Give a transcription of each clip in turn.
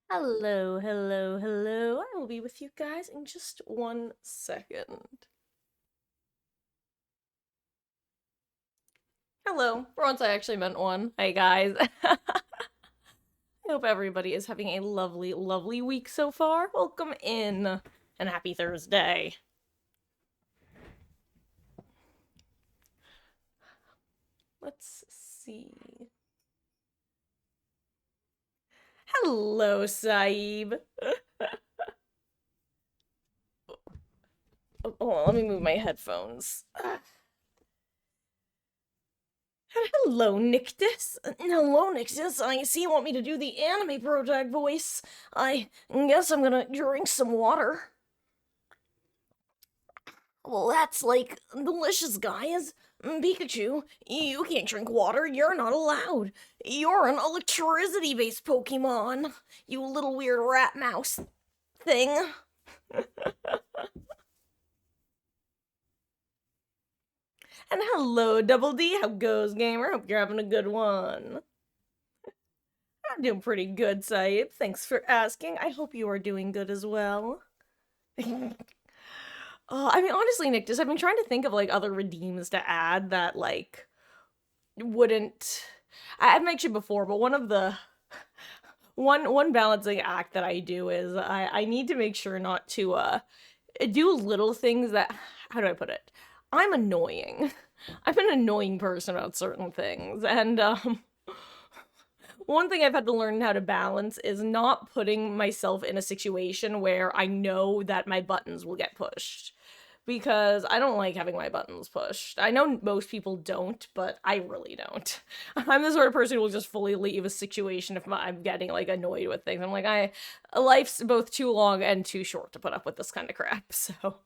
Hello, hello, hello. I will be with you guys in just 1 second. Hello. For once, I actually meant one. Hey, guys. I hope everybody is having a lovely, lovely week so far. Welcome in, and happy Thursday. Let's see. Hello, Saib. Oh, hold on, let me move my headphones. Hello, Nictus. Hello, Nictus. I see you want me to do the anime protagonist voice. I guess I'm gonna drink some water. Well, that's like delicious, guys. Pikachu, you can't drink water. You're not allowed. You're an electricity-based Pokemon. You little weird rat mouse thing. And hello, Double D. How goes, gamer? Hope you're having a good one. I'm doing pretty good, Saib. Thanks for asking. I hope you are doing good as well. I mean, honestly, Nick, just I've been trying to think of like other redeems to add that like wouldn't. I've mentioned before, but one of the one balancing act that I do is I need to make sure not to do little things that, how do I put it? I'm annoying. I'm an annoying person about certain things, and one thing I've had to learn how to balance is not putting myself in a situation where I know that my buttons will get pushed. Because I don't like having my buttons pushed. I know most people don't, but I really don't. I'm the sort of person who will just fully leave a situation if I'm getting like annoyed with things. I'm like, life's both too long and too short to put up with this kind of crap. So,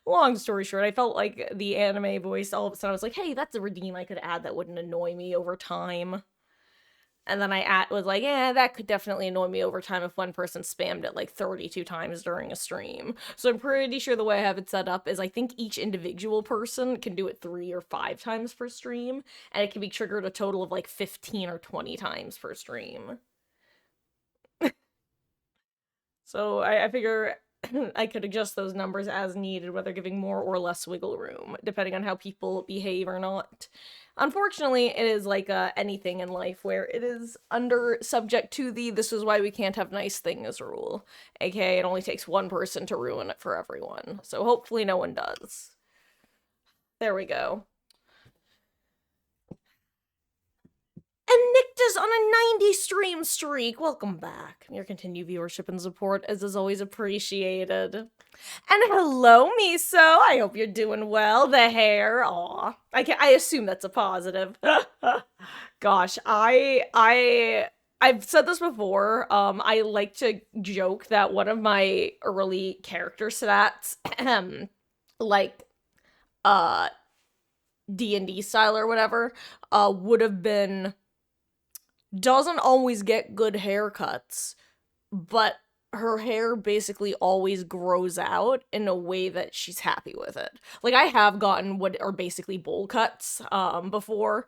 long story short, I felt like the anime voice all of a sudden I was like, hey, that's a redeem I could add that wouldn't annoy me over time. And then was like, yeah, that could definitely annoy me over time if one person spammed it like 32 times during a stream. So I'm pretty sure the way I have it set up is I think each individual person can do it 3 or 5 times per stream, and it can be triggered a total of like 15 or 20 times per stream. So I figure I could adjust those numbers as needed, whether giving more or less wiggle room, depending on how people behave or not. Unfortunately, it is like anything in life where it is under subject to the this is why we can't have nice things rule. AKA, it only takes one person to ruin it for everyone. So hopefully, no one does. There we go. And Nictus on a 90 stream streak. Welcome back. Your continued viewership and support is always appreciated. And hello, Miso. I hope you're doing well. The hair, aw. I assume that's a positive. Gosh, I've said this before. I like to joke that one of my early character stats, like uh D&D style or whatever, would have been doesn't always get good haircuts, but her hair basically always grows out in a way that she's happy with it. Like I have gotten what are basically bowl cuts before,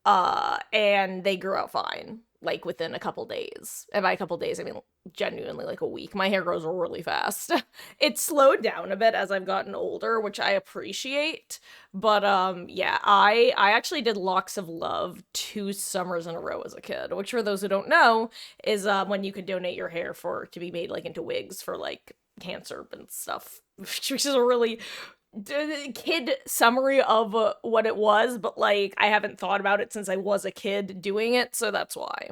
and they grew out fine like within a couple days. And by a couple days I mean genuinely like a week. My hair grows really fast. It's slowed down a bit as I've gotten older, which I appreciate. But yeah, I actually did locks of love 2 summers in a row as a kid, which for those who don't know is when you could donate your hair for to be made like into wigs for like cancer and stuff, which is a really kid summary of what it was, but like I haven't thought about it since I was a kid doing it, so that's why.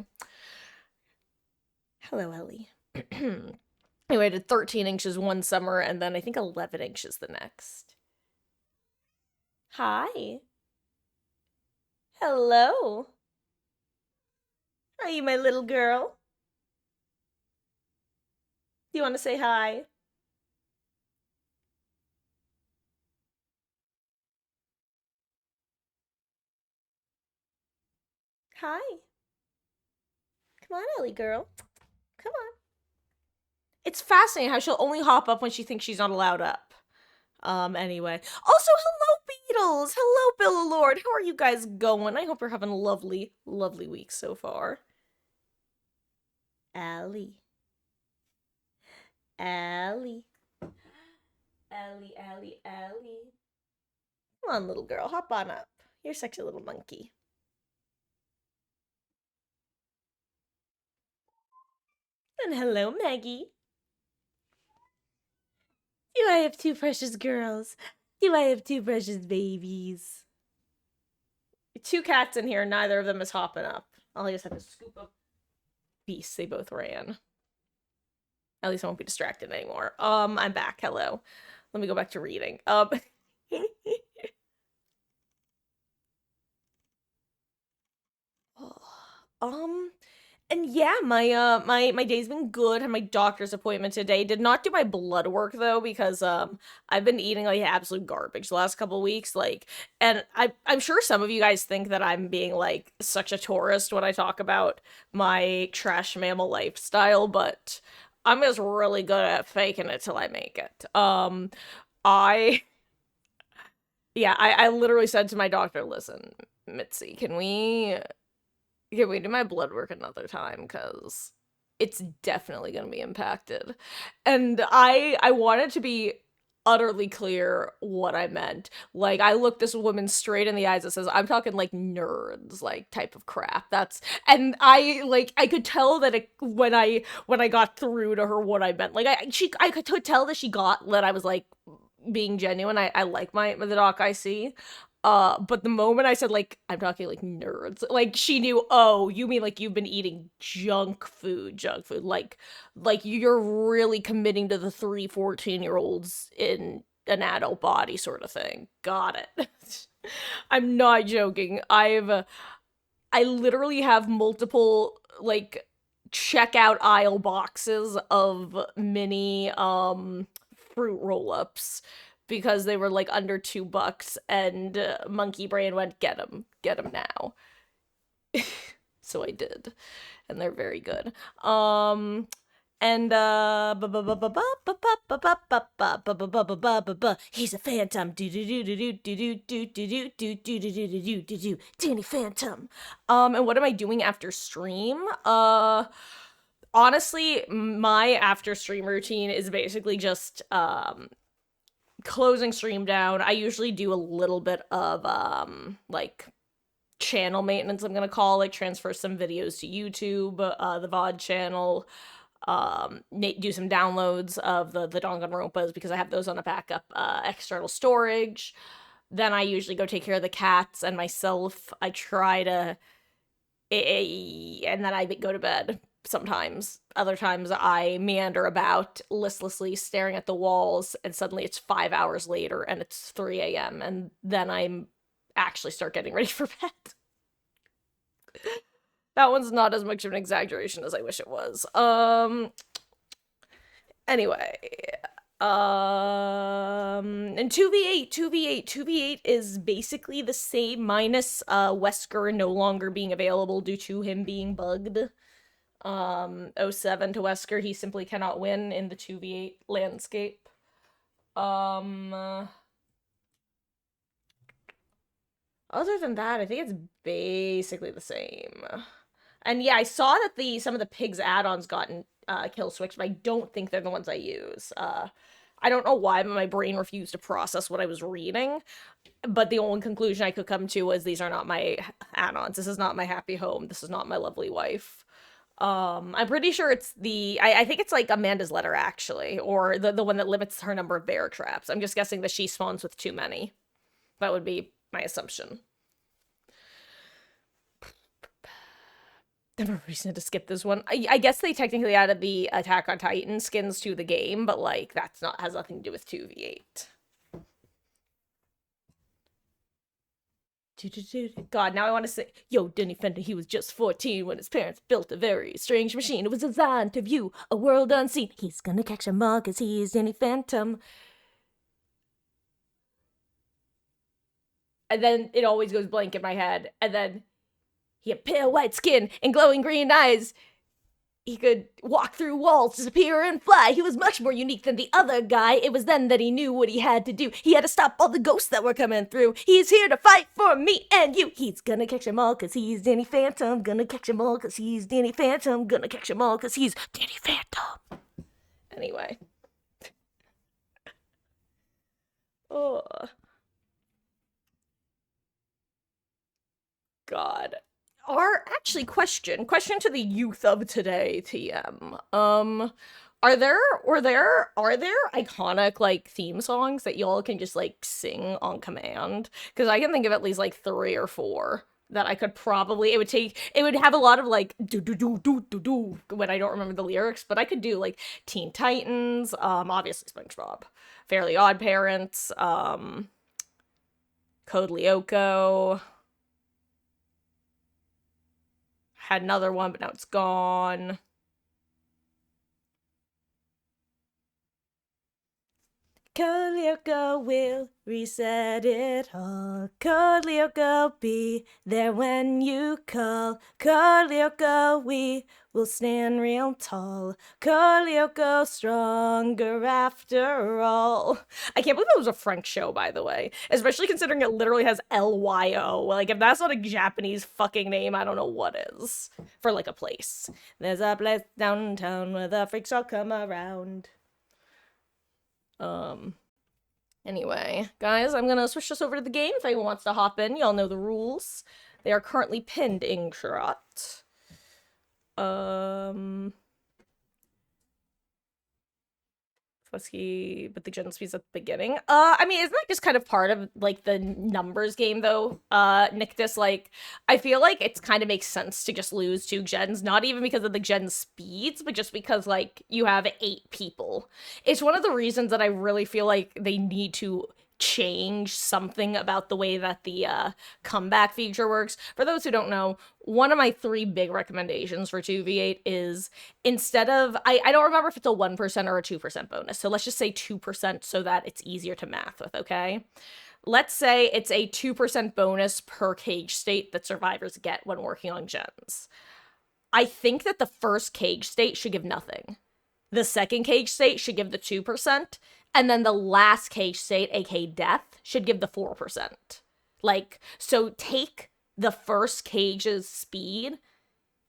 Hello, Ellie. Anyway, I did 13 inches one summer and then I think 11 inches the next. Hi. Hello. Are you my little girl? Do you want to say hi? Hi. Come on, Ellie girl. Come on. It's fascinating how she'll only hop up when she thinks she's not allowed up. Anyway. Also, hello, Beatles! Hello, Bill Lord! How are you guys going? I hope you're having a lovely, lovely week so far. Allie. Allie. Allie, Allie, Allie. Come on, little girl, hop on up. You're such a little monkey. And hello, Maggie. Do I have two precious girls? Do I have two precious babies? Two cats in here, neither of them is hopping up. I'll just have to scoop up beasts. They both ran. At least I won't be distracted anymore. I'm back. Hello. Let me go back to reading. And yeah, my day's been good. Had my doctor's appointment today. Did not do my blood work though because I've been eating like absolute garbage the last couple weeks. Like, and I'm sure some of you guys think that I'm being like such a tourist when I talk about my trash mammal lifestyle, but I'm just really good at faking it till I make it. I yeah, I literally said to my doctor, listen, Mitzi, can we do my blood work another time? Because it's definitely going to be impacted. And I wanted to be utterly clear what I meant. Like, I looked this woman straight in the eyes that says, I'm talking like nerds, like type of crap. And I could tell that when I got through to her what I meant. Like, I could tell that she got that I was like being genuine. I like the doc I see. But the moment I said, like, I'm talking, like, nerds, like, she knew, oh, you mean, like, you've been eating junk food, like, you're really committing to the 14-year-olds in an adult body sort of thing. Got it. I'm not joking. I literally have multiple, like, checkout aisle boxes of mini, fruit roll-ups because they were like under $2 and Monkey Brain went, get them now. So I did, and they're very good. And he's a phantom. Danny Phantom. And what am I doing after stream? Honestly, my after stream routine is basically just closing stream down. I usually do a little bit of like channel maintenance, I'm gonna call it, transfer some videos to YouTube, the VOD channel, do some downloads of the Danganronpas because I have those on a backup external storage. Then I usually go take care of the cats and myself. I try to and then I go to bed. Sometimes. Other times I meander about listlessly staring at the walls, and suddenly it's 5 hours later and it's 3 a.m. and then I'm actually start getting ready for bed. That one's not as much of an exaggeration as I wish it was. Anyway. And 2v8 is basically the same minus Wesker no longer being available due to him being bugged. 07 to Wesker, he simply cannot win in the 2v8 landscape. Other than that, I think it's basically the same. And yeah, I saw that some of the pigs add-ons gotten kill switched, but I don't think they're the ones I use. I don't know why, but my brain refused to process what I was reading. But the only conclusion I could come to was these are not my add-ons. This is not my happy home. This is not my lovely wife. I'm pretty sure it's I think it's like Amanda's letter, actually, or the one that limits her number of bear traps. I'm just guessing that she spawns with too many. That would be my assumption. There's no reason to skip this one. I guess they technically added the Attack on Titan skins to the game, but like has nothing to do with 2v8. God, now I want to say, yo, Danny Phantom, he was just 14 when his parents built a very strange machine. It was designed to view a world unseen. He's gonna catch 'em all 'cause he's Danny Phantom. And then it always goes blank in my head. And then he had pale white skin and glowing green eyes. He could walk through walls, disappear, and fly. He was much more unique than the other guy. It was then that he knew what he had to do. He had to stop all the ghosts that were coming through. He's here to fight for me and you. He's gonna catch 'em all 'cause he's Danny Phantom. Gonna catch 'em all 'cause he's Danny Phantom. Gonna catch 'em all 'cause he's Danny Phantom. Anyway. Oh. God. Question to the youth of today, TM. Are there iconic like theme songs that y'all can just like sing on command? Because I can think of at least like 3 or 4 that I could probably it would have a lot of like do do do do do do when I don't remember the lyrics, but I could do like Teen Titans, obviously SpongeBob, Fairly Odd Parents, Code Lyoko. Had another one, but now it's gone. Code Lyoko will reset it all. Code Lyoko, be there when you call. Code Lyoko, we will stand real tall. Code Lyoko, stronger after all. I can't believe that was a French show, by the way. Especially considering it literally has Lyo. Like, if that's not a Japanese fucking name, I don't know what is. For, like, a place. There's a place downtown where the freaks all come around. Anyway, guys, I'm gonna switch this over to the game. If anyone wants to hop in, y'all know the rules. They are currently pinned, Inkshot. But the gen speeds at the beginning. I mean, isn't that just kind of part of like the numbers game though? Nictus, like, I feel like it's kind of makes sense to just lose 2 gens, not even because of the gen speeds, but just because like you have 8 people. It's one of the reasons that I really feel like they need to change something about the way that the comeback feature works. For those who don't know, one of my 3 big recommendations for 2v8 is instead of, I don't remember if it's a 1% or a 2% bonus, so let's just say 2% so that it's easier to math with, okay? Let's say it's a 2% bonus per cage state that survivors get when working on gens. I think that the first cage state should give nothing. The second cage state should give the 2%, and then the last cage state, aka death, should give the 4%. Like, so take the first cage's speed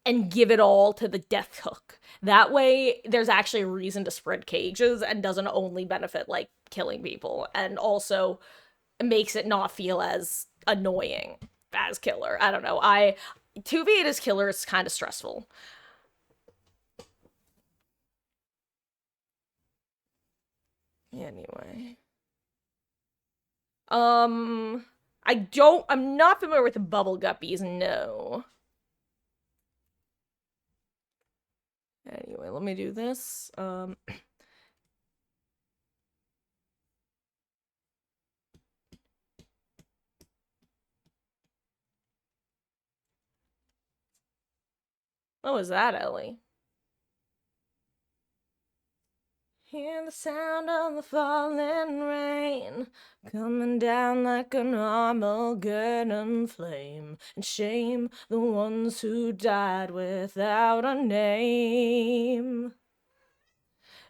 and give it all to the death hook. That way, there's actually a reason to spread cages and doesn't only benefit, like, killing people. And also makes it not feel as annoying as killer. I don't know. 2v8 as killer is kind of stressful. Anyway. I'm not familiar with the bubble guppies, no. Anyway, let me do this. What was that, Ellie? Hear the sound of the falling rain, coming down like an Armageddon flame, and shame the ones who died without a name.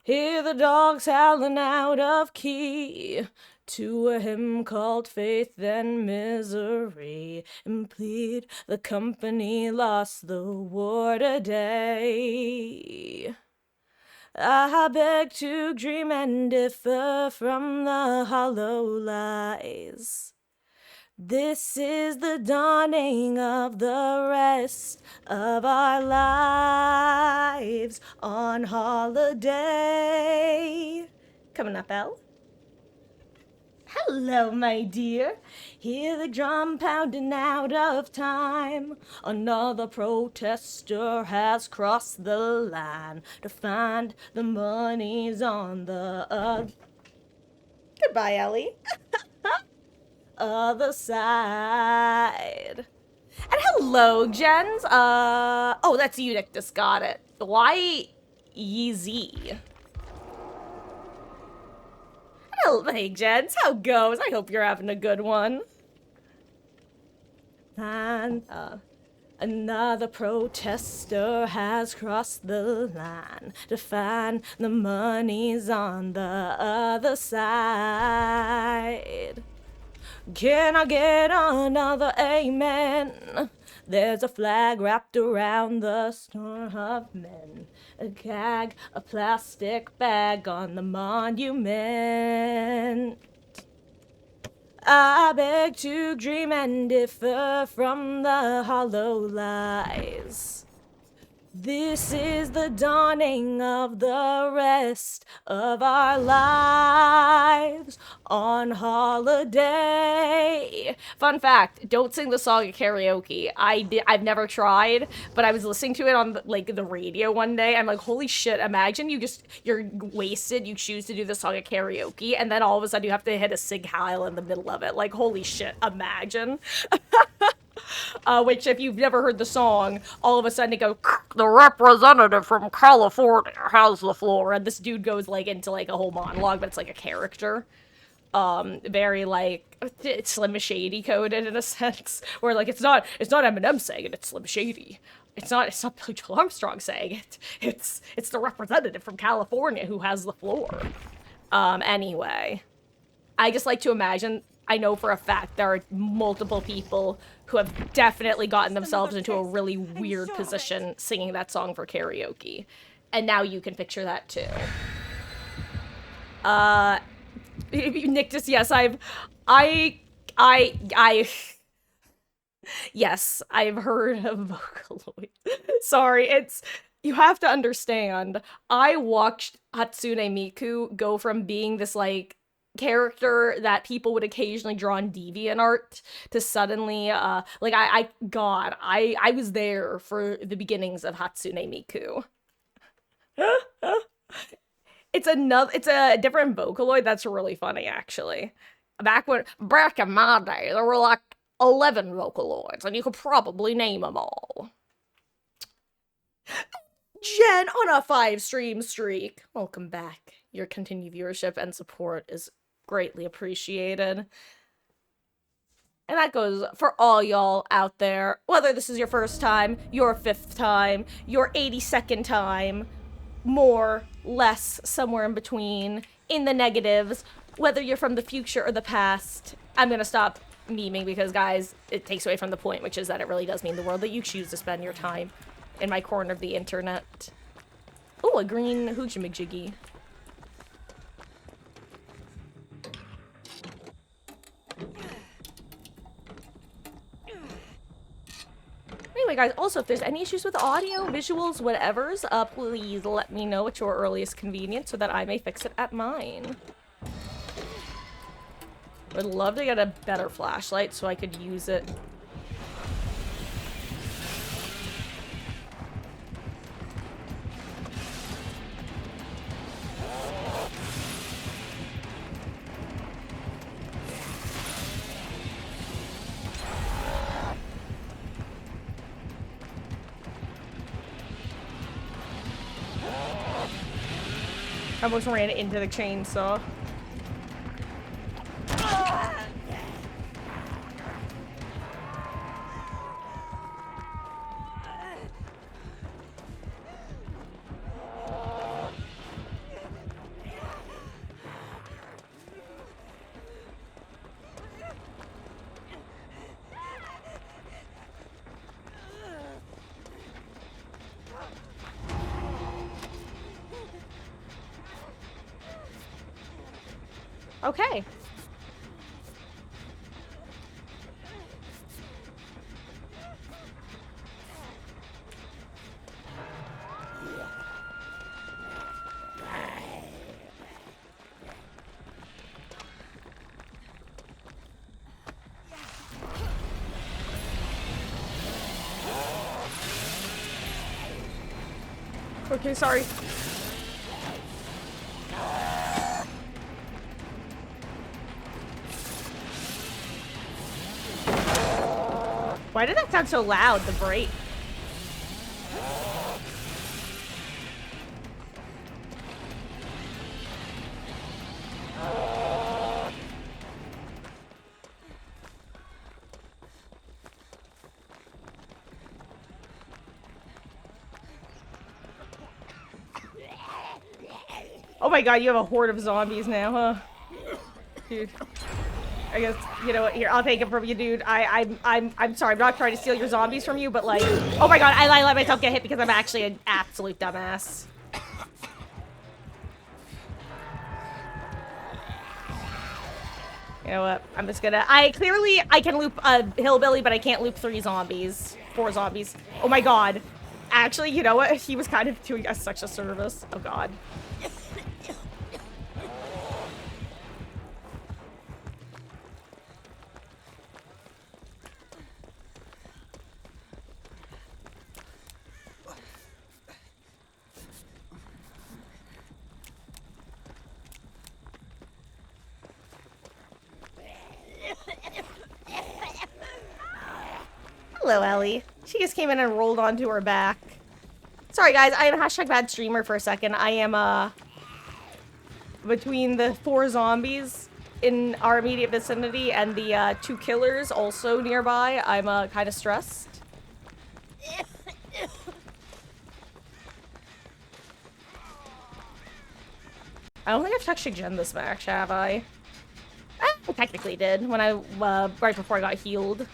Hear the dogs howling out of key to a hymn called Faith and Misery, and plead the company lost the war today. I beg to dream and differ from the hollow lies. This is the dawning of the rest of our lives on holiday. Coming up, Elle. Hello, my dear. Hear the drum pounding out of time. Another protester has crossed the line to find the money's on the Goodbye, Ellie. Other side. And hello, gens. Oh, that's you, Nictus. Got it. Why Yeezy? Hey, gents, how goes? I hope you're having a good one. And, another protester has crossed the line to find the money's on the other side. Can I get another amen? There's a flag wrapped around the storm of men. a gag, a plastic bag on the monument. I beg to dream and differ from the hollow lies. This is the dawning of the rest of our lives on holiday. Fun fact, don't sing the song at karaoke. I've never tried, but I was listening to it on the radio one day. I'm like, holy shit, imagine you're wasted, you choose to do the song at karaoke, and then all of a sudden you have to hit a Sig Heil in the middle of it. Like, holy shit, imagine. Which, if you've never heard the song, all of a sudden it goes, the representative from California has the floor, and this dude goes, into, a whole monologue, but it's, a character. Very, it's Slim Shady coded, in a sense, where, it's not Eminem saying it, it's Slim Shady. It's not Billy Joel Armstrong saying it. It's the representative from California who has the floor. Anyway. I just like to imagine, I know for a fact there are multiple people who have definitely gotten themselves into a really weird position singing that song for karaoke. And now you can picture that too. Nictus, yes, yes, I've heard of Vocaloid. Sorry, you have to understand, I watched Hatsune Miku go from being this, character that people would occasionally draw in DeviantArt to suddenly, I was there for the beginnings of Hatsune Miku. It's a different Vocaloid that's really funny, actually. Back in my day, there were 11 Vocaloids, and you could probably name them all. Jen on a 5-stream streak. Welcome back. Your continued viewership and support is greatly appreciated. And that goes for all y'all out there, whether this is your first time, your 5th time, your 82nd time, more, less, somewhere in between, in the negatives, whether you're from the future or the past. I'm gonna stop memeing because, guys, it takes away from the point, which is that it really does mean the world that you choose to spend your time in my corner of the internet. Ooh, a green Hoochie-McJiggy. Anyway, guys, also, if there's any issues with audio, visuals, whatevers, please let me know at your earliest convenience so that I may fix it at mine. Would love to get a better flashlight so I could use it. I almost ran into the chainsaw. Okay. Okay, sorry. Why did that sound so loud, the brake? Oh my god, you have a horde of zombies now, huh? Dude. I guess, you know what, here, I'll take it from you, dude. I'm sorry, I'm not trying to steal your zombies from you, but like, oh my god, I let myself get hit because I'm actually an absolute dumbass. You know what, I'm just gonna, I can loop a hillbilly, but I can't loop 4 zombies. Oh my god. Actually, you know what, he was kind of doing us such a service. Oh god. Hello, Ellie. She just came in and rolled onto her back. Sorry, guys. I am #bad streamer for a second. I am, between the 4 zombies in our immediate vicinity and the, 2 killers also nearby, I'm, kind of stressed. I don't think I've texted Jen this match, have I? I technically did, when I, right before I got healed.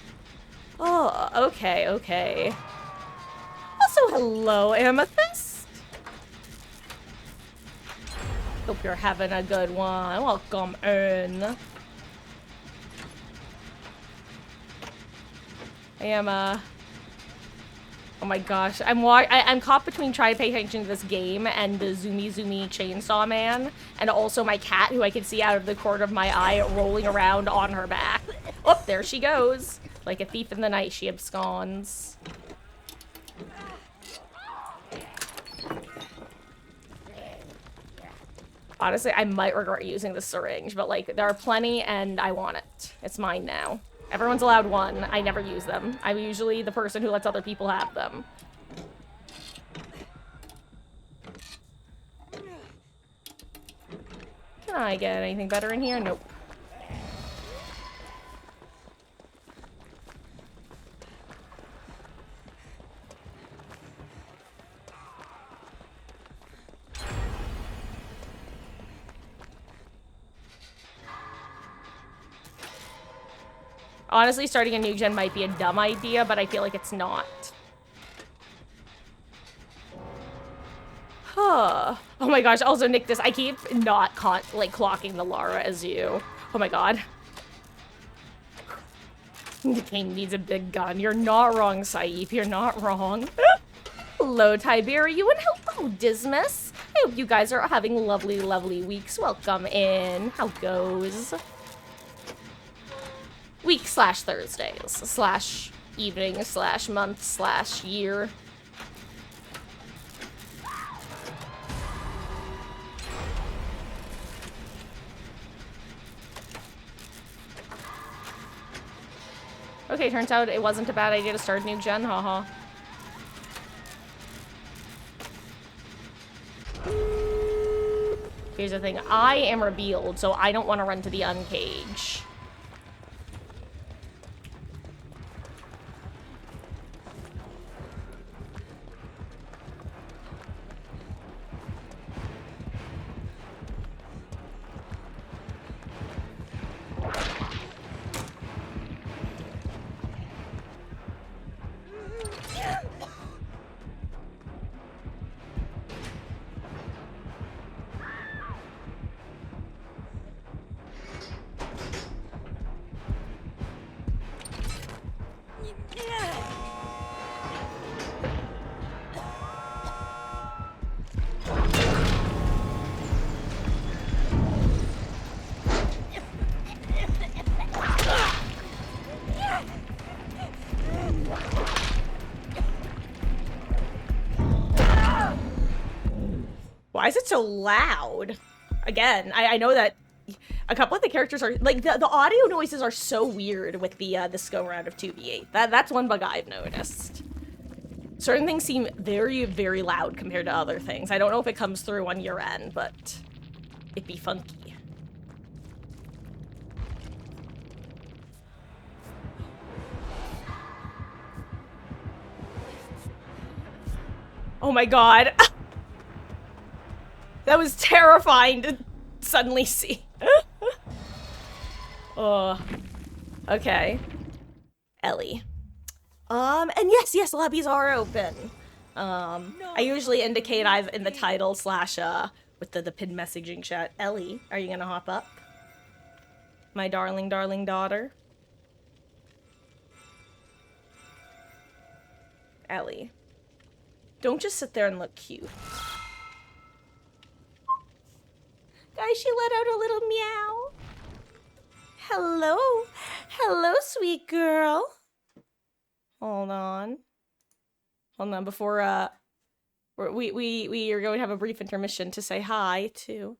Oh, okay, okay. Also, hello, Amethyst. Hope you're having a good one. Welcome in. I am, oh my gosh. I'm caught between trying to pay attention to this game and the Zoomy Chainsaw Man, and also my cat, who I can see out of the corner of my eye, rolling around on her back. Oh, there she goes. Like a thief in the night, she absconds. Honestly, I might regret using the syringe, but like, there are plenty and I want it. It's mine now. Everyone's allowed 1. I never use them. I'm usually the person who lets other people have them. Can I get anything better in here? Nope. Honestly, starting a new gen might be a dumb idea, but I feel like it's not. Huh. Oh my gosh, also Nictus, I keep not clocking the Lara as you. Oh my god. The king needs a big gun. You're not wrong, Saif. You're not wrong. Hello, Tiberiu, and hello, Dismas. I hope you guys are having lovely, lovely weeks. Welcome in. How goes? Week / Thursdays / evening / month / year. Okay, turns out it wasn't a bad idea to start a new gen, haha. Here's the thing, I am revealed, so I don't want to run to the uncage. Why is it so loud? Again, I know that a couple of the characters are like the audio noises are so weird with this go round of 2v8. That's one bug I've noticed. Certain things seem very, very loud compared to other things. I don't know if it comes through on your end, but it'd be funky. Oh my god. That was terrifying to suddenly see. Oh, okay. Ellie. And yes, lobbies are open. I usually indicate I've in the title slash with the pinned messaging chat. Ellie, are you gonna hop up? My darling daughter. Ellie. Don't just sit there and look cute. Guys, she let out a little meow. Hello. Hello, sweet girl. Hold on. Before we are going to have a brief intermission to say hi to.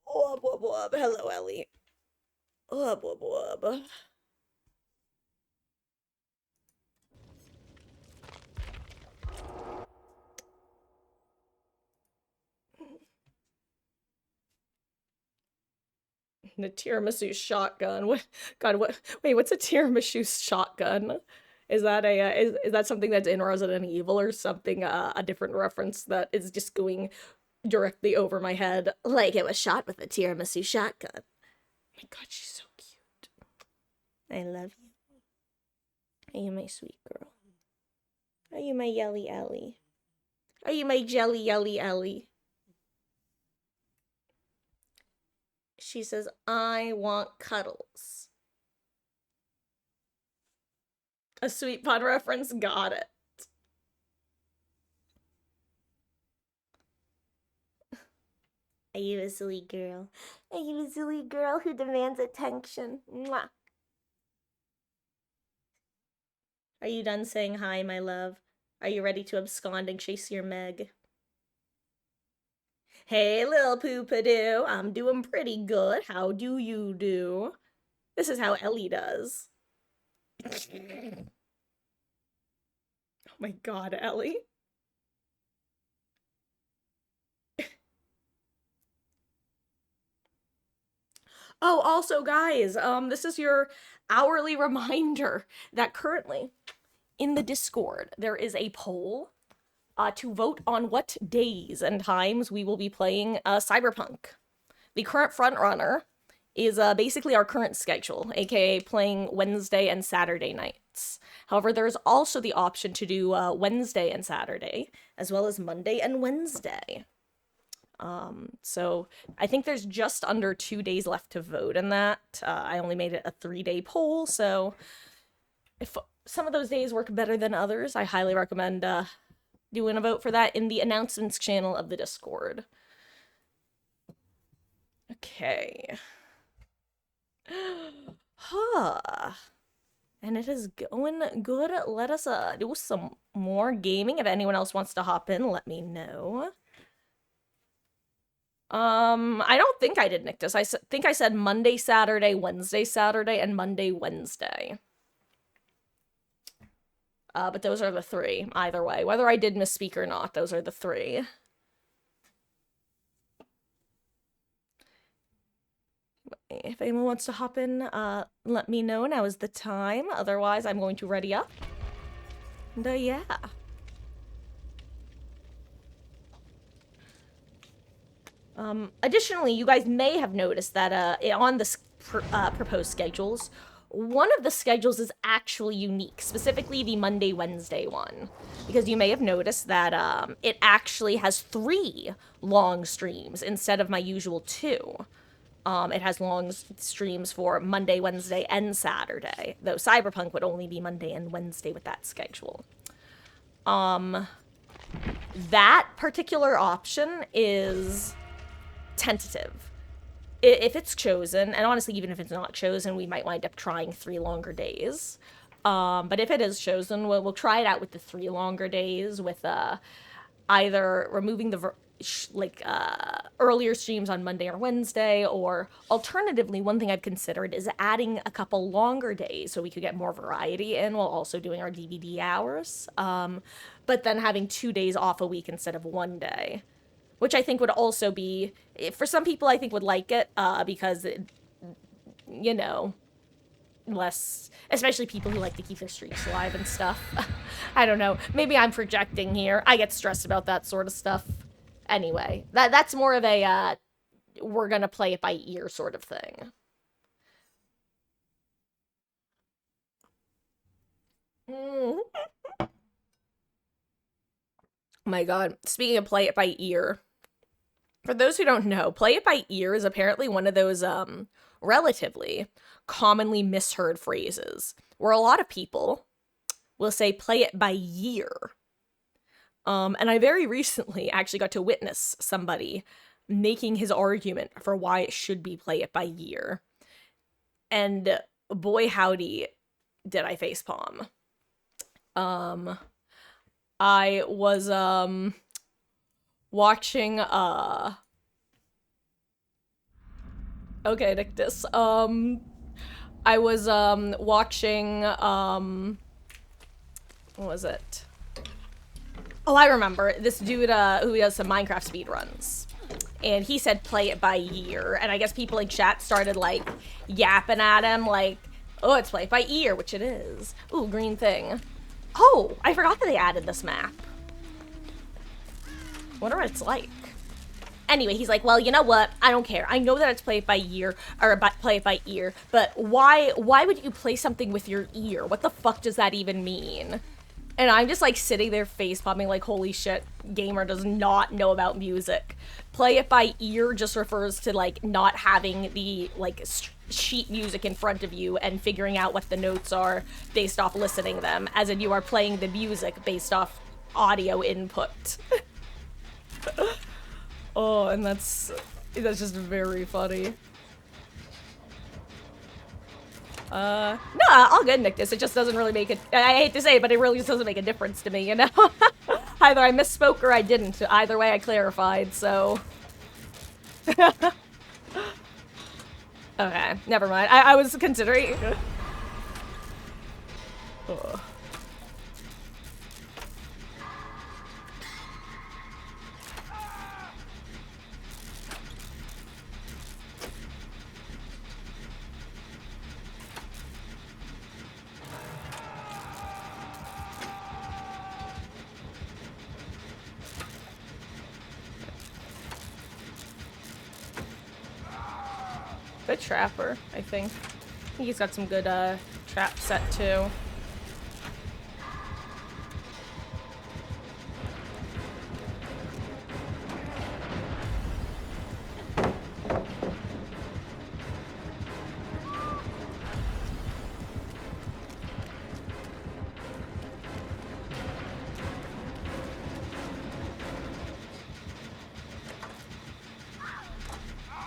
Wub, wub, wub. Hello, Ellie. Wub, wub, wub. The tiramisu shotgun. What? God, what? Wait, what's a tiramisu shotgun? Is that is that something that's in Resident Evil or something? A different reference that is just going directly over my head, like it was shot with a tiramisu shotgun. Oh my God, she's so cute. I love you. Are you my sweet girl? Are you my yelly Ellie? Are you my jelly yelly Ellie? She says, I want cuddles. A Sweet Pun reference, got it. Are you a silly girl? Are you a silly girl who demands attention? Mwah. Are you done saying hi, my love? Are you ready to abscond and chase your Meg? Hey, lil poo-pa-doo, I'm doing pretty good. How do you do? This is how Ellie does. Oh my God, Ellie. Oh, also, guys, this is your hourly reminder that currently in the Discord there is a poll to vote on what days and times we will be playing Cyberpunk. The current frontrunner is basically our current schedule, aka playing Wednesday and Saturday nights. However, there's also the option to do Wednesday and Saturday, as well as Monday and Wednesday. So I think there's just under 2 days left to vote in that. I only made it a 3-day poll, so if some of those days work better than others, I highly recommend doing a vote for that in the announcements channel of the Discord. Okay. Huh. And it is going good. Let us do some more gaming. If anyone else wants to hop in, let me know. I don't think I did Nictus. I think I said Monday, Saturday, Wednesday, Saturday, and Monday, Wednesday. But those are the 3, either way. Whether I did misspeak or not, those are the 3. If anyone wants to hop in, let me know. Now is the time. Otherwise, I'm going to ready up. And, yeah. Additionally, you guys may have noticed that on the proposed schedules, one of the schedules is actually unique, specifically the Monday-Wednesday one. Because you may have noticed that it actually has 3 long streams instead of my usual 2. It has long streams for Monday, Wednesday, and Saturday, though Cyberpunk would only be Monday and Wednesday with that schedule. That particular option is tentative. If it's chosen, and honestly, even if it's not chosen, we might wind up trying 3 longer days. But if it is chosen, we'll try it out with the 3 longer days, with either removing the earlier streams on Monday or Wednesday, or alternatively, one thing I've considered is adding a couple longer days so we could get more variety in while also doing our DVD hours. But then having 2 days off a week instead of 1 day. Which I think would also be, for some people, I think would like it, because, you know, less, especially people who like to keep their streaks alive and stuff. I don't know. Maybe I'm projecting here. I get stressed about that sort of stuff. Anyway, that's more of a, we're gonna play it by ear sort of thing. Mm. My God. Speaking of play it by ear, for those who don't know, play it by ear is apparently one of those relatively commonly misheard phrases where a lot of people will say play it by year. And I very recently actually got to witness somebody making his argument for why it should be play it by year. And boy howdy did I facepalm. I was watching okay, Nictus. I was watching what was it? Oh, I remember this dude who does some Minecraft speedruns. And he said play it by year. And I guess people in chat started like yapping at him like, oh, it's play it by ear, which it is. Ooh, green thing. Oh, I forgot that they added this map. Wonder what it's like. Anyway, he's like, well, you know what? I don't care. I know that it's play it by year, or play it by ear, but why would you play something with your ear? What the fuck does that even mean? And I'm just like sitting there face palming like, holy shit, gamer does not know about music. Play it by ear just refers to like not having the like sheet music in front of you and figuring out what the notes are based off listening them, as in you are playing the music based off audio input. Oh, and that's just very funny. No, all good, Nictus. It just doesn't really make it. I hate to say it, but it really just doesn't make a difference to me, you know? Either I misspoke or I didn't. Either way, I clarified, so. Okay, never mind. I was considering. Ugh. Good trapper, I think. I think he's got some good trap set too.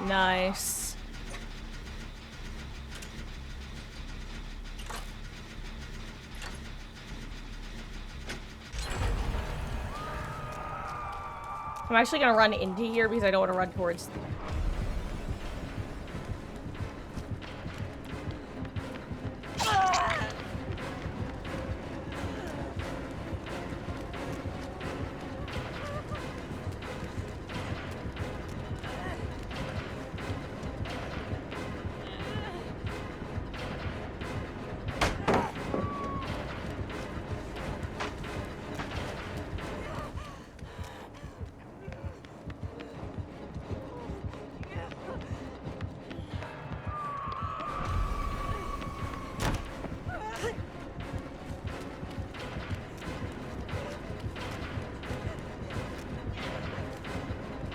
Nice. I'm actually gonna run into here because I don't want to run towards.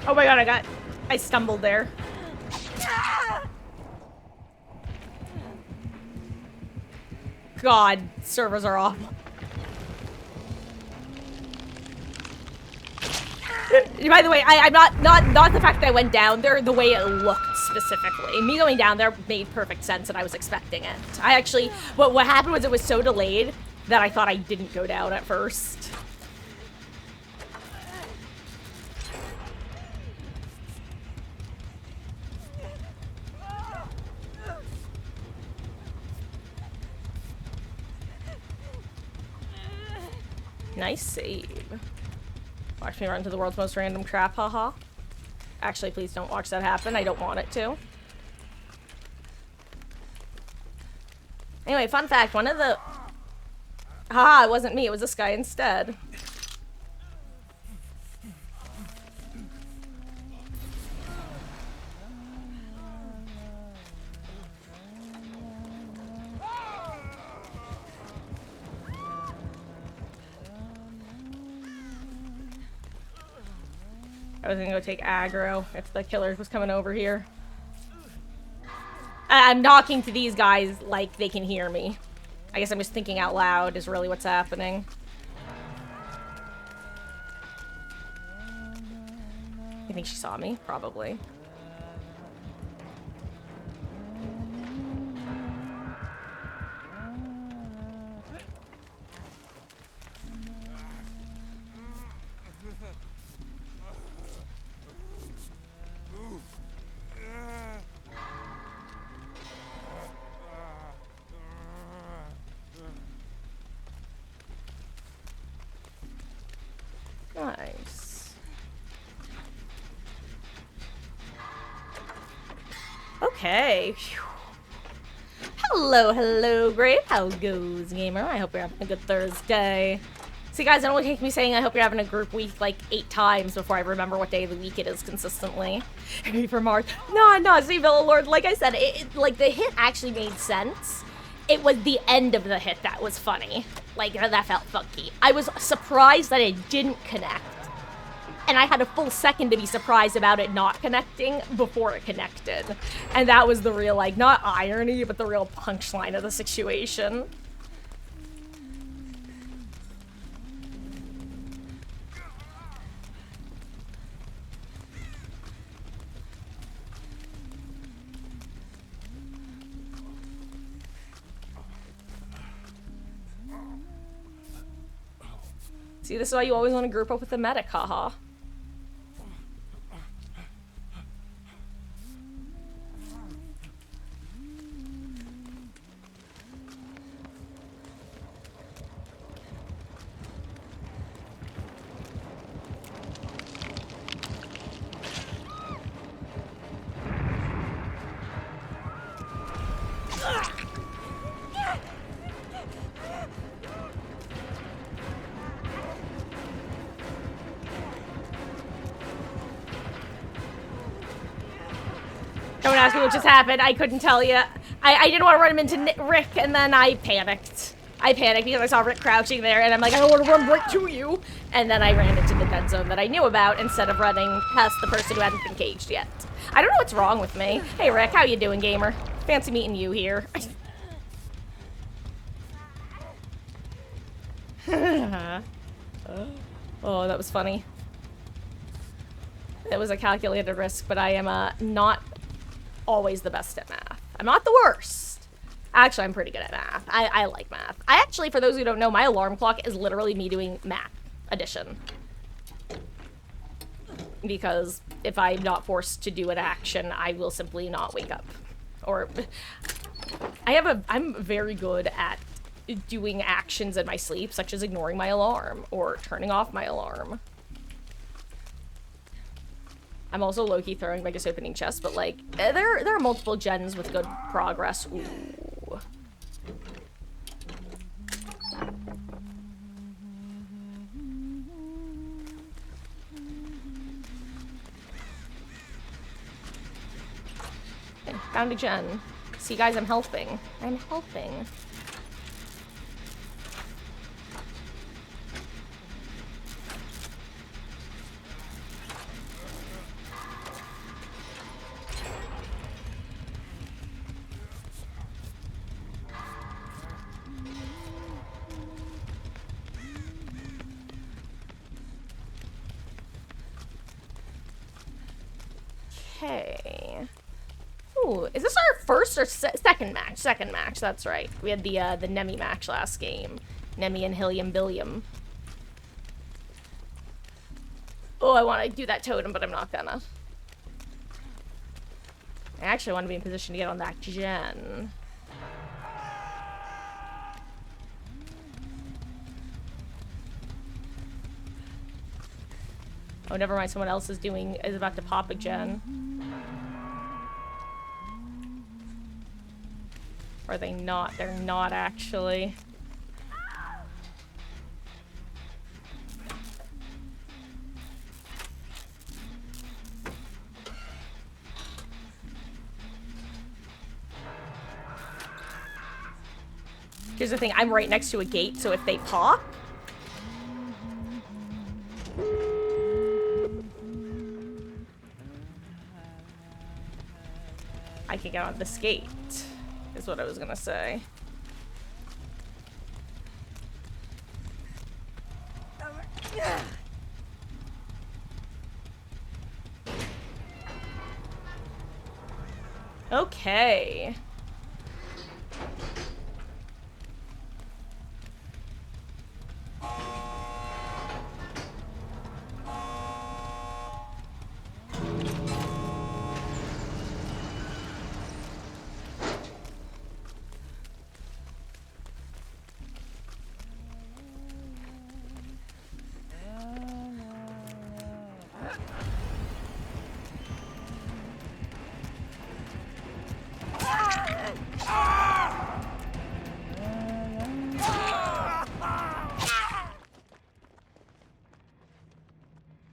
Oh my god, I stumbled there. God, servers are awful. By the way, I'm not the fact that I went down there, the way it looked specifically. Me going down there made perfect sense and I was expecting it. I actually, what happened was it was so delayed that I thought I didn't go down at first. Nice save. Watch me run to the world's most random trap, haha. Actually, please don't watch that happen. I don't want it to. Anyway, fun fact, one of the... Haha, it wasn't me, it was this guy instead. I was gonna go take aggro if the killer was coming over here. I'm talking to these guys like they can hear me. I guess I'm just thinking out loud is really what's happening. You think she saw me? Probably. Nice. Okay. Whew. Hello, Grape. How goes, gamer? I hope you're having a good Thursday. See, guys, it only takes me saying I hope you're having a group week like 8 times before I remember what day of the week it is consistently. For Mark. No, see, Villa Lord, like I said, like, the hit actually made sense. It was the end of the hit that was funny. Like, that felt funky. I was surprised that it didn't connect. And I had a full second to be surprised about it not connecting before it connected. And that was the real, like, not irony, but the real punchline of the situation. See, this is why you always want to group up with the medic, haha. Don't ask me what just happened. I couldn't tell you. I didn't want to run him into Rick, and then I panicked. I panicked because I saw Rick crouching there, and I'm like, I don't want to run right to you. And then I ran into the dead zone that I knew about instead of running past the person who hadn't been caged yet. I don't know what's wrong with me. Hey, Rick, how you doing, gamer? Fancy meeting you here. Oh, that was funny. It was a calculated risk, but I am not always the best at math. I'm not the worst. Actually, I'm pretty good at math. I like math. I actually, for those who don't know, my alarm clock is literally me doing math addition. Because if I'm not forced to do an action, I will simply not wake up. Or I'm very good at doing actions in my sleep, such as ignoring my alarm or turning off my alarm. I'm also low-key throwing by just opening chests, but like, there are multiple gens with good progress. Ooh. Okay, found a gen. See, guys, I'm helping. I'm helping. Okay. Ooh, is this our first or second match? Second match, that's right. We had the Nemi match last game. Nemi and Hillium Billium. Oh, I want to do that totem, but I'm not gonna. I actually want to be in position to get on that gen. Oh, never mind. Someone else is about to pop a gen. Or are they not? They're not actually. Here's the thing, I'm right next to a gate, so if they pop, this gate is what I was gonna say. Okay.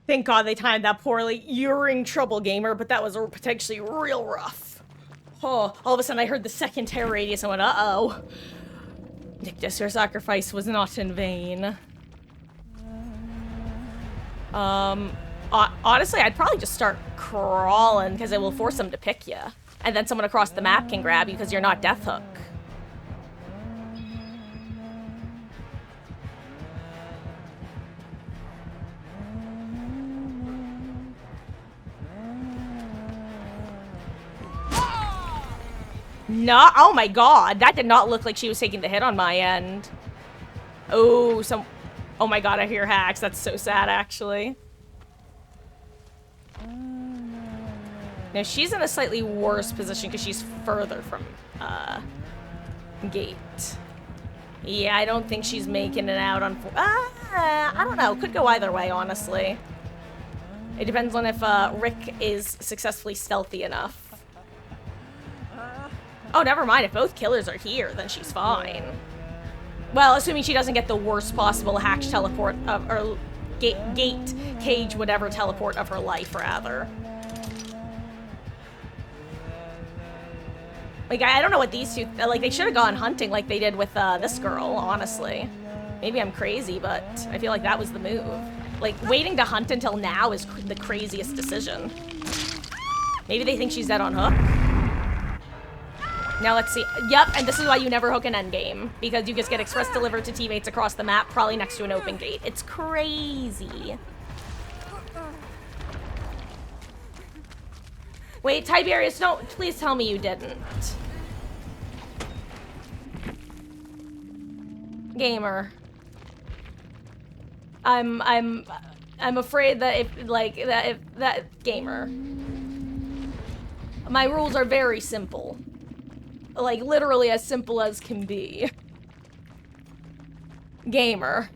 Thank God they timed that poorly. You're in trouble, gamer, but that was potentially real rough. Oh, all of a sudden I heard the second terror radius and went, uh-oh. Nictus, your sacrifice was not in vain. Honestly, I'd probably just start crawling, because it will force them to pick you. And then someone across the map can grab you because you're not Death Hook. No, oh my God, that did not look like she was taking the hit on my end. Oh, oh my God, I hear hacks. That's so sad, actually. Now, she's in a slightly worse position because she's further from, gate. Yeah, I don't think she's making it out on... I don't know. Could go either way, honestly. It depends on if, Rick is successfully stealthy enough. Oh, never mind. If both killers are here, then she's fine. Well, assuming she doesn't get the worst possible hatch teleport of, or gate, cage, whatever teleport of her life, rather. Like, I don't know what these two, like, they should have gone hunting like they did with, this girl, honestly. Maybe I'm crazy, but I feel like that was the move. Like, waiting to hunt until now is the craziest decision. Maybe they think she's dead on hook. Now let's see. Yep, and this is why you never hook an endgame. Because you just get express delivered to teammates across the map, probably next to an open gate. It's crazy. Wait, Tiberius, no, please tell me you didn't. Gamer. I'm afraid that if gamer. My rules are very simple. Like, literally as simple as can be. Gamer.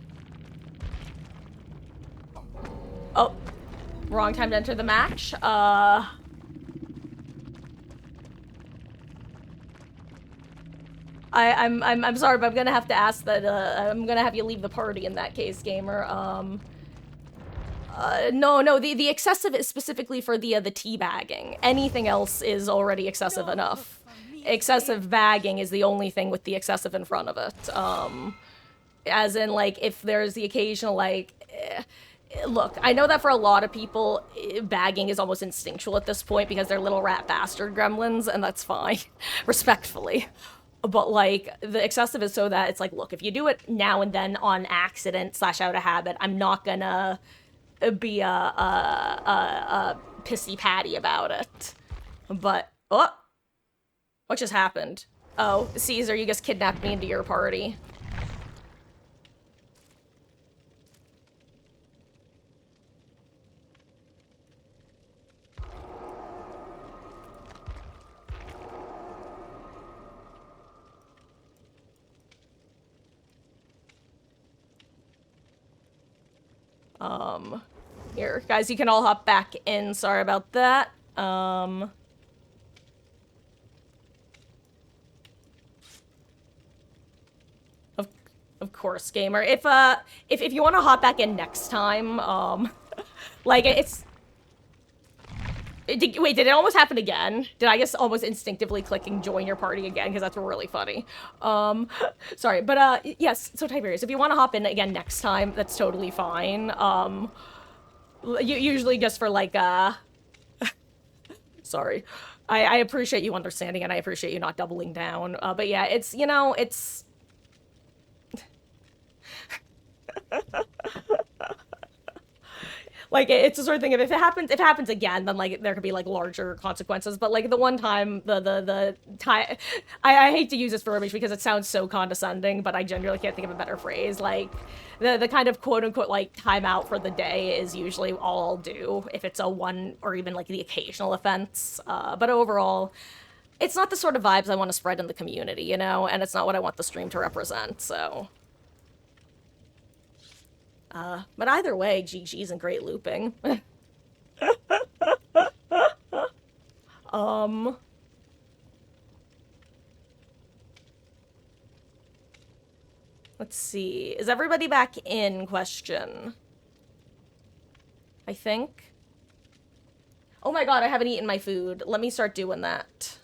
Oh. Wrong time to enter the match. I'm sorry, but I'm gonna have to ask that, I'm gonna have you leave the party in that case, gamer. No, the excessive is specifically for the teabagging. Anything else is already excessive enough. Excessive bagging is the only thing with the excessive in front of it. As in, like, if there's the occasional, like, look, I know that for a lot of people, bagging is almost instinctual at this point because they're little rat bastard gremlins, and that's fine, respectfully. But, like, the excessive is so that it's like, look, if you do it now and then on accident / out of habit, I'm not gonna be a pissy patty about it. But, oh, what just happened? Oh, Caesar, you just kidnapped me into your party. Here, guys, you can all hop back in. Sorry about that. Of course, gamer. If you want to hop back in next time, like, it's... Wait, did it almost happen again? Did I just almost instinctively clicking join your party again? Because that's really funny. Sorry, but, yes, so Tiberius, if you want to hop in again next time, that's totally fine. Usually just for, like, sorry. I appreciate you understanding, and I appreciate you not doubling down. But yeah, it's, you know, it's... Like, it's the sort of thing, if it happens again, then, like, there could be, like, larger consequences. But, like, the one time, the time... I hate to use this verbiage because it sounds so condescending, but I genuinely can't think of a better phrase. Like, the kind of quote-unquote, like, timeout for the day is usually all I'll do, if it's a one, or even, like, the occasional offense. But overall, it's not the sort of vibes I want to spread in the community, you know? And it's not what I want the stream to represent, so... But either way, GG's and great looping. Let's see. Is everybody back in question? I think. Oh my god, I haven't eaten my food. Let me start doing that.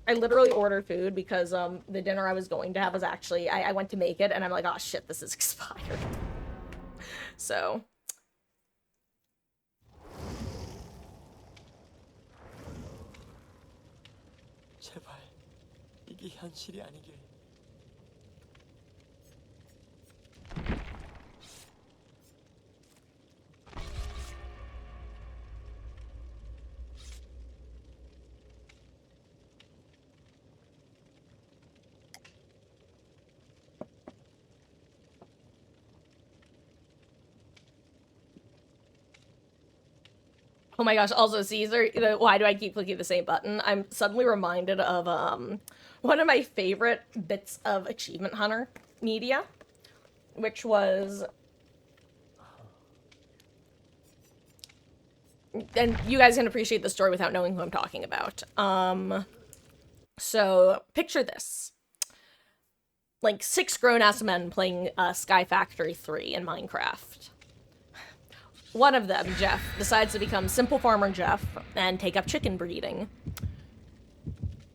I literally ordered food because the dinner I was going to have was actually, I went to make it and I'm like, oh shit, this is expired. So. 제발 이게 현실이 아니길. Oh my gosh, also Caesar, why do I keep clicking the same button? I'm suddenly reminded of one of my favorite bits of Achievement Hunter media, which was... And you guys can appreciate the story without knowing who I'm talking about. So, picture this. Like, 6 grown-ass men playing Sky Factory 3 in Minecraft. One of them, Jeff, decides to become Simple Farmer Jeff and take up chicken breeding.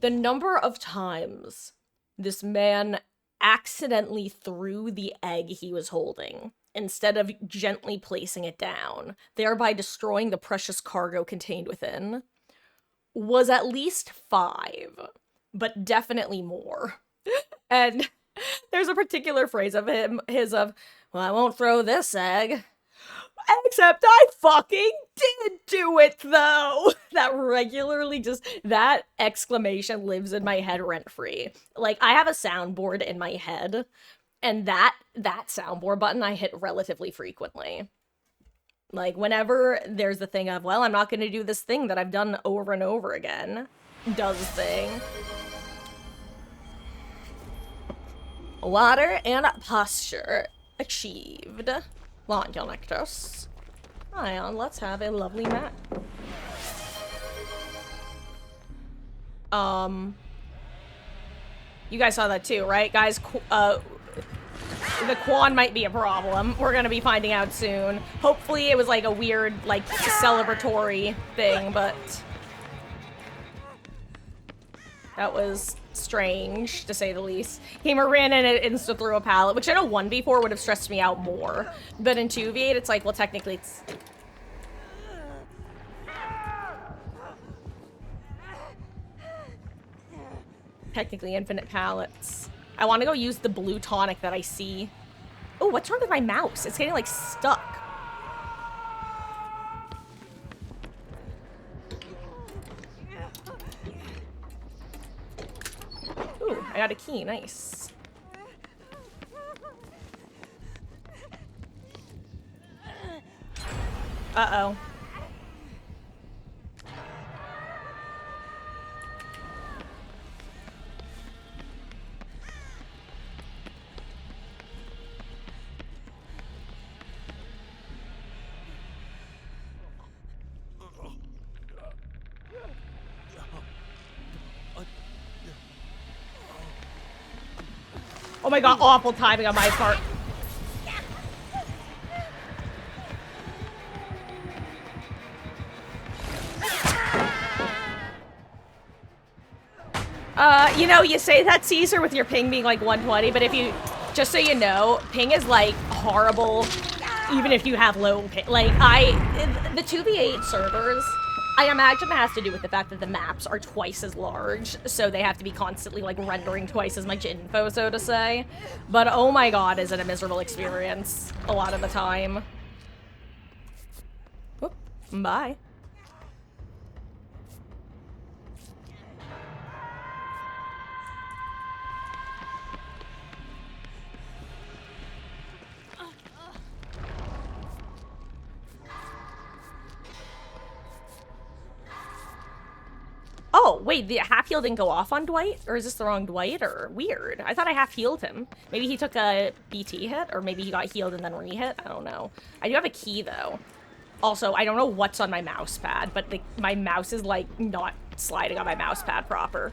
The number of times this man accidentally threw the egg he was holding instead of gently placing it down, thereby destroying the precious cargo contained within, was at least 5, but definitely more. And there's a particular phrase of well, I won't throw this egg. Except I fucking did do it, though! That regularly that exclamation lives in my head rent-free. Like, I have a soundboard in my head, and that soundboard button I hit relatively frequently. Like, whenever there's the thing of, well, I'm not gonna do this thing that I've done over and over again, does thing. Water and posture achieved. Longulictus. Ion, let's have a lovely map. You guys saw that too, right? Guys, the Quan might be a problem. We're gonna be finding out soon. Hopefully it was like a weird, like, celebratory thing, but... That was strange, to say the least. Gamer ran in and insta threw a pallet, which in a 1v4 would have stressed me out more. But in 2v8, it's like, well, technically it's... Technically infinite pallets. I want to go use the blue tonic that I see. Oh, what's wrong with my mouse? It's getting, like, stuck. Ooh, I got a key. Nice. Uh-oh. Oh my god, awful timing on my part. You know, you say that, Caesar, with your ping being like 120, but if you, just so you know, ping is like horrible even if you have low ping. Like, the 2v8 servers, I imagine it has to do with the fact that the maps are twice as large, so they have to be constantly, like, rendering twice as much info, so to say. But oh my god, is it a miserable experience a lot of the time. Whoop. Bye. Oh, wait, the half heal didn't go off on Dwight? Or is this the wrong Dwight? Or weird. I thought I half healed him. Maybe he took a BT hit, or maybe he got healed and then re-hit. I don't know. I do have a key, though. Also, I don't know what's on my mouse pad, but my mouse is, like, not sliding on my mouse pad proper.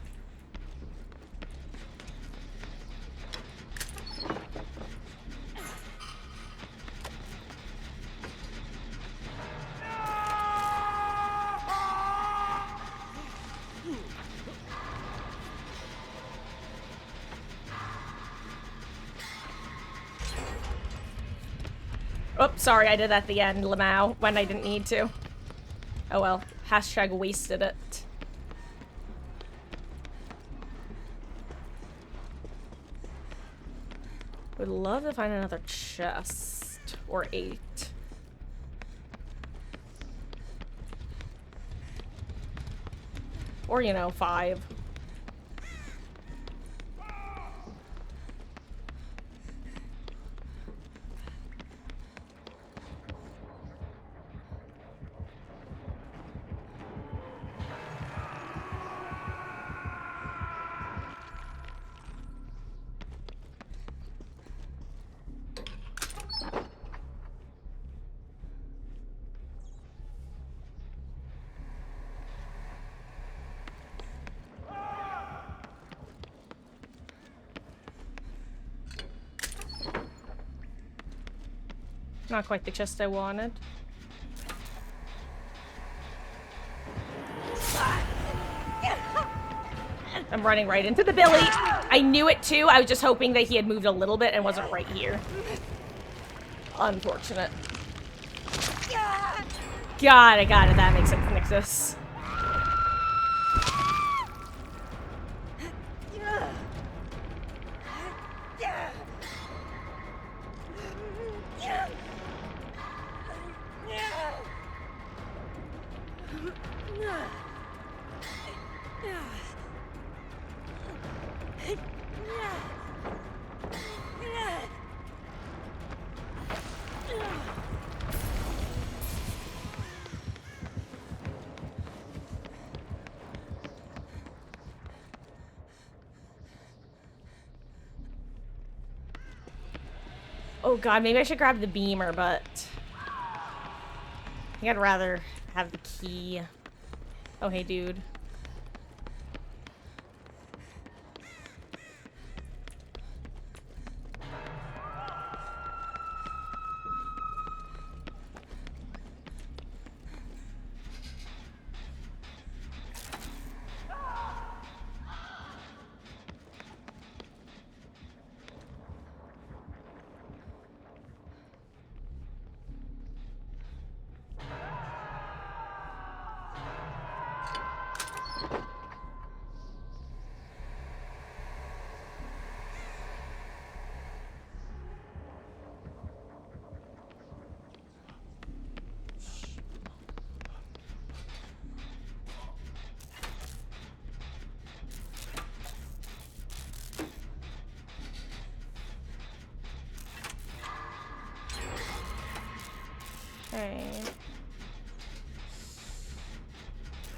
Oh, sorry, I did that at the end, Lamau, when I didn't need to. Oh well, hashtag wasted it. Would love to find another chest. Or 8. Or, you know, 5. Not quite the chest I wanted. I'm running right into the Billy. I knew it too. I was just hoping that he had moved a little bit and wasn't right here. Unfortunate. God, I got it. That makes sense, Nixus. Oh god, maybe I should grab the beamer, but I think I'd rather have the key. Oh, hey, dude.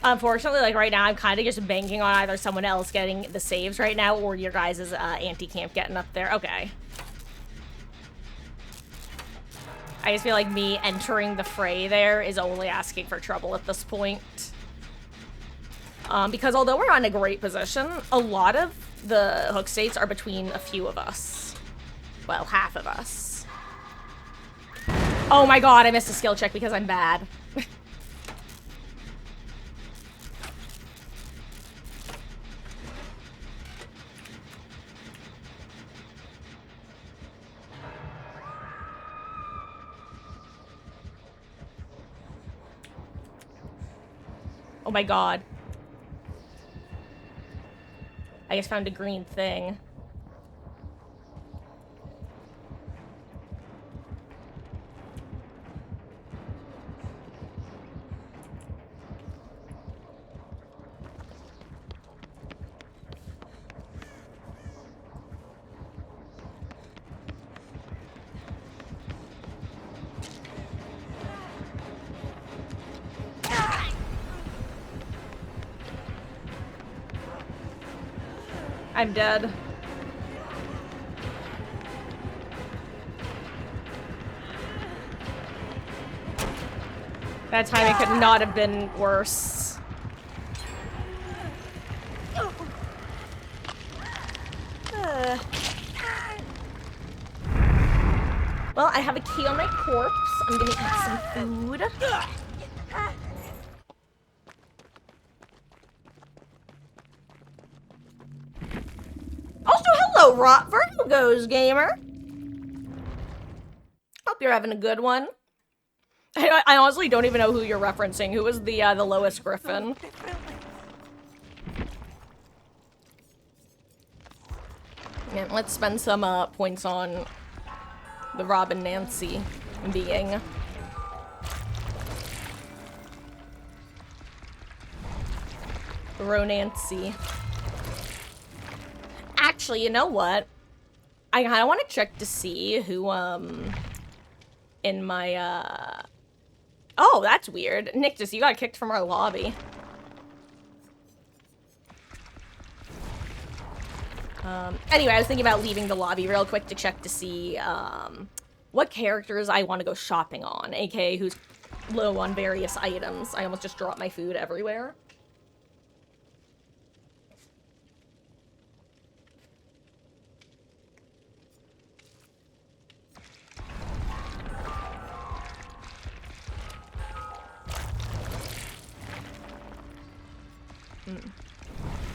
Unfortunately, like right now, I'm kind of just banking on either someone else getting the saves right now or your guys' anti-camp getting up there. Okay. I just feel like me entering the fray there is only asking for trouble at this point. Because although we're on a great position, a lot of the hook states are between a few of us. Well, half of us. Oh my god, I missed a skill check because I'm bad. Oh my god. I just found a green thing. I'm dead. That time it could not have been worse. Well, I have a key on my corpse. I'm gonna eat some food. Also, hello, Rot Virgos gamer. Hope you're having a good one. I honestly don't even know who you're referencing. Who was the Lois Griffin? And let's spend some points on the Robin Nancy being. Ronancy. Actually, you know what? I kind of want to check to see who, in my, Oh, that's weird. Nictus, you got kicked from our lobby. Anyway, I was thinking about leaving the lobby real quick to check to see, what characters I want to go shopping on, aka who's low on various items. I almost just dropped my food everywhere.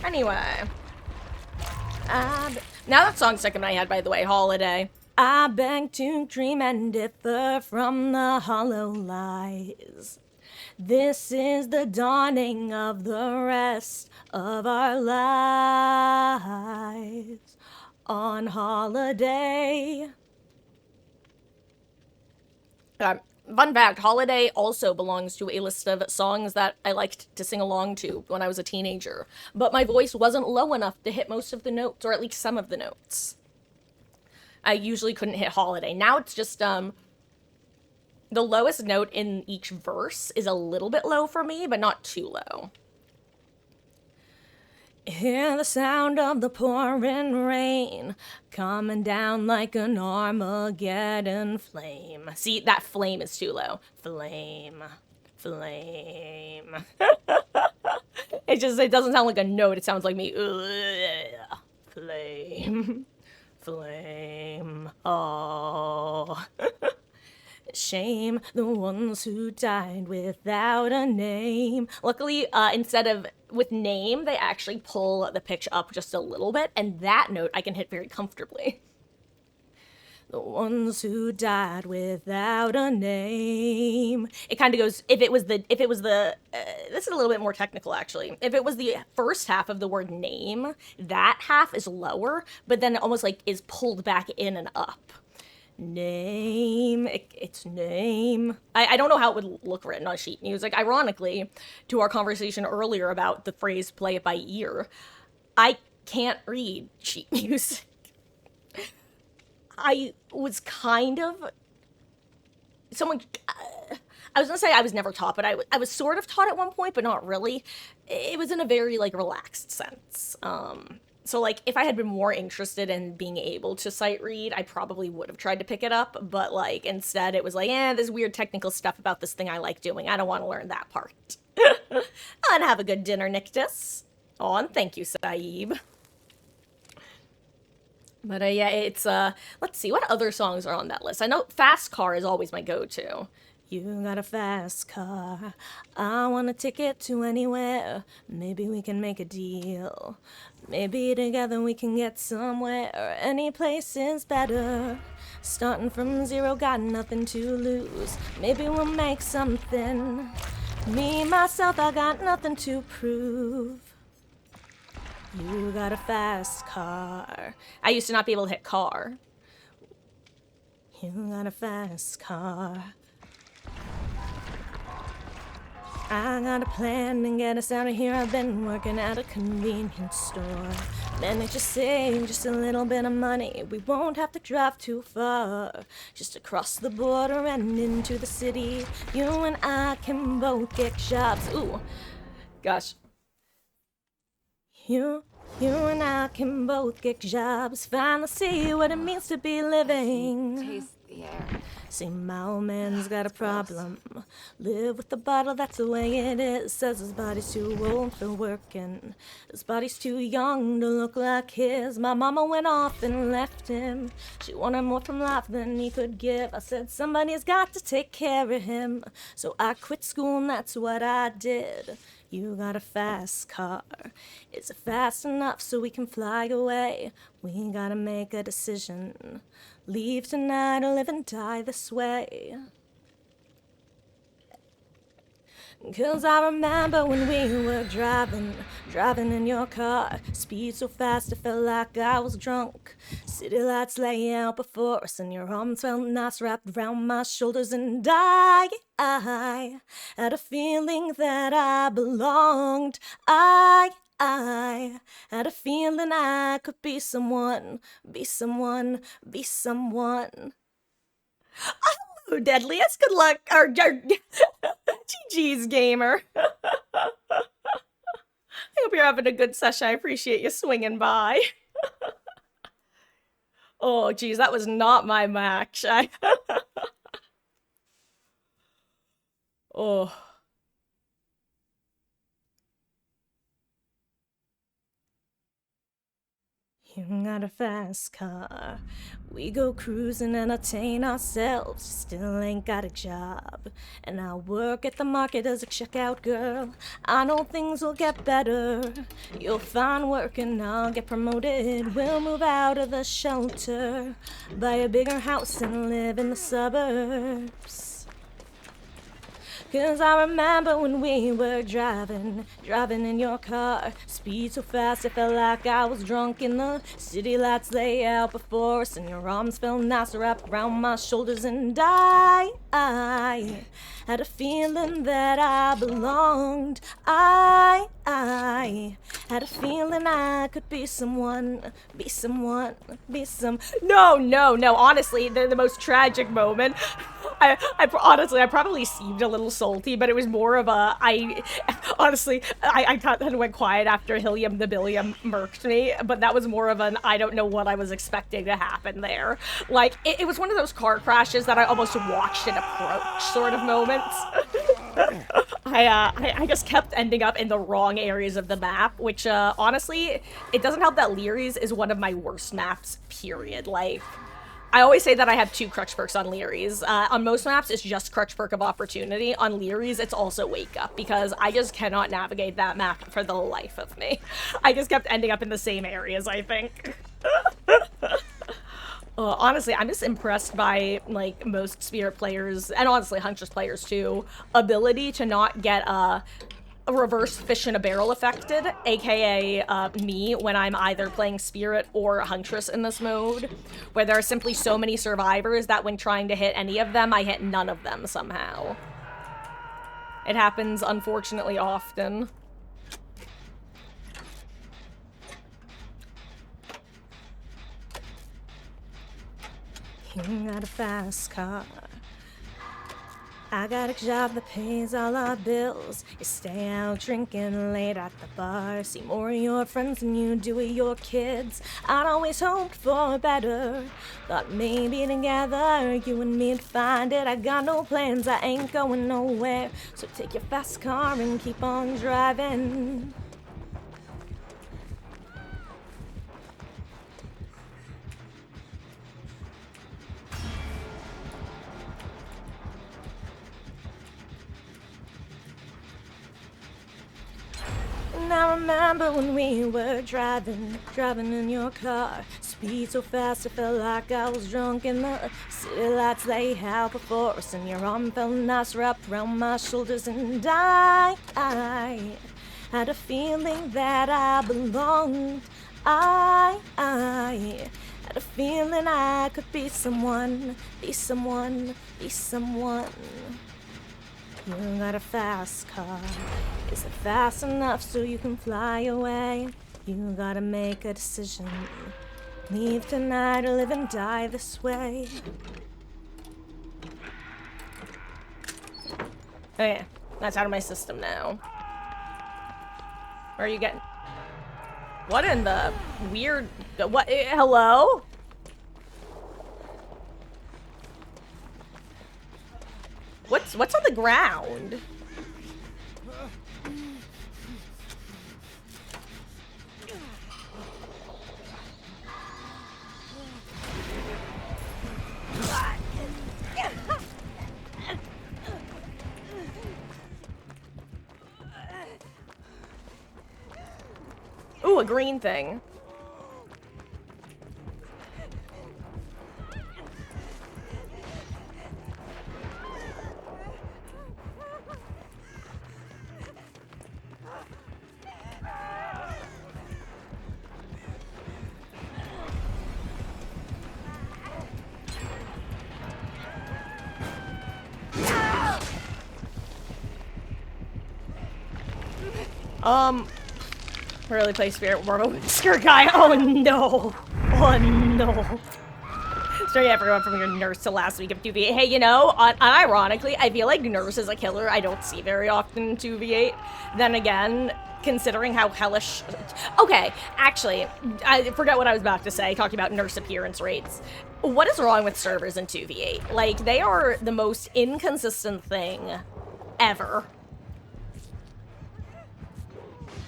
Anyway. Now that song's stuck in my head, by the way, Holiday. I beg to dream and differ from the hollow lies. This is the dawning of the rest of our lives on holiday. Fun fact, Holiday also belongs to a list of songs that I liked to sing along to when I was a teenager, but my voice wasn't low enough to hit most of the notes, or at least some of the notes. I usually couldn't hit Holiday. Now it's just, the lowest note in each verse is a little bit low for me, but not too low. Hear the sound of the pouring rain coming down like an Armageddon flame. See, that flame is too low. Flame. Flame. It doesn't sound like a note. It sounds like me. Ugh. Flame. Flame. Oh. Shame the ones who died without a name. Luckily, instead of with name, they actually pull the pitch up just a little bit, and that note I can hit very comfortably. The ones who died without a name. It kind of goes, if it was the, this is a little bit more technical actually. If it was the first half of the word name, that half is lower, but then it almost like is pulled back in and up. Name, it's name. I don't know how it would look written on sheet music. Ironically, to our conversation earlier about the phrase play it by ear, I can't read sheet music. I was kind of I was gonna say I was never taught, but I was sort of taught at one point, but not really. It was in a very like relaxed sense. So, like, if I had been more interested in being able to sight read, I probably would have tried to pick it up. But, like, instead it was like, there's weird technical stuff about this thing I like doing. I don't want to learn that part. And have a good dinner, Nictus. Oh, and thank you, Saeeb. But, yeah, it's, let's see, what other songs are on that list? I know Fast Car is always my go-to. You got a fast car. I want a ticket to anywhere. Maybe we can make a deal. Maybe together we can get somewhere. Any place is better. Starting from zero, got nothing to lose. Maybe we'll make something. Me, myself, I got nothing to prove. You got a fast car. I used to not be able to hit car. You got a fast car. I got a plan to get us out of here. I've been working at a convenience store. Managed to save just a little bit of money. We won't have to drive too far. Just across the border and into the city. You and I can both get jobs. Ooh, gosh. You and I can both get jobs. Finally see what it means to be living. Taste the air. See, my old man's got a problem. Live with the bottle, that's the way it is. Says his body's too old for working. His body's too young to look like his. My mama went off and left him. She wanted more from life than he could give. I said, somebody's got to take care of him. So I quit school and that's what I did. You got a fast car. Is it fast enough so we can fly away? We gotta make a decision. Leave tonight or live and die this way. 'Cause I remember when we were driving in your car. Speed so fast, it felt like I was drunk. City lights lay out before us, and your arms felt nice wrapped around my shoulders. And I had a feeling that I belonged. I had a feeling I could be someone. Oh, Deadliest, good luck. Or GG's, gamer. I hope you're having a good session. I appreciate you swinging by. Oh, geez, that was not my match. Oh. You got a fast car. We go cruising, entertain ourselves. Still ain't got a job. And I work at the market as a checkout girl. I know things will get better. You'll find work and I'll get promoted. We'll move out of the shelter, buy a bigger house and live in the suburbs. 'Cause I remember when we were driving in your car. Speed so fast, it felt like I was drunk. In the city lights lay out before us, and your arms felt nice wrapped around my shoulders. And I had a feeling that I belonged. I had a feeling I could be someone. No, honestly, the most tragic moment. Honestly, I probably seemed a little salty, but it was more of a, I kind of went quiet after Hilliam the Billiam murked me, but that was more of an, I don't know what I was expecting to happen there. Like, it was one of those car crashes that I almost watched it approach sort of moments. I just kept ending up in the wrong areas of the map, which, honestly, it doesn't help that Leary's is one of my worst maps, period. Like, I always say that I have 2 crutch perks on Leary's. On most maps, it's just crutch perk of opportunity. On Leary's, it's also wake up, because I just cannot navigate that map for the life of me. I just kept ending up in the same areas, I think. Honestly, I'm just impressed by, like, most Spirit players, and honestly Huntress players too, ability to not get a reverse fish in a barrel affected, aka me, when I'm either playing Spirit or Huntress in this mode, where there are simply so many survivors that when trying to hit any of them, I hit none of them somehow. It happens, unfortunately, often. You got a fast car. I got a job that pays all our bills. You stay out drinking late at the bar. See more of your friends than you do with your kids. I'd always hoped for better. Thought maybe together you and me'd find it. I got no plans, I ain't going nowhere. So take your fast car and keep on driving. And I remember when we were driving in your car. Beat so fast, I felt like I was drunk in the city lights lay out before us, and your arm felt nice wrapped around my shoulders, and I had a feeling that I belonged. I had a feeling I could be someone, be someone, be someone. You got a fast car. Is it fast enough so you can fly away? You gotta make a decision. Leave tonight or live and die this way. Okay, that's out of my system now. Where are you getting? What in the weird? What? Hello? What's on the ground? Ooh, a green thing. Really play Spirit more of a whisker guy. Oh no. Oh no. Sorry everyone from your nurse to last week of 2v8. Hey, you know, unironically, I feel like nurse is a killer I don't see very often in 2v8. Then again, considering how hellish... Okay, actually, I forgot what I was about to say, talking about nurse appearance rates. What is wrong with servers in 2v8? Like, they are the most inconsistent thing ever.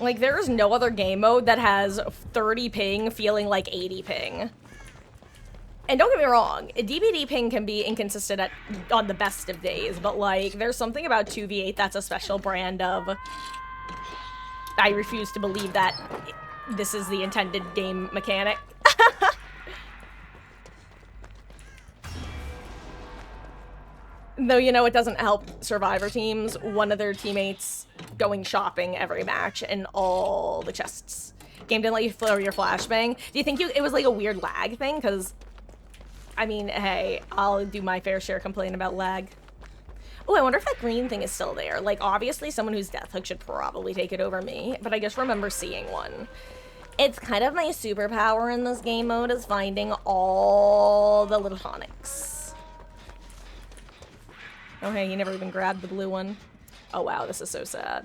Like, there is no other game mode that has 30 ping feeling like 80 ping. And don't get me wrong, DBD ping can be inconsistent on the best of days, but, like, there's something about 2v8 that's a special brand of... I refuse to believe that this is the intended game mechanic. Though, you know, it doesn't help Survivor teams. One of their teammates going shopping every match and all the chests. Game didn't let you throw your flashbang. Do you think it was like a weird lag thing? Because, I mean, hey, I'll do my fair share complain about lag. Oh, I wonder if that green thing is still there. Like, obviously, someone who's Death Hook should probably take it over me, but I just remember seeing one. It's kind of my superpower in this game mode is finding all the little tonics. Oh, hey, he never even grabbed the blue one. Oh, wow, this is so sad.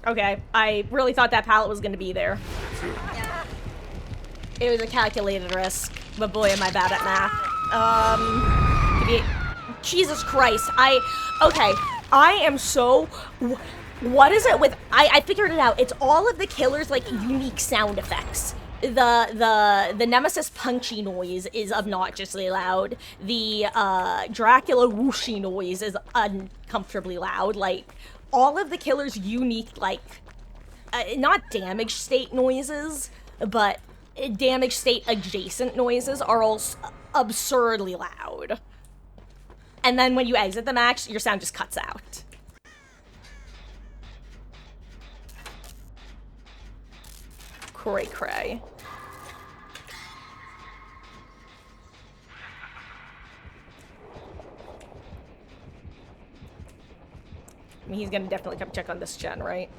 Okay, I really thought that pallet was going to be there. It was a calculated risk, but boy, am I bad at math. Jesus Christ, okay, I am so... What is it with... I figured it out. It's all of the killer's, like, unique sound effects. The Nemesis punchy noise is obnoxiously loud. The, Dracula whooshy noise is uncomfortably loud. Like, all of the killer's unique, like, not damage state noises, but damage state adjacent noises are all absurdly loud. And then when you exit the match, your sound just cuts out. Cray cray. I mean, he's gonna definitely come check on this gen, right?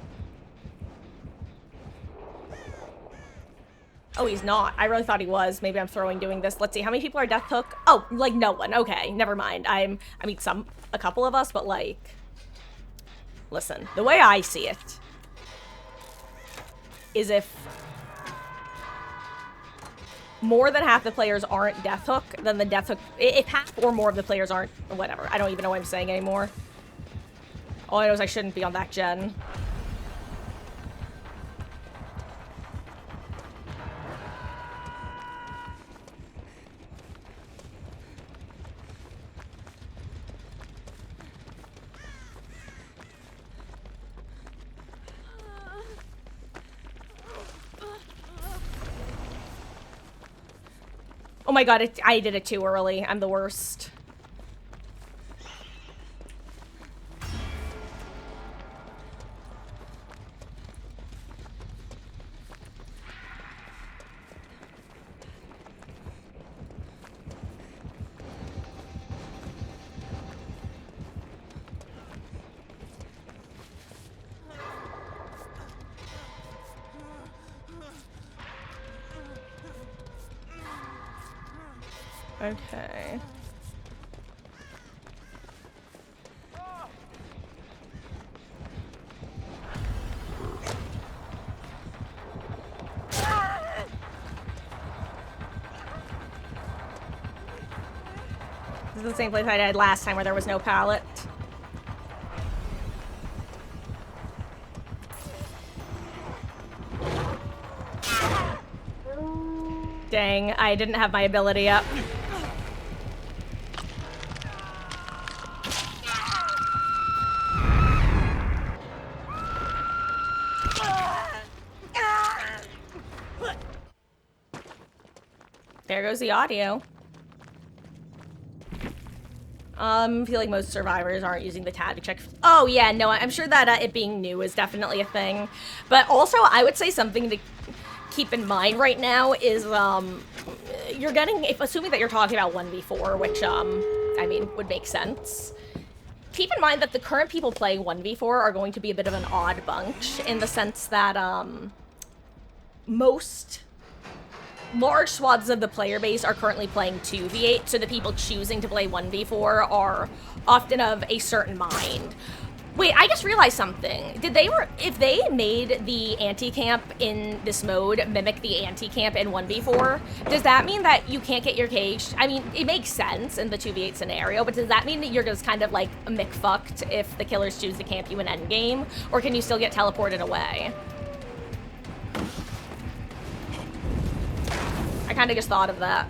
Oh, he's not. I really thought he was. Maybe I'm doing this. Let's see, how many people are Death Hook? Oh, like, no one. Okay, never mind. I mean, a couple of us, but, like... Listen, the way I see it is if more than half the players aren't Death Hook, then the Death Hook... If half or more of the players aren't... Whatever. I don't even know what I'm saying anymore. All I know is I shouldn't be on that gen. Oh my god, I did it too early. I'm the worst. Okay. This is the same place I did last time where there was no pallet. Dang, I didn't have my ability up. There goes the audio. I feel like most survivors aren't using the tab to check. Oh yeah, no, I'm sure that it being new is definitely a thing. But also, I would say something to keep in mind right now is, you're getting, if assuming that you're talking about 1v4, which, I mean, would make sense. Keep in mind that the current people playing 1v4 are going to be a bit of an odd bunch in the sense that, most large swaths of the player base are currently playing 2v8, so the people choosing to play 1v4 are often of a certain mind. Wait, I just realized something. If they made the anti-camp in this mode mimic the anti-camp in 1v4, does that mean that you can't get your cage? I mean, it makes sense in the 2v8 scenario, but does that mean that you're just kind of like McFucked if the killers choose to camp you in endgame? Or can you still get teleported away? I kind of just thought of that.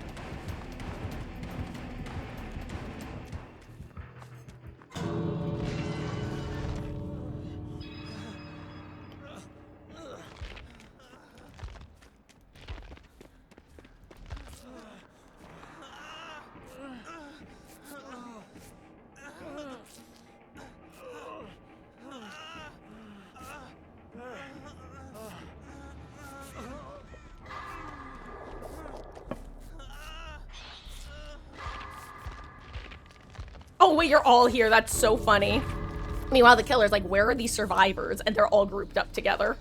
Oh, wait, you're all here. That's so funny. Meanwhile, the killer's like, where are these survivors? And they're all grouped up together.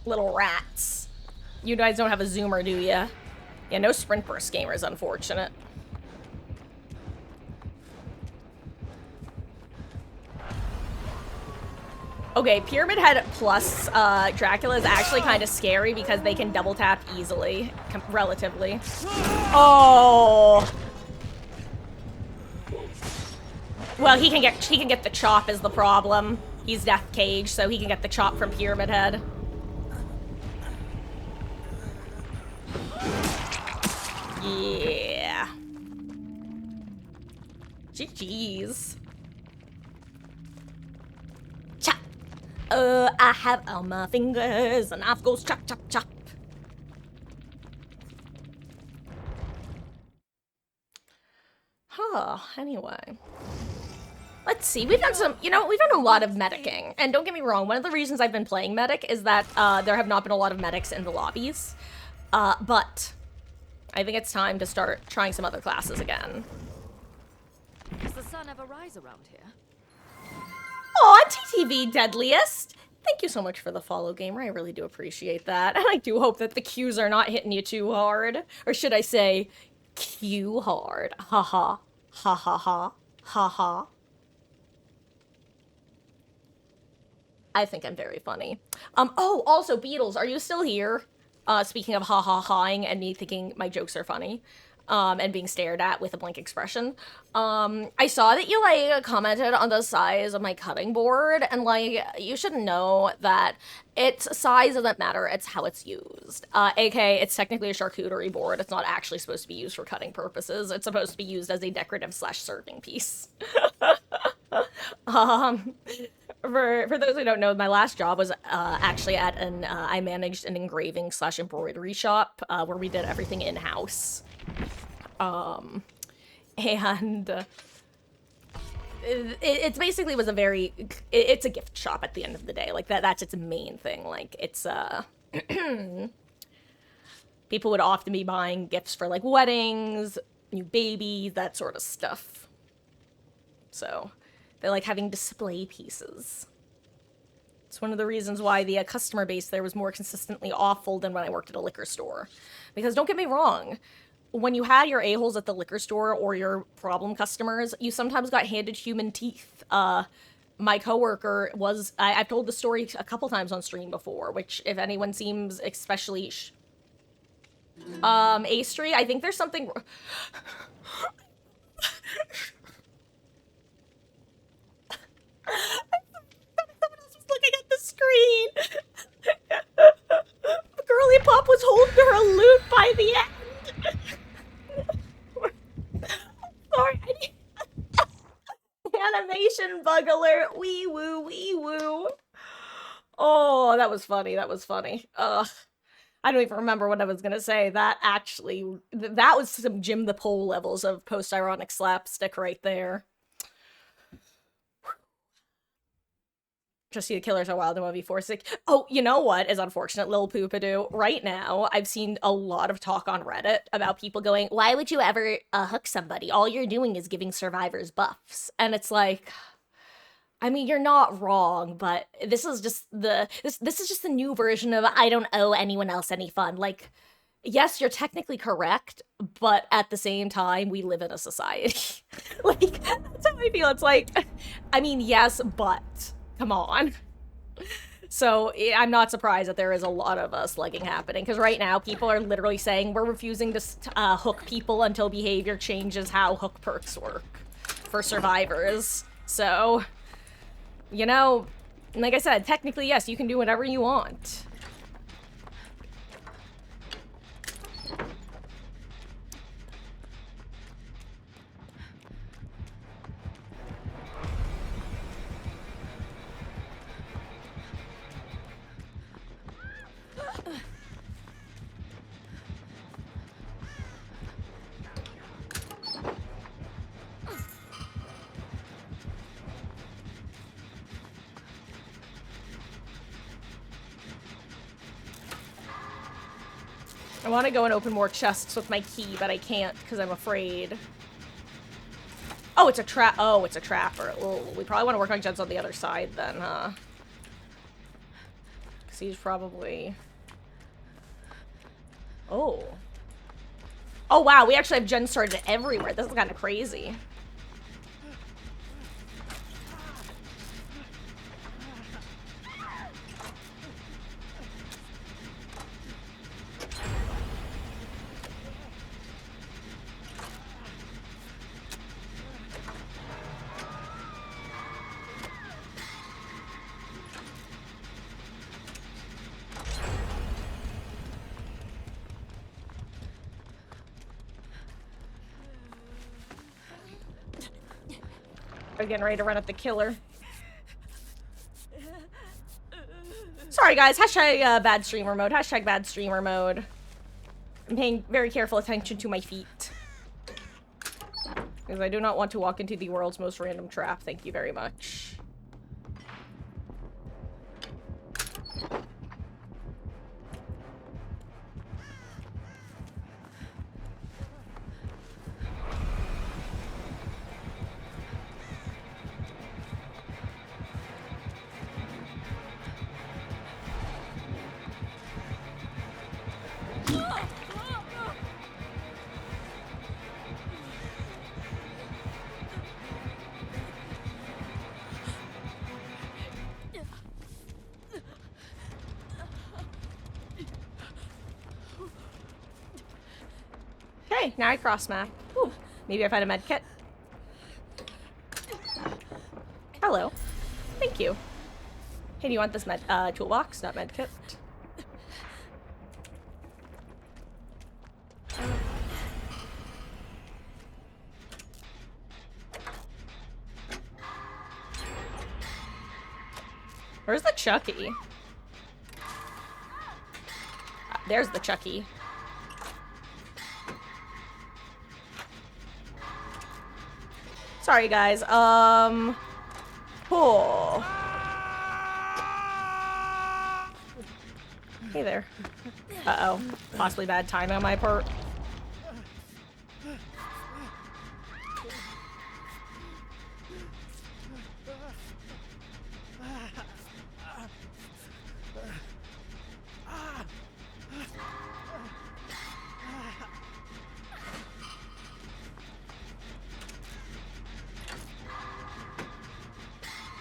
Little rats. You guys don't have a zoomer, do ya? Yeah, no sprint burst gamers, unfortunate. Okay, Pyramid Head plus Dracula is actually kind of scary because they can double tap easily, relatively. Oh. Well, he can get the chop is the problem. He's Death Cage, so he can get the chop from Pyramid Head. Yeah. GG's. Chop. I have all my fingers, and off goes chop, chop, chop. Huh, anyway. Let's see, we've done some, we've done a lot of medicing. And don't get me wrong, one of the reasons I've been playing medic is that there have not been a lot of medics in the lobbies. But I think it's time to start trying some other classes again. Does the sun ever rise around here? Aw, TTV Deadliest! Thank you so much for the follow, gamer. I really do appreciate that. And I do hope that the cues are not hitting you too hard. Or should I say, cue hard. Ha ha. Ha ha ha. Ha ha. I think I'm very funny. Oh, also, Beatles, are you still here? Speaking of ha-ha-haing and me thinking my jokes are funny. and being stared at with a blank expression. I saw that you like commented on the size of my cutting board, and like you should know that its size doesn't matter, it's how it's used. AK, it's technically a charcuterie board. It's not actually supposed to be used for cutting purposes. It's supposed to be used as a decorative / serving piece. For those who don't know, my last job was actually at I managed an engraving / embroidery shop where we did everything in-house. And it basically was it's a gift shop at the end of the day. Like that's its main thing. Like it's people would often be buying gifts for like weddings, new babies, that sort of stuff. So they like having display pieces. It's one of the reasons why the customer base there was more consistently awful than when I worked at a liquor store. Because don't get me wrong, when you had your a-holes at the liquor store or your problem customers, you sometimes got handed human teeth. My coworker was, I've told the story a couple times on stream before, which if anyone seems especially A-Street, I think there's something... Someone else was looking at the screen. Girly Pop was holding her loot by the end. Sorry. Animation bug alert. Wee woo, wee woo. Oh, that was funny. That was funny. I don't even remember what I was gonna say. That was some Jim the Pole levels of post-ironic slapstick right there. Just see the killers are wild in 1v46. Oh, you know what is unfortunate, Lil Poopadoo? Right now, I've seen a lot of talk on Reddit about people going, why would you ever hook somebody? All you're doing is giving survivors buffs. And it's like, I mean, you're not wrong, but this is just this is just the new version of I don't owe anyone else any fun. Like, yes, you're technically correct, but at the same time, we live in a society. Like, that's how I feel. It's like, I mean, yes, but... Come on. So I'm not surprised that there is a lot of slugging happening, because right now people are literally saying we're refusing to hook people until behavior changes how hook perks work for survivors. So, you know, like I said, technically, yes, you can do whatever you want. I want to go and open more chests with my key, but I can't because I'm afraid. Oh, it's a trap. Oh, it's a trapper. Well, we probably want to work on gens on the other side then, huh? Because he's probably... Oh. Oh, wow. We actually have gens started everywhere. This is kind of crazy. I'm getting ready to run at the killer. Sorry guys, hashtag bad streamer mode, hashtag bad streamer mode. I'm paying very careful attention to my feet. Because I do not want to walk into the world's most random trap, thank you very much. Okay, now I cross map. Ooh, maybe I find a med kit. Hello. Thank you. Hey, do you want this toolbox, not med kit? Where's the Chucky? There's the Chucky. Sorry, guys. Oh. Hey there. Uh-oh. Possibly bad timing on my part.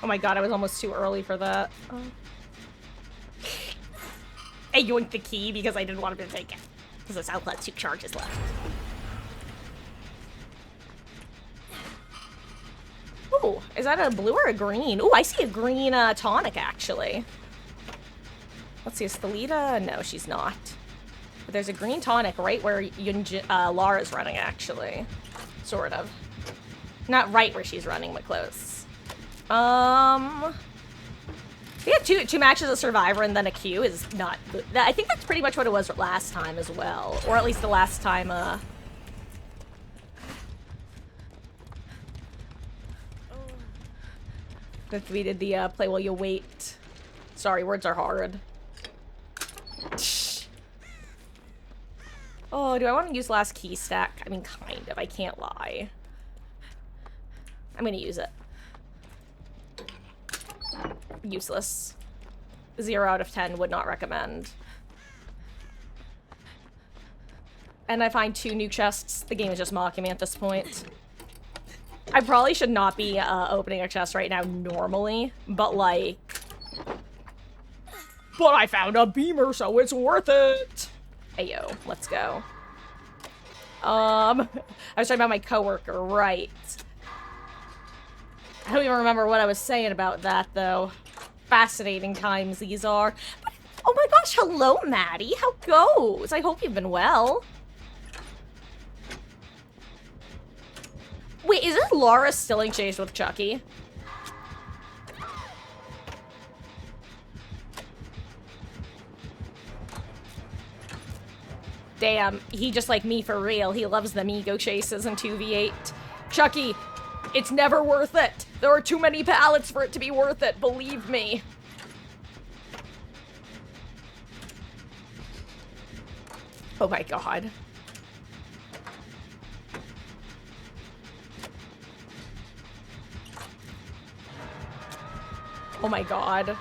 Oh my god, I was almost too early for that. Oh. I yoinked the key because I didn't want him to take it. Because this outlet 2 charges left. Ooh, is that a blue or a green? Ooh, I see a green tonic, actually. Let's see, is Thalita? No, she's not. But there's a green tonic right where Lara's running, actually. Sort of. Not right where she's running, but close. We had two matches of Survivor and then a queue is not... I think that's pretty much what it was last time as well. Or at least the last time, that we did the, play while you wait. Sorry, words are hard. Oh, do I want to use last key stack? I mean, kind of. I can't lie. I'm gonna use it. Useless. 0 out of 10, would not recommend. And I find 2 new chests. The game is just mocking me at this point. I probably should not be opening a chest right now normally, but like... But I found a beamer, so it's worth it! Ayo, let's go. I was talking about my coworker, right. I don't even remember what I was saying about that, though. Fascinating times these are. But, oh my gosh, hello, Maddie. How goes? I hope you've been well. Wait, isn't Laura still in chase with Chucky? Damn, he just like me for real. He loves them ego chases in 2v8. Chucky, it's never worth it. There are too many pallets for it to be worth it, believe me. Oh my god. Oh my god.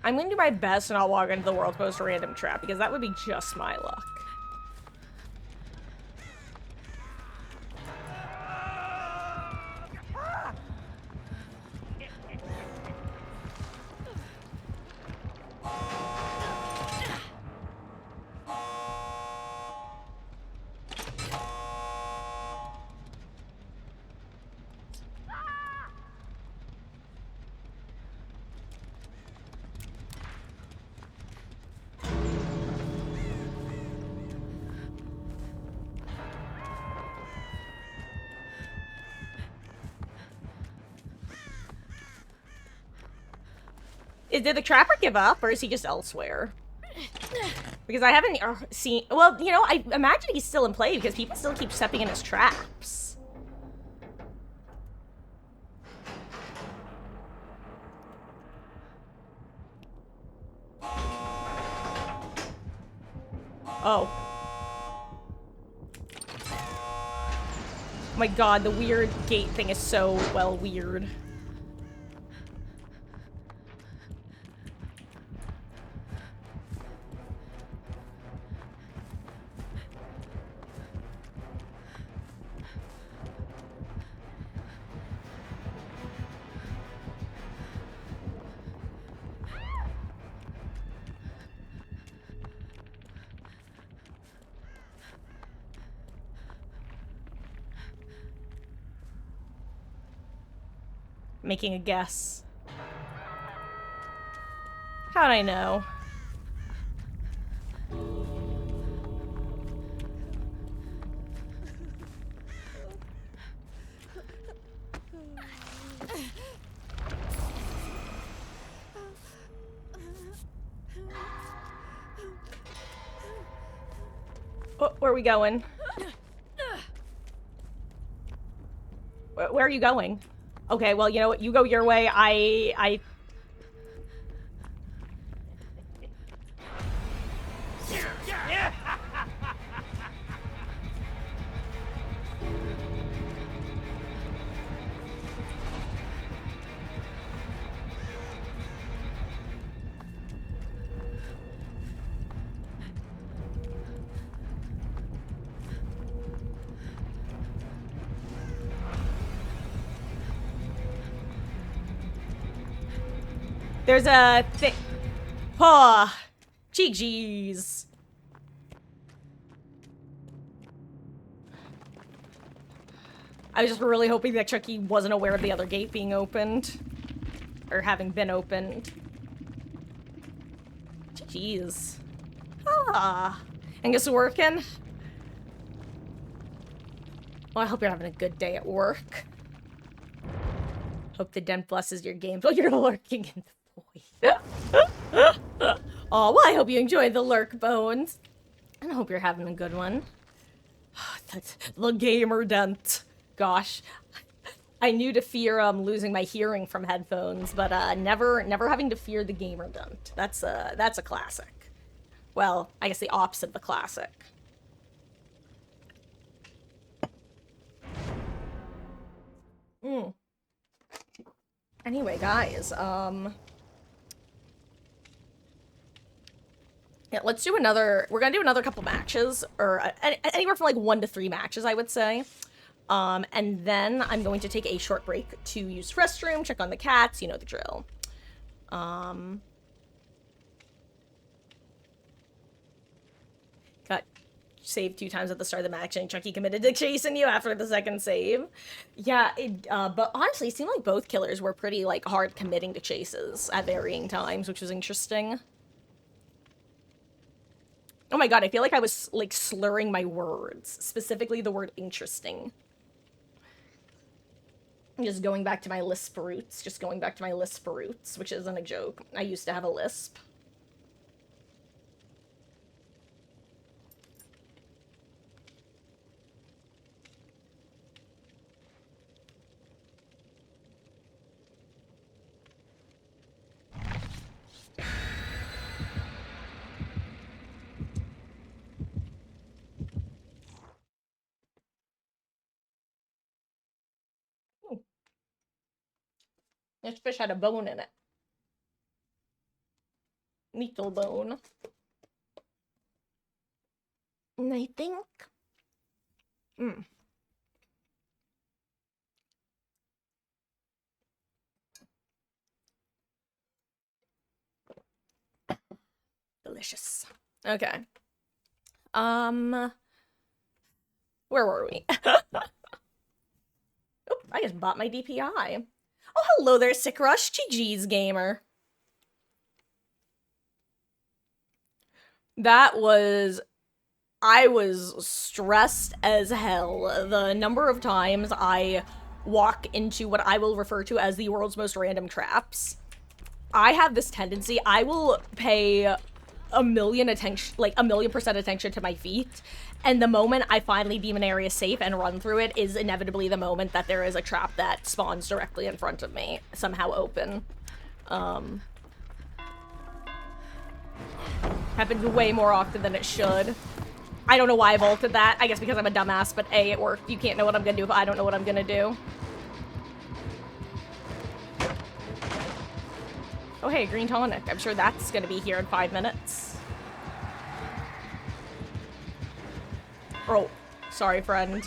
I'm gonna do my best to not walk into the world post random trap because that would be just my luck. Did the trapper give up, or is he just elsewhere? Because I haven't seen... Well, you know, I imagine he's still in play because people still keep stepping in his traps. Oh. Oh my god, the weird gate thing is so, well, weird. making a guess. How'd I know? Oh, where are we going? Where are you going? Okay, well, you know what? You go your way. I... There's a thing. Oh, GG's. I was just really hoping that Chucky wasn't aware of the other gate being opened. Or having been opened. GG's. Ah. And guess working? Well, I hope you're having a good day at work. Hope the dent blesses your games while you're lurking in the void. Oh, well, I hope you enjoyed the lurk, Bones. And I hope you're having a good one. That's the gamer dent. Gosh. I knew to fear losing my hearing from headphones, but never having to fear the gamer dent. That's a classic. Well, I guess the opposite of the classic. Anyway, guys, yeah, let's do another, we're gonna do another couple matches, or anywhere from like 1 to 3 matches, I would say. And then I'm going to take a short break to use the restroom, check on the cats, you know the drill. Got saved 2 times at the start of the match, and Chucky committed to chasing you after the second save. Yeah, but honestly, it seemed like both killers were pretty, like, hard committing to chases at varying times, which was interesting. Oh my god, I feel like I was, like, slurring my words. Specifically the word interesting. Just going back to my lisp roots. Which isn't a joke. I used to have a lisp. This fish had a bone in it. Little bone. And I think... Delicious. Okay. Where were we? Oh, I just bought my DPI. Oh, hello there, Sick Rush. GG's, gamer. That was... I was stressed as hell. The number of times I walk into what I will refer to as the world's most random traps. I have this tendency, I will pay a million % attention to my feet, and the moment I finally deem an area safe and run through it is inevitably the moment that there is a trap that spawns directly in front of me, somehow open. Happens way more often than it should. I don't know why I vaulted that. I guess because I'm a dumbass, but A, it worked. You can't know what I'm gonna do if I don't know what I'm gonna do. Oh hey, green tonic. I'm sure that's gonna be here in 5 minutes. Oh, sorry, friend.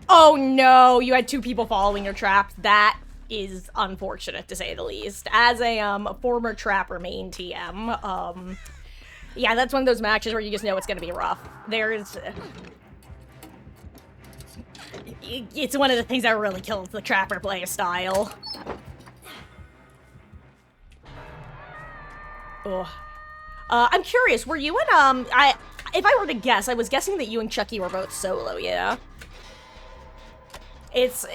Oh no, you had 2 people following your trap. That is unfortunate, to say the least. As a former Trapper main TM, yeah, that's one of those matches where you just know it's gonna be rough. There's... it's one of the things that really kills the Trapper play style. Ugh. I'm curious, were you in, if I were to guess, I was guessing that you and Chucky were both solo, yeah? It's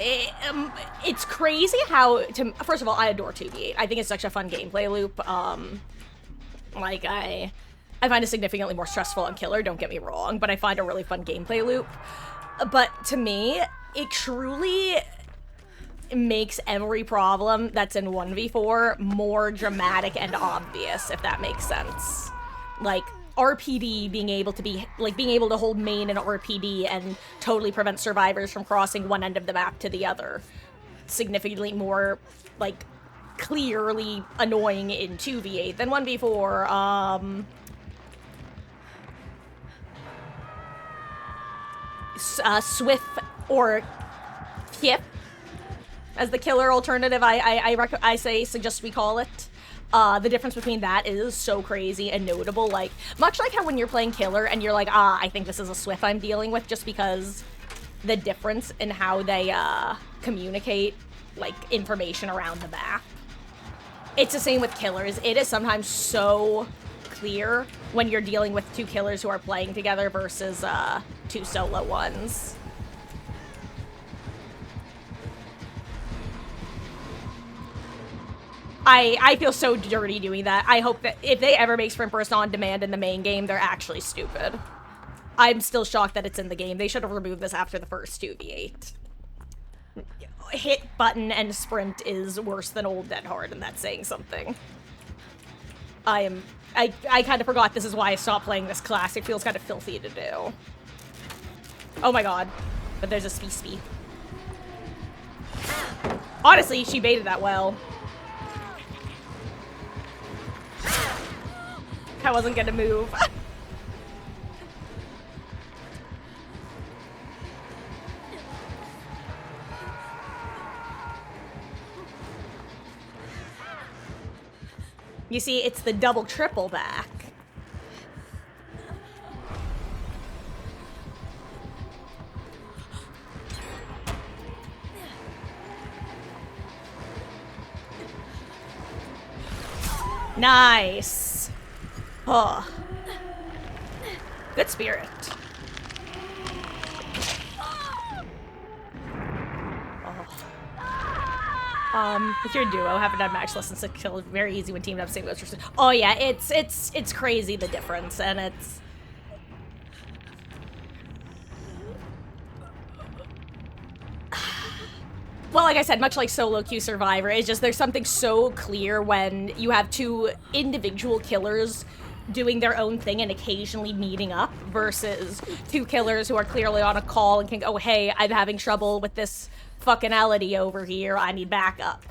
crazy how, first of all, I adore 2v8. I think it's such a fun gameplay loop. Like, I find it significantly more stressful on Killer, don't get me wrong, but I find a really fun gameplay loop. But to me, it truly makes every problem that's in 1v4 more dramatic and obvious, if that makes sense. Like, RPD being able to hold main in RPD and totally prevent survivors from crossing one end of the map to the other. Significantly more, like, clearly annoying in 2v8 than 1v4. Swift or Kip as the killer alternative, I suggest we call it. The difference between that is so crazy and notable. Like, much like how when you're playing killer and you're like, I think this is a Swift I'm dealing with, just because the difference in how they communicate, like, information around the map. It's the same with killers. It is sometimes so clear when you're dealing with two killers who are playing together versus two solo ones. I feel so dirty doing that. I hope that if they ever make Sprint Burst on demand in the main game, they're actually stupid. I'm still shocked that it's in the game. They should have removed this after the first 2v8. Hit button and sprint is worse than old Dead Hard, and that's saying something. I kind of forgot this is why I stopped playing this class. It feels kind of filthy to do. Oh my god. But there's a Spee. Honestly, she baited that well. I wasn't gonna move. You see, it's the double triple back. Nice. Oh. Good spirit. With your duo, haven't done match less than 6 kills. Very easy when teamed up. Same goes for. Oh yeah, it's crazy the difference, and it's. Well, like I said, much like solo queue Survivor, it's just there's something so clear when you have two individual killers doing their own thing and occasionally meeting up versus two killers who are clearly on a call and can go, hey, I'm having trouble with this fucking-ality over here, I need backup.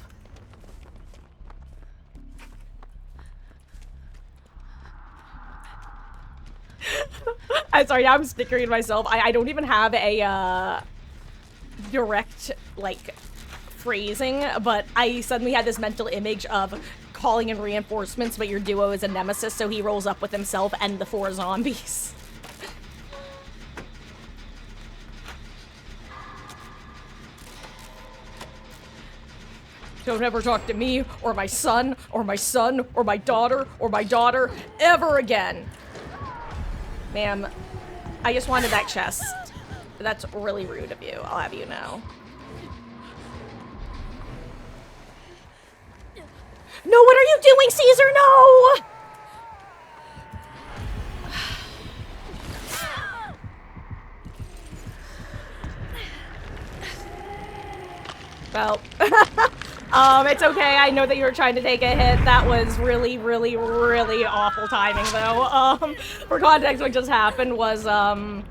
I'm sorry, now I'm snickering myself. I don't even have a, direct, like, phrasing, but I suddenly had this mental image of calling in reinforcements, but your duo is a nemesis, so he rolls up with himself and the 4 zombies. Don't ever talk to me, or my son, or my son, or my daughter, ever again. Ma'am, I just wanted that chest. That's really rude of you, I'll have you know. No, what are you doing, Caesar? No! Well, it's okay. I know that you were trying to take a hit. That was really, really, really awful timing, though. For context, what just happened was, I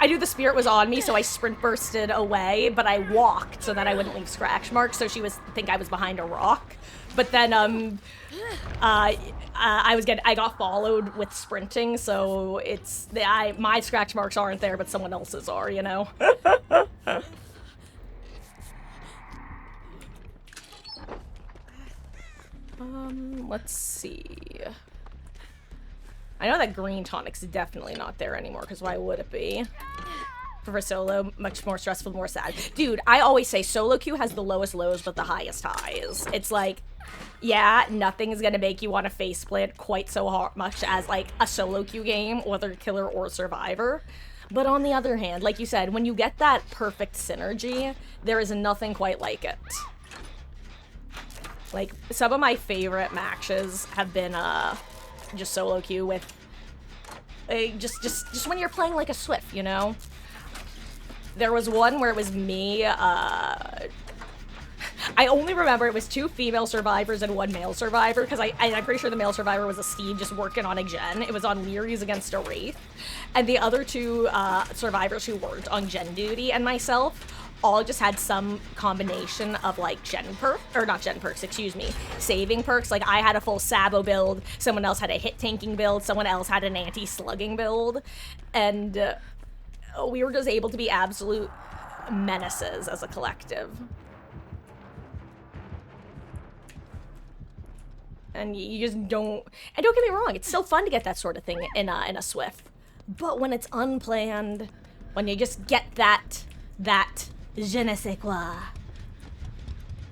knew the spirit was on me, so I sprint bursted away, but I walked so that I wouldn't leave scratch marks, so she was think I was behind a rock. But then, I got followed with sprinting, so it's, my scratch marks aren't there, but someone else's are, you know? Let's see. I know that green tonic's definitely not there anymore, because why would it be? For solo, much more stressful, more sad. Dude, I always say solo queue has the lowest lows, but the highest highs. It's like, yeah, nothing is gonna make you want to faceplant quite so much as, like, a solo queue game, whether killer or survivor. But on the other hand, like you said, when you get that perfect synergy, there is nothing quite like it. Like, some of my favorite matches have been, just solo queue with, just when you're playing like a Swift, you know? There was one where it was me, I only remember it was 2 female survivors and 1 male survivor, because I'm pretty sure the male survivor was a Steve just working on a gen. It was on Leary's against a Wraith. And the other 2 survivors who worked on gen duty and myself all just had some combination of, like, saving perks. Like, I had a full Sabo build, someone else had a hit tanking build, someone else had an anti-slugging build, and we were just able to be absolute menaces as a collective. And you just don't... And don't get me wrong, it's still fun to get that sort of thing in a Swift. But when it's unplanned, when you just get that je ne sais quoi.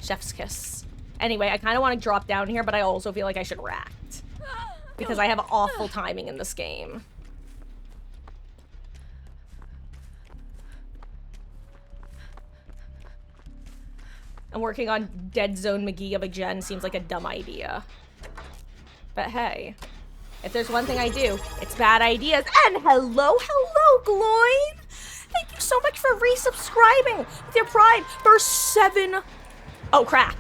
Chef's kiss. Anyway, I kind of want to drop down here, but I also feel like I should ract. Because I have awful timing in this game. And working on Dead Zone McGee of a gen seems like a dumb idea. But hey, if there's one thing I do, it's bad ideas. And hello, Gloin! Thank you so much for resubscribing with your Prime for 7... Oh, crap.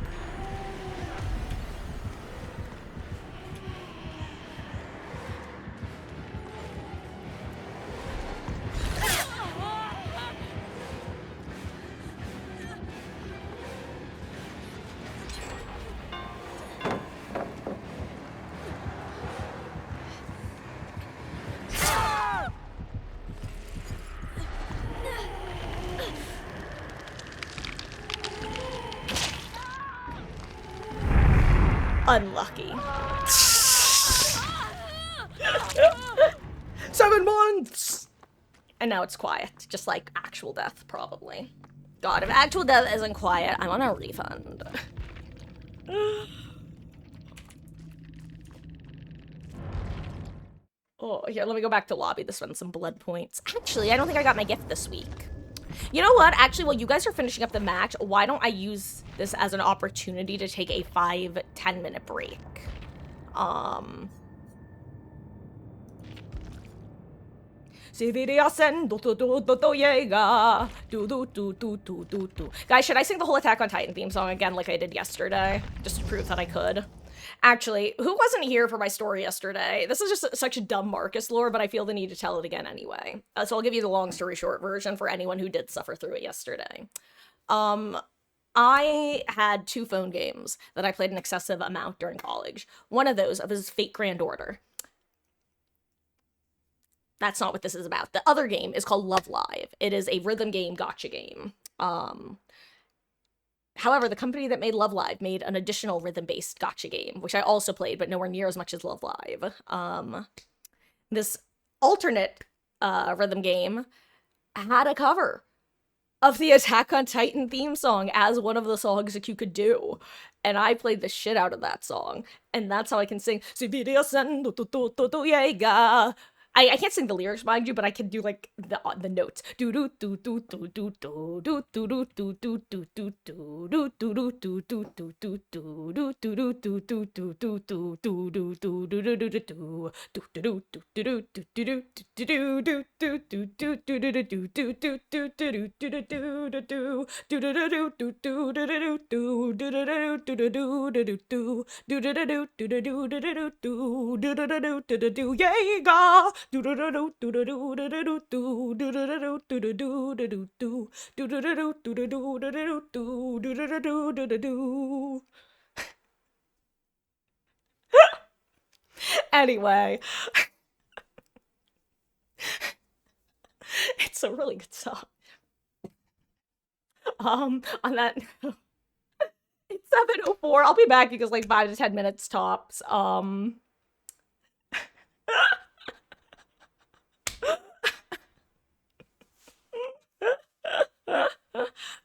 Unlucky. 7 months! And now it's quiet. Just like actual death, probably. God, if actual death isn't quiet, I want a refund. Oh, here, let me go back to lobby to spend some blood points. Actually, I don't think I got my gift this week. You know what? Actually, while you guys are finishing up the match, why don't I use this as an opportunity to take a 5-10 minute break? Guys, should I sing the whole Attack on Titan theme song again like I did yesterday? Just to prove that I could. Actually, who wasn't here for my story yesterday? This is just such a dumb Marcus lore, but I feel the need to tell it again anyway. So I'll give you the long story short version for anyone who did suffer through it yesterday. I had 2 phone games that I played an excessive amount during college. One of those was Fate Grand Order. That's not what this is about. The other game is called Love Live. It is a rhythm game gacha game. However, the company that made Love Live made an additional rhythm-based gacha game, which I also played, but nowhere near as much as Love Live. This alternate rhythm game had a cover of the Attack on Titan theme song as one of the songs that you could do. And I played the shit out of that song. And that's how I can sing. I can't sing the lyrics, mind you, but I can do like the notes. Anyway, it's a really good song. On that note, it's 7:04. I'll be back because like 5 to 10 minutes tops.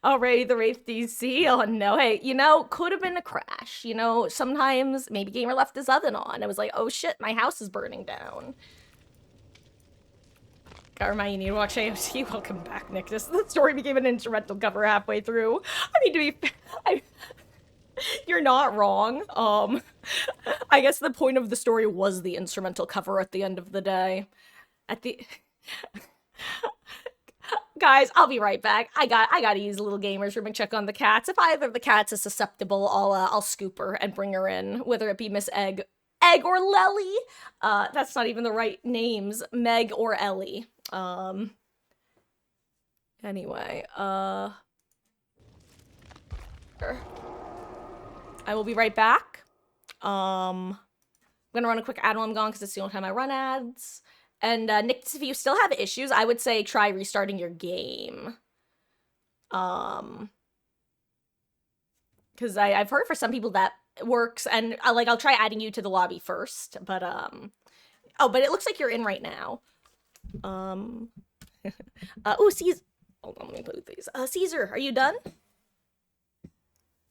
Alrighty, the Wraith DC. Oh no, hey, you know, could have been a crash. You know, sometimes maybe Gamer left his oven on. I was like, oh shit, my house is burning down. Karma, you need to watch AFC. Welcome back, Nick. The story became an instrumental cover halfway through. I mean, to be you're not wrong. I guess the point of the story was the instrumental cover at the end of the day. At the Guys, I'll be right back. I gotta use a little gamer's room and check on the cats. If either of the cats is susceptible, I'll scoop her and bring her in, whether it be Miss Egg or Lelly. That's not even the right names. Meg or Ellie. Anyway, I will be right back. I'm gonna run a quick ad while I'm gone because it's the only time I run ads. And Nick, if you still have issues, I would say try restarting your game. Because I've heard for some people that works, and I'll try adding you to the lobby first. But oh, but it looks like you're in right now. Oh, Caesar. Hold on, let me put these. Caesar, are you done?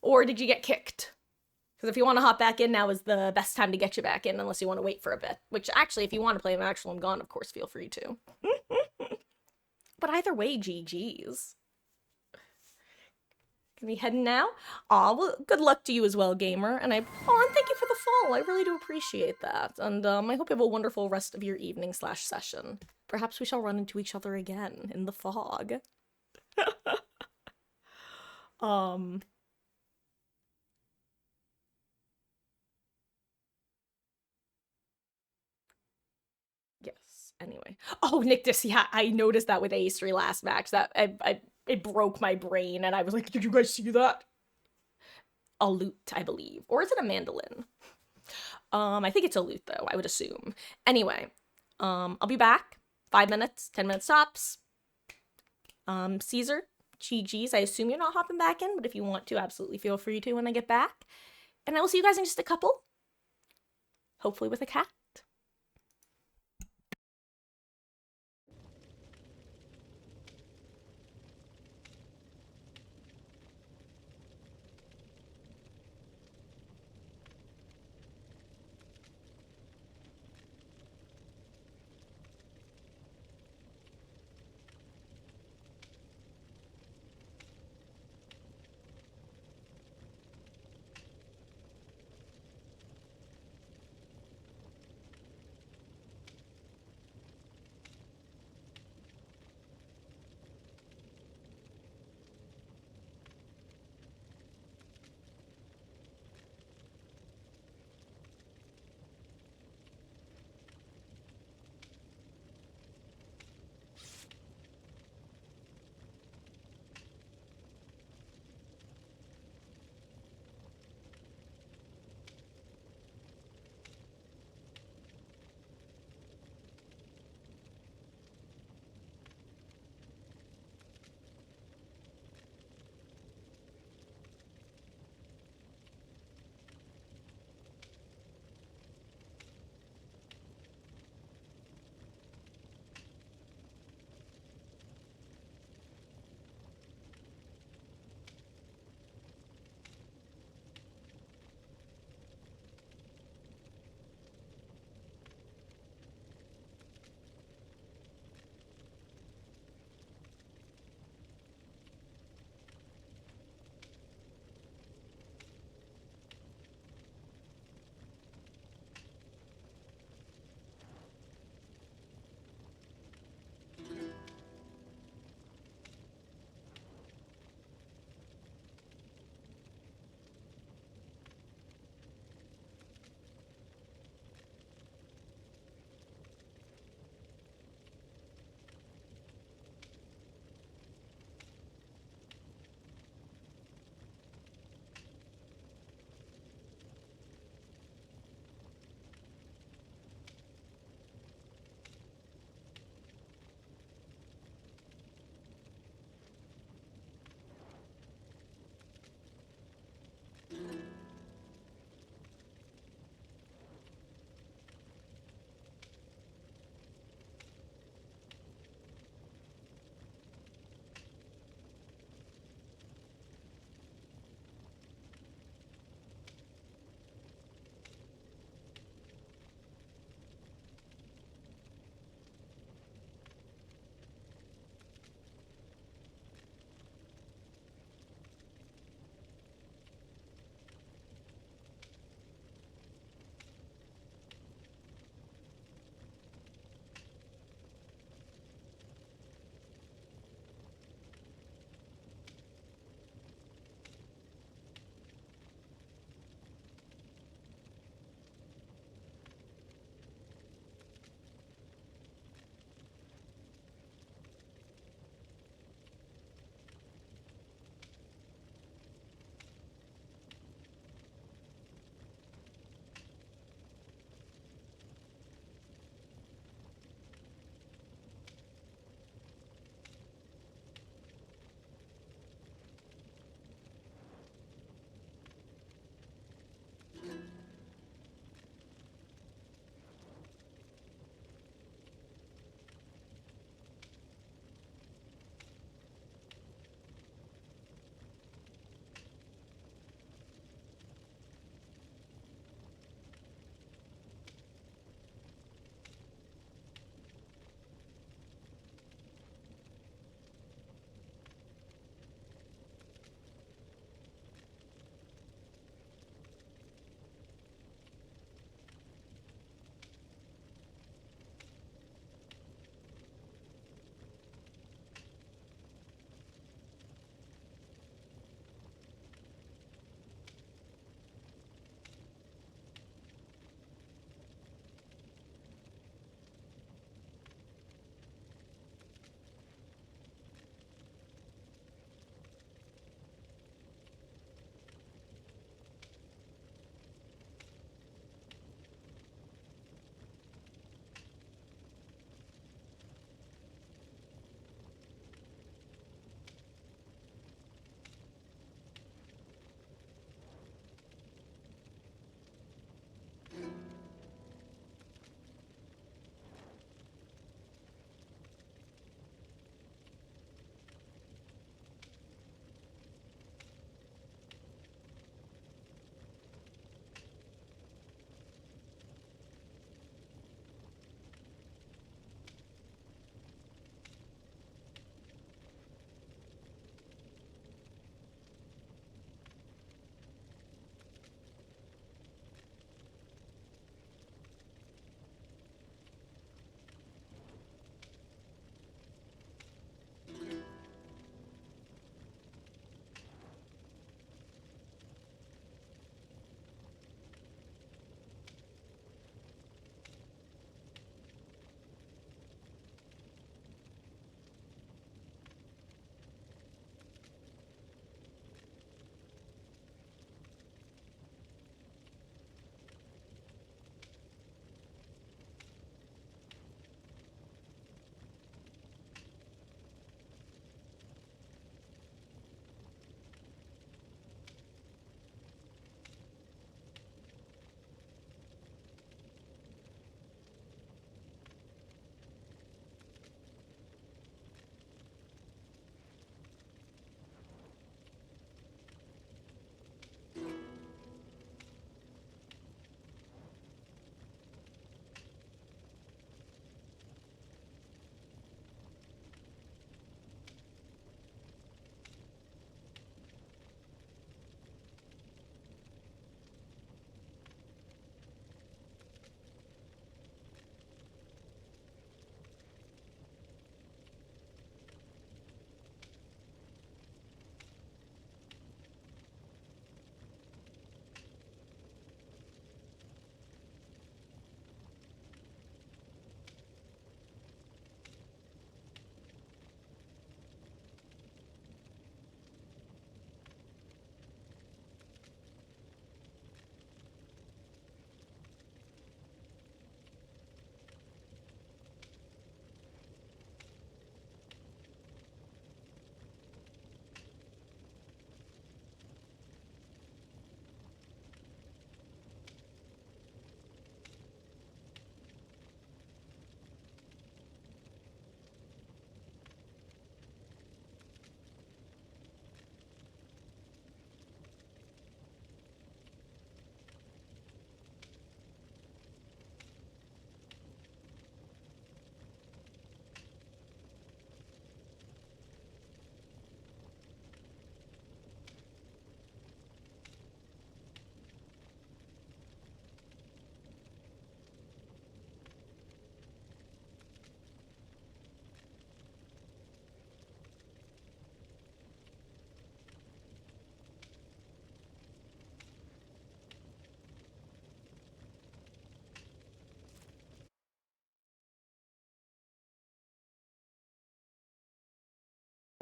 Or did you get kicked? Because if you want to hop back in, now is the best time to get you back in, unless you want to wait for a bit. Which, actually, if you want to play Actual I'm Gone, of course, feel free to. But either way, GG's. Can we head now? Aw, well, good luck to you as well, gamer. And and thank you for the follow. I really do appreciate that. And I hope you have a wonderful rest of your evening/session. Perhaps we shall run into each other again in the fog. Yes. Anyway. Oh, Nictus, yeah, I noticed that with A3 last match. That it broke my brain, and I was like, did you guys see that? A lute, I believe. Or is it a mandolin? I think it's a lute, though, I would assume. Anyway, I'll be back. 5 minutes, 10 minutes tops. Caesar, GG's. I assume you're not hopping back in, but if you want to, absolutely feel free to when I get back. And I will see you guys in just a couple. Hopefully with a cat.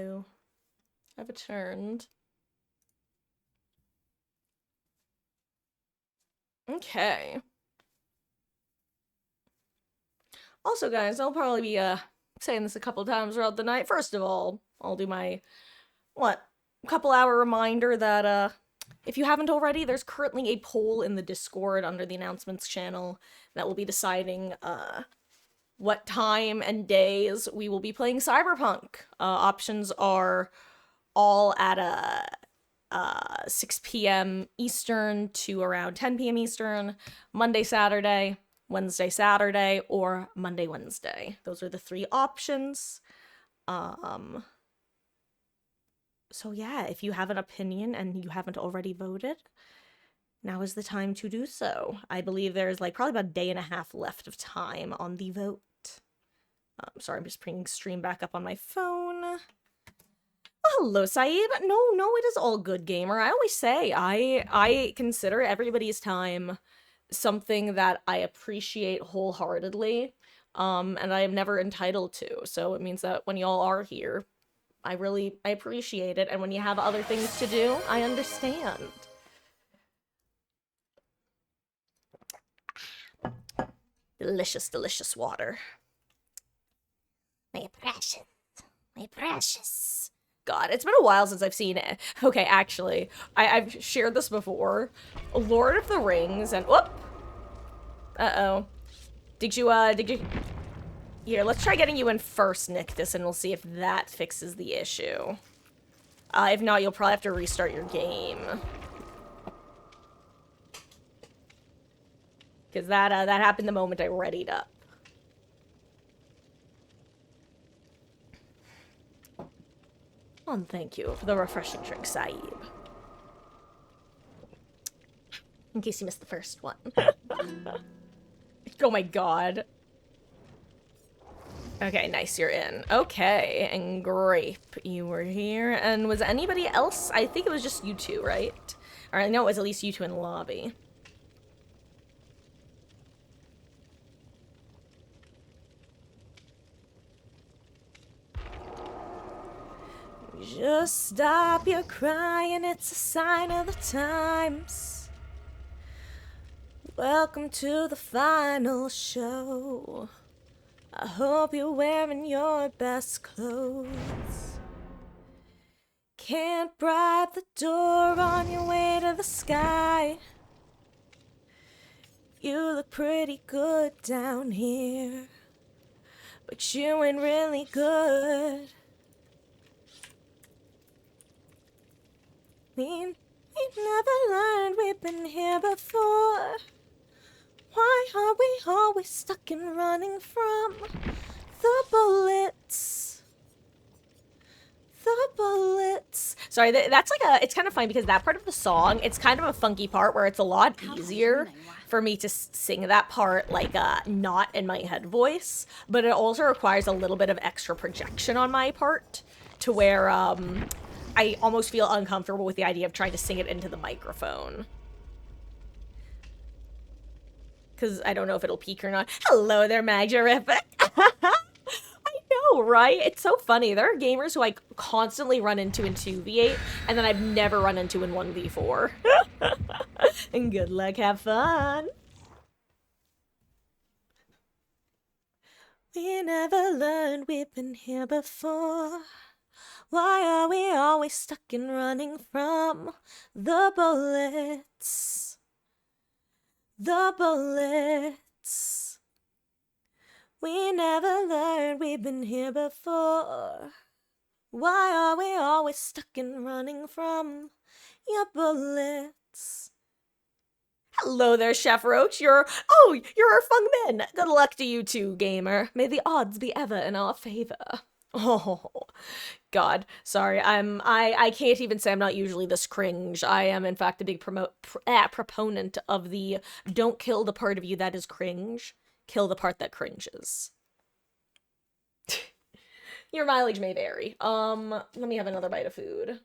I've returned. Okay. Also, guys, I'll probably be saying this a couple times throughout the night. First of all, I'll do my couple hour reminder that if you haven't already, there's currently a poll in the Discord under the announcements channel that will be deciding what time and days we will be playing Cyberpunk. Options are all at 6 p.m. Eastern to around 10 p.m. Eastern, Monday, Saturday, Wednesday, Saturday, or Monday, Wednesday. Those are the 3 options. So yeah, if you have an opinion and you haven't already voted, now is the time to do so. I believe there's like probably about a day and a half left of time on the vote. Sorry, I'm just bringing stream back up on my phone. Oh, hello, Saeed. No, it is all good, gamer. I always say I consider everybody's time something that I appreciate wholeheartedly, and I am never entitled to. So it means that when y'all are here, I appreciate it, and when you have other things to do, I understand. Delicious, delicious water. My precious. My precious. God, it's been a while since I've seen it. Okay, actually, I've shared this before. Lord of the Rings and whoop. Uh-oh. Did you here, let's try getting you in first, Nictus, and we'll see if that fixes the issue. If not, you'll probably have to restart your game. Because that happened the moment I readied up. Oh, and thank you for the refreshing drink, Saeed. In case you missed the first one. Oh my god. Okay, nice, you're in. Okay, and Grape, you were here. And was anybody else? I think it was just you two, right? Or I know it was at least you two in the lobby. Just stop your crying, it's a sign of the times. Welcome to the final show. I hope you're wearing your best clothes. Can't bribe the door on your way to the sky. You look pretty good down here, but you ain't really good. We've never learned we've been here before. Why are we always stuck in running from the bullets? The bullets. Sorry, that's like it's kind of funny because that part of the song, it's kind of a funky part where it's a lot easier for me to sing that part like not in my head voice, but it also requires a little bit of extra projection on my part to where I almost feel uncomfortable with the idea of trying to sing it into the microphone. Because I don't know if it'll peak or not. Hello there, Magerific. I know, right? It's so funny. There are gamers who I constantly run into in 2v8, and then I've never run into in 1v4. And good luck, have fun. We never learned we've been here before. Why are we always stuck in running from the bullets? The bullets. We never learned we've been here before. Why are we always stuck in running from your bullets? Hello there, Chef Roach. You're our Fung Min. Good luck to you too, gamer. May the odds be ever in our favor. Oh, God. Sorry, I can't even say I'm not usually this cringe. I am, in fact, a big proponent of the don't kill the part of you that is cringe, kill the part that cringes. Your mileage may vary. Let me have another bite of food.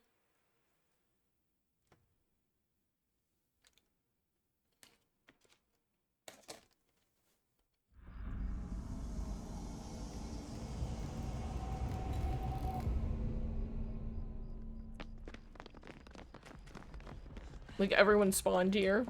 Like, everyone spawned here.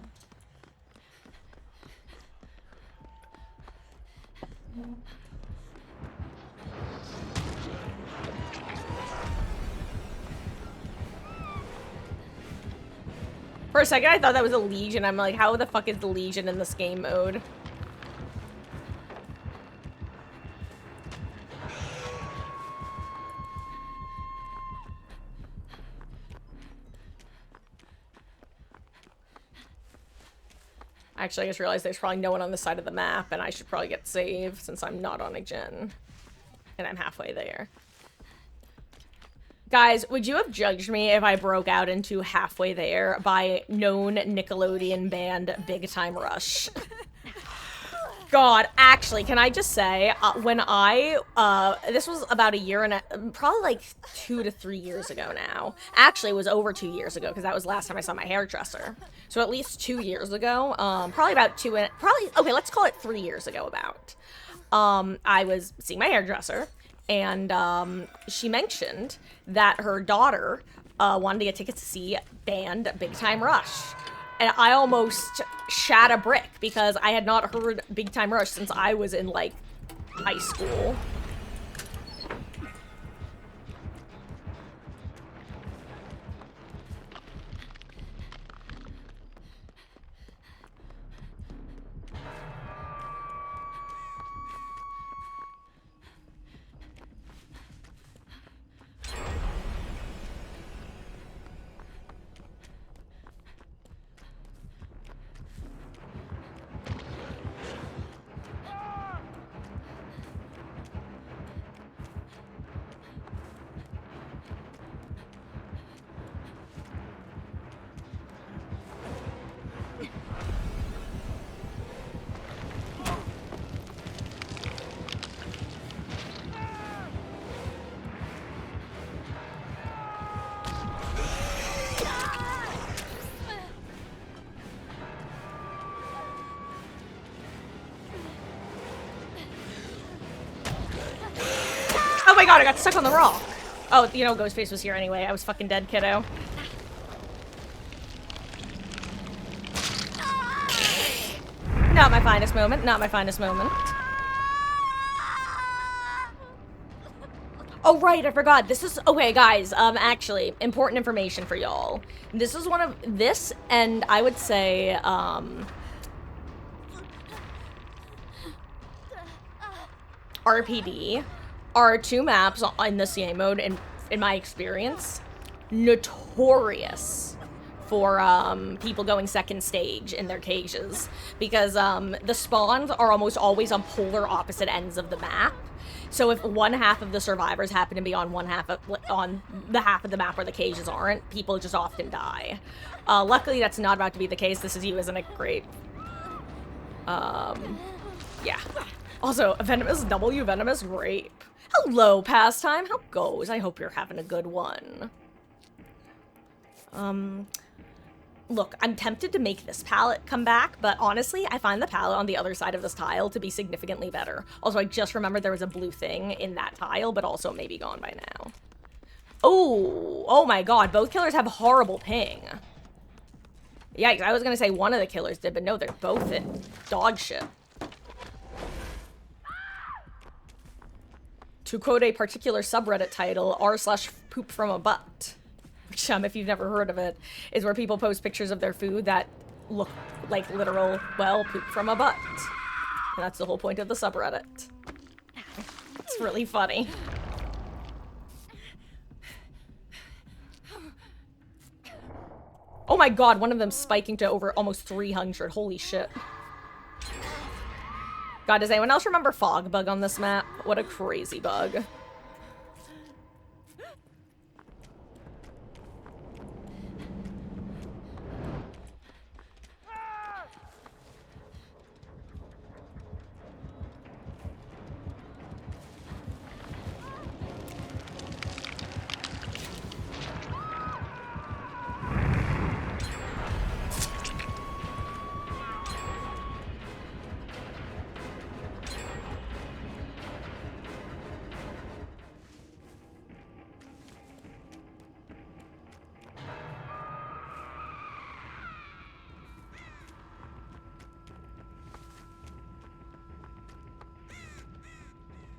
For a second, I thought that was a Legion. I'm like, how the fuck is the Legion in this game mode? Actually, I just realized there's probably no one on the side of the map, and I should probably get saved since I'm not on a gen. And I'm halfway there. Guys, would you have judged me if I broke out into Halfway There by known Nickelodeon band Big Time Rush? God, actually, can I just say, when this was about a year and probably like 2 to 3 years ago now. Actually, it was over 2 years ago, because that was the last time I saw my hairdresser. So at least 2 years ago, probably about okay, let's call it 3 years ago about. I was seeing my hairdresser, and she mentioned that her daughter wanted to get tickets to see band Big Time Rush. And I almost shat a brick because I had not heard Big Time Rush since I was in, like, high school. Oh my god, I got stuck on the rock. Oh, you know, Ghostface was here anyway. I was fucking dead, kiddo. Not my finest moment. Not my finest moment. Oh, right, I forgot. This is... Okay, guys, actually, important information for y'all. This is one of... This, and I would say, RPD are 2 maps in the CA mode, and in my experience, notorious for people going second stage in their cages, because the spawns are almost always on polar opposite ends of the map. So if one half of the survivors happen to be on on the half of the map where the cages aren't, people just often die. Luckily, that's not about to be the case. This is you, isn't it? Great. Yeah. Also, Venomous W, Venomous Grape. Hello, Pastime. How goes? I hope you're having a good one. Look, I'm tempted to make this palette come back, but honestly, I find the palette on the other side of this tile to be significantly better. Also, I just remembered there was a blue thing in that tile, but also it may be gone by now. Oh my god, both killers have horrible ping. Yikes, I was gonna say one of the killers did, but no, they're both in dog shit. To quote a particular subreddit title, r/poop from a butt. Which, if you've never heard of it, is where people post pictures of their food that look like literal, well, poop from a butt. And that's the whole point of the subreddit. It's really funny. Oh my god, one of them spiking to over almost 300. Holy shit. God, does anyone else remember Fog Bug on this map? What a crazy bug.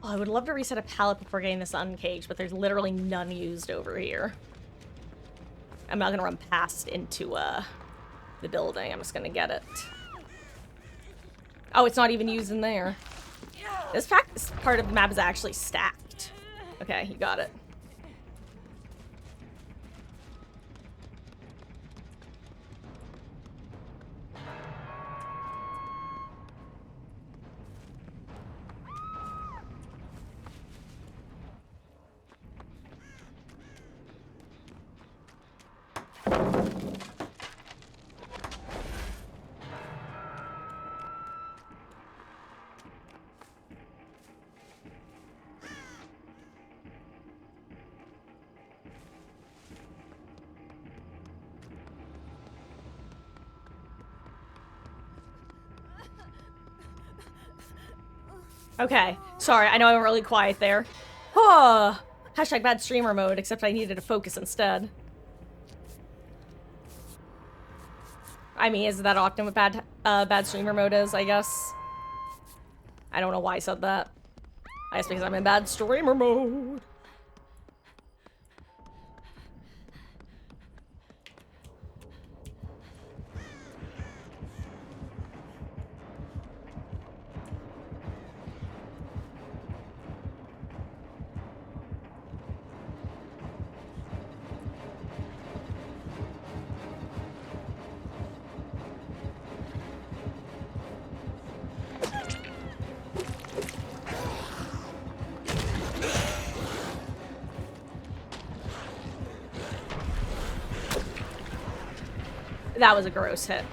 Oh, I would love to reset a pallet before getting this uncaged, but there's literally none used over here. I'm not gonna run past into, the building. I'm just gonna get it. Oh, it's not even used in there. This part of the map is actually stacked. Okay, you got it. Okay, sorry, I know I went really quiet there. Oh, hashtag bad streamer mode, except I needed to focus instead. I mean, is that often what bad streamer mode is, I guess? I don't know why I said that. I guess because I'm in bad streamer mode. That was a gross hit.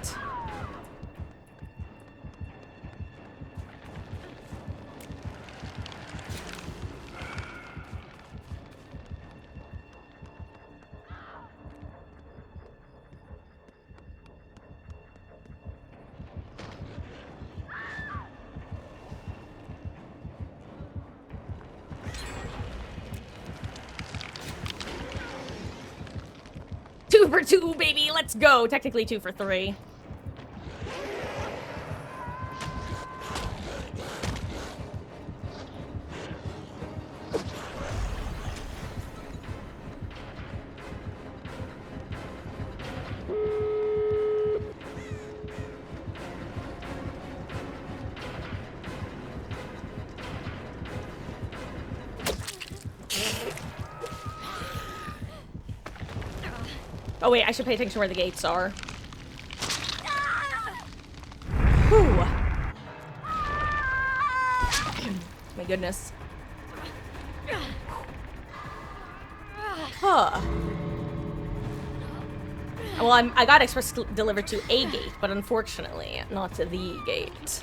Two for two, baby, let's go. Technically 2 for 3. Oh wait, I should pay attention to where the gates are. Whew. My goodness. Huh. Well, I got express delivered to a gate, but unfortunately, not to the gate.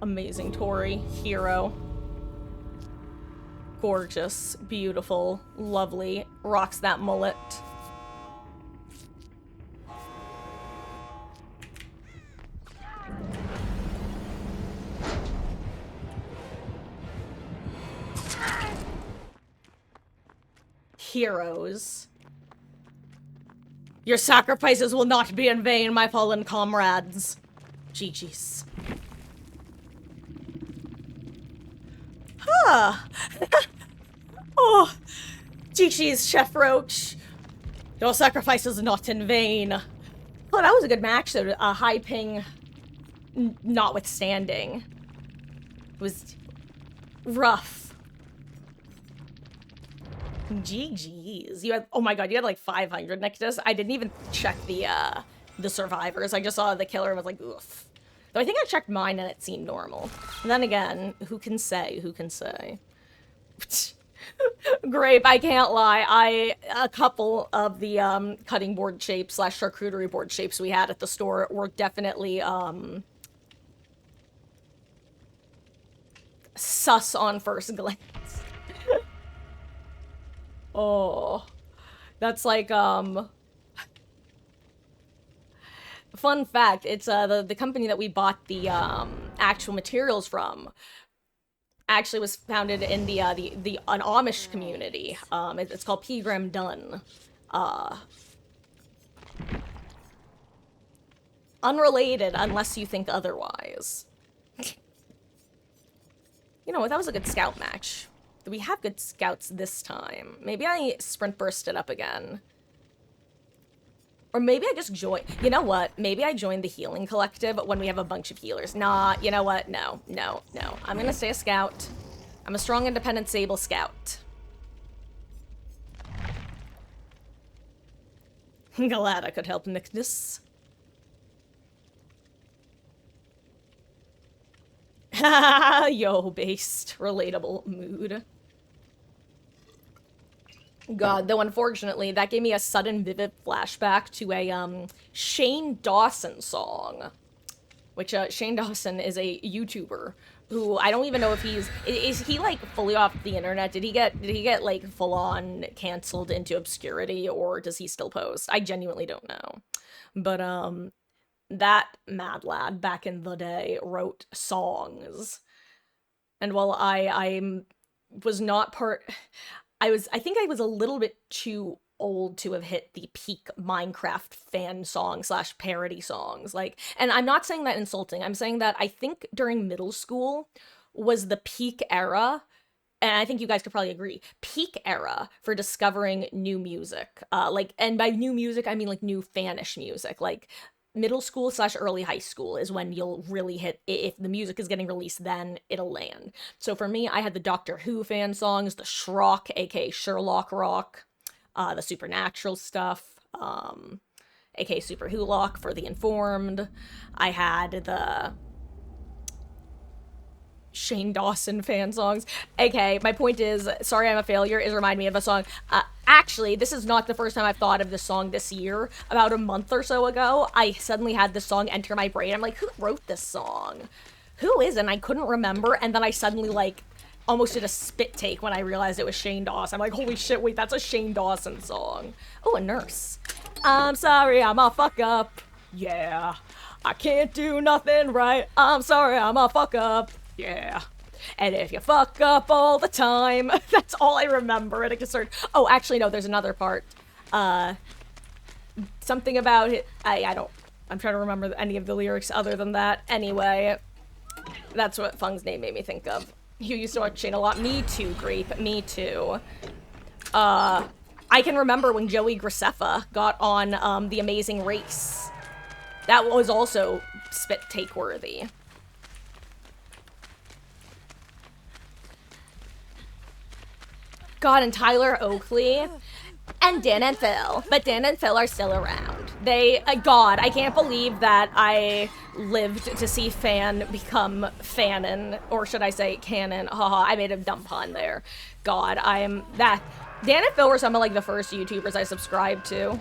Amazing Tori, hero. Gorgeous, beautiful, lovely, rocks that mullet. Heroes. Your sacrifices will not be in vain, my fallen comrades. GG's. Huh. Oh, GG's, Chef Roach. Your sacrifice is not in vain. Well, that was a good match, though. High ping notwithstanding. It was rough. GG's. You had, oh my god, you had like 500 Nictus. I didn't even check the survivors. I just saw the killer and was like, oof. Though I think I checked mine and it seemed normal. And then again, who can say? Who can say? Grape, I can't lie. A couple of the cutting board shapes slash charcuterie board shapes we had at the store were definitely sus on first glance. Oh, that's like fun fact. It's the company that we bought the actual materials from actually was founded in the an Amish community. It's called Pegram Dun. Unrelated unless you think otherwise. You know what? That was a good scout match. We have good scouts this time. Maybe I sprint burst it up again. Or maybe I just join. You know what? Maybe I join the healing collective when we have a bunch of healers. Nah, you know what? No. I'm gonna stay a scout. I'm a strong, independent Sable scout. Glad I could help Nickness. Yo, based. Relatable mood. God, though unfortunately, that gave me a sudden vivid flashback to a Shane Dawson song. Which Shane Dawson is a YouTuber who I don't even know if is he like fully off the internet? Did he get like full on canceled into obscurity, or does he still post? I genuinely don't know. But that mad lad back in the day wrote songs. And while I was not part I think I was a little bit too old to have hit the peak Minecraft fan song slash parody songs. Like, and I'm not saying that insulting. I'm saying that I think during middle school was the peak era, and I think you guys could probably agree, peak era for discovering new music. Like, and by new music, I mean like new fanish music. Like, middle school slash early high school is when you'll really hit, if the music is getting released, then it'll land. So for me, I had the Doctor Who fan songs, the Shrock, aka Sherlock Rock, the Supernatural stuff, aka Super Wholock for the Informed. I had the Shane Dawson fan songs. Okay, my point is, Sorry I'm a Failure is remind me of a song. Actually, this is not the first time I've thought of this song this year. About a month or so ago, I suddenly had this song enter my brain. I'm like, who wrote this song? Who is it? And I couldn't remember, and then I suddenly, like, almost did a spit take when I realized it was Shane Dawson. I'm like, holy shit, wait, that's a Shane Dawson song. Oh, a nurse. I'm sorry, I'm a fuck up. Yeah. I can't do nothing right. I'm sorry, I'm a fuck up. Yeah. And if you fuck up all the time, that's all I remember. And it concerned. Oh, actually, no, there's another part. Something about it. I don't. I'm trying to remember any of the lyrics other than that. Anyway, that's what Fung's name made me think of. You used to watch Shane a lot. Me too, Grape. Me too. I can remember when Joey Graceffa got on The Amazing Race. That was also spit take worthy. God, and Tyler Oakley, and Dan and Phil. But Dan and Phil are still around. They, God, I can't believe that I lived to see Fan become Fanon, or should I say Canon. Haha, I made a dumb pun there. God, Dan and Phil were some of like the first YouTubers I subscribed to.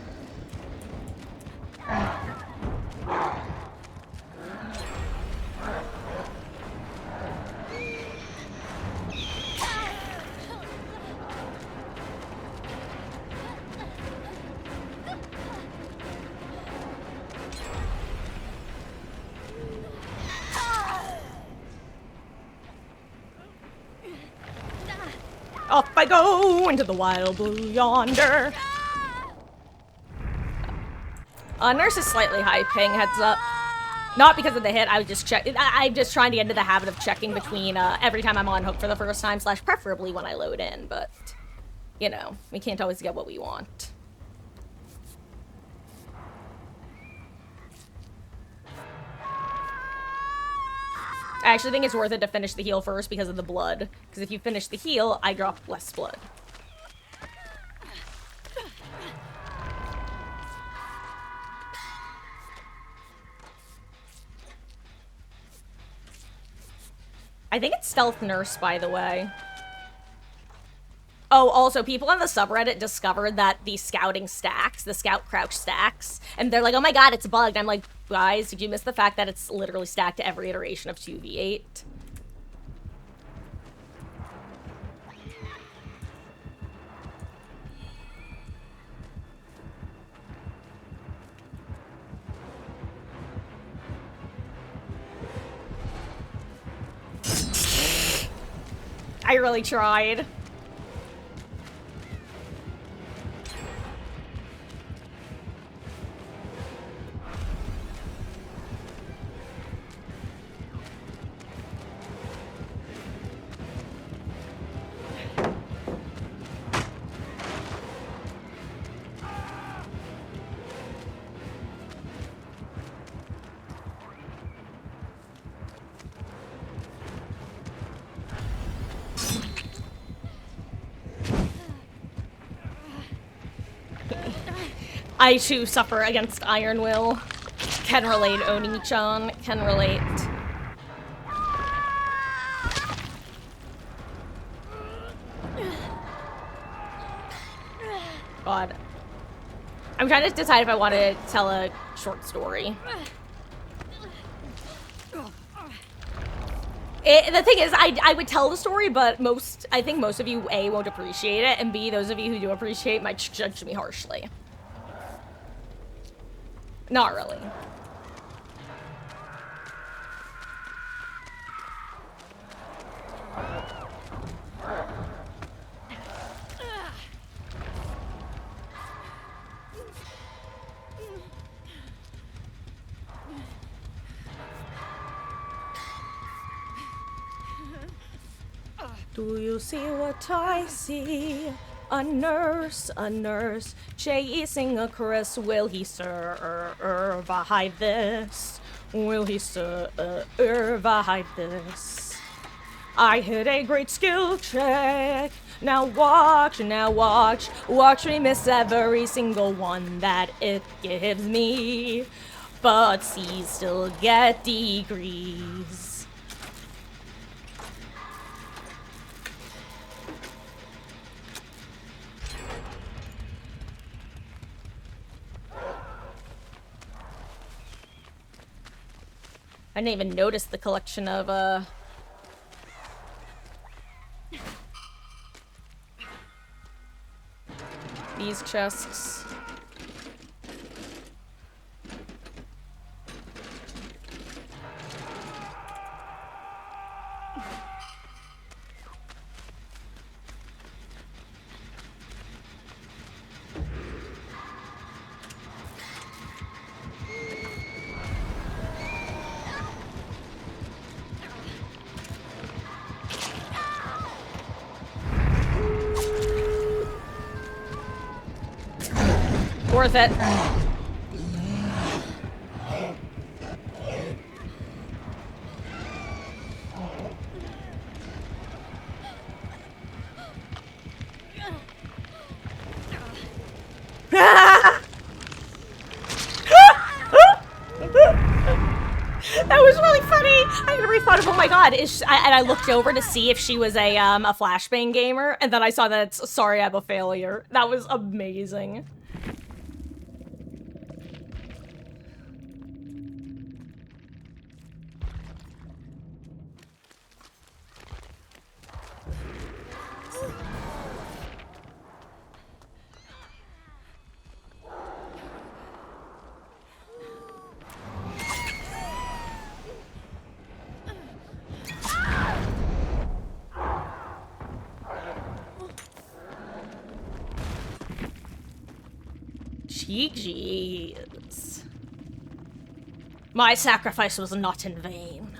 Off I go into the wild blue yonder. Nurse is slightly high ping, heads up. Not because of the hit, I was just I'm just trying to get into the habit of checking between every time I'm on hook for the first time, slash preferably when I load in, but, you know, we can't always get what we want. I actually think it's worth it to finish the heal first because of the blood. Because if you finish the heal, I drop less blood. I think it's Stealth Nurse, by the way. Oh, also, people on the subreddit discovered that the scouting stacks, the scout crouch stacks, and they're like, oh my god, it's bugged. I'm like, guys, did you miss the fact that it's literally stacked to every iteration of 2v8? I really tried. I too suffer against Iron Will. Can relate, Oni-chan. Can relate. God. I'm trying to decide if I want to tell a short story. The thing is, I would tell the story, but I think most of you, A, won't appreciate it, and B, those of you who do appreciate it might judge me harshly. Not really. Do you see what I see? A nurse, chasing a Chris. Will he survive this? Will he survive this? I hit a great skill check. Now watch me miss every single one that it gives me. But C's still get degrees. I didn't even notice the collection of, these chests. Worth it. That was really funny. I had to rethought of, oh my god, and I looked over to see if she was a flashbang gamer, and then I saw that it's, sorry, I'm a failure. That was amazing. GG's. My sacrifice was not in vain.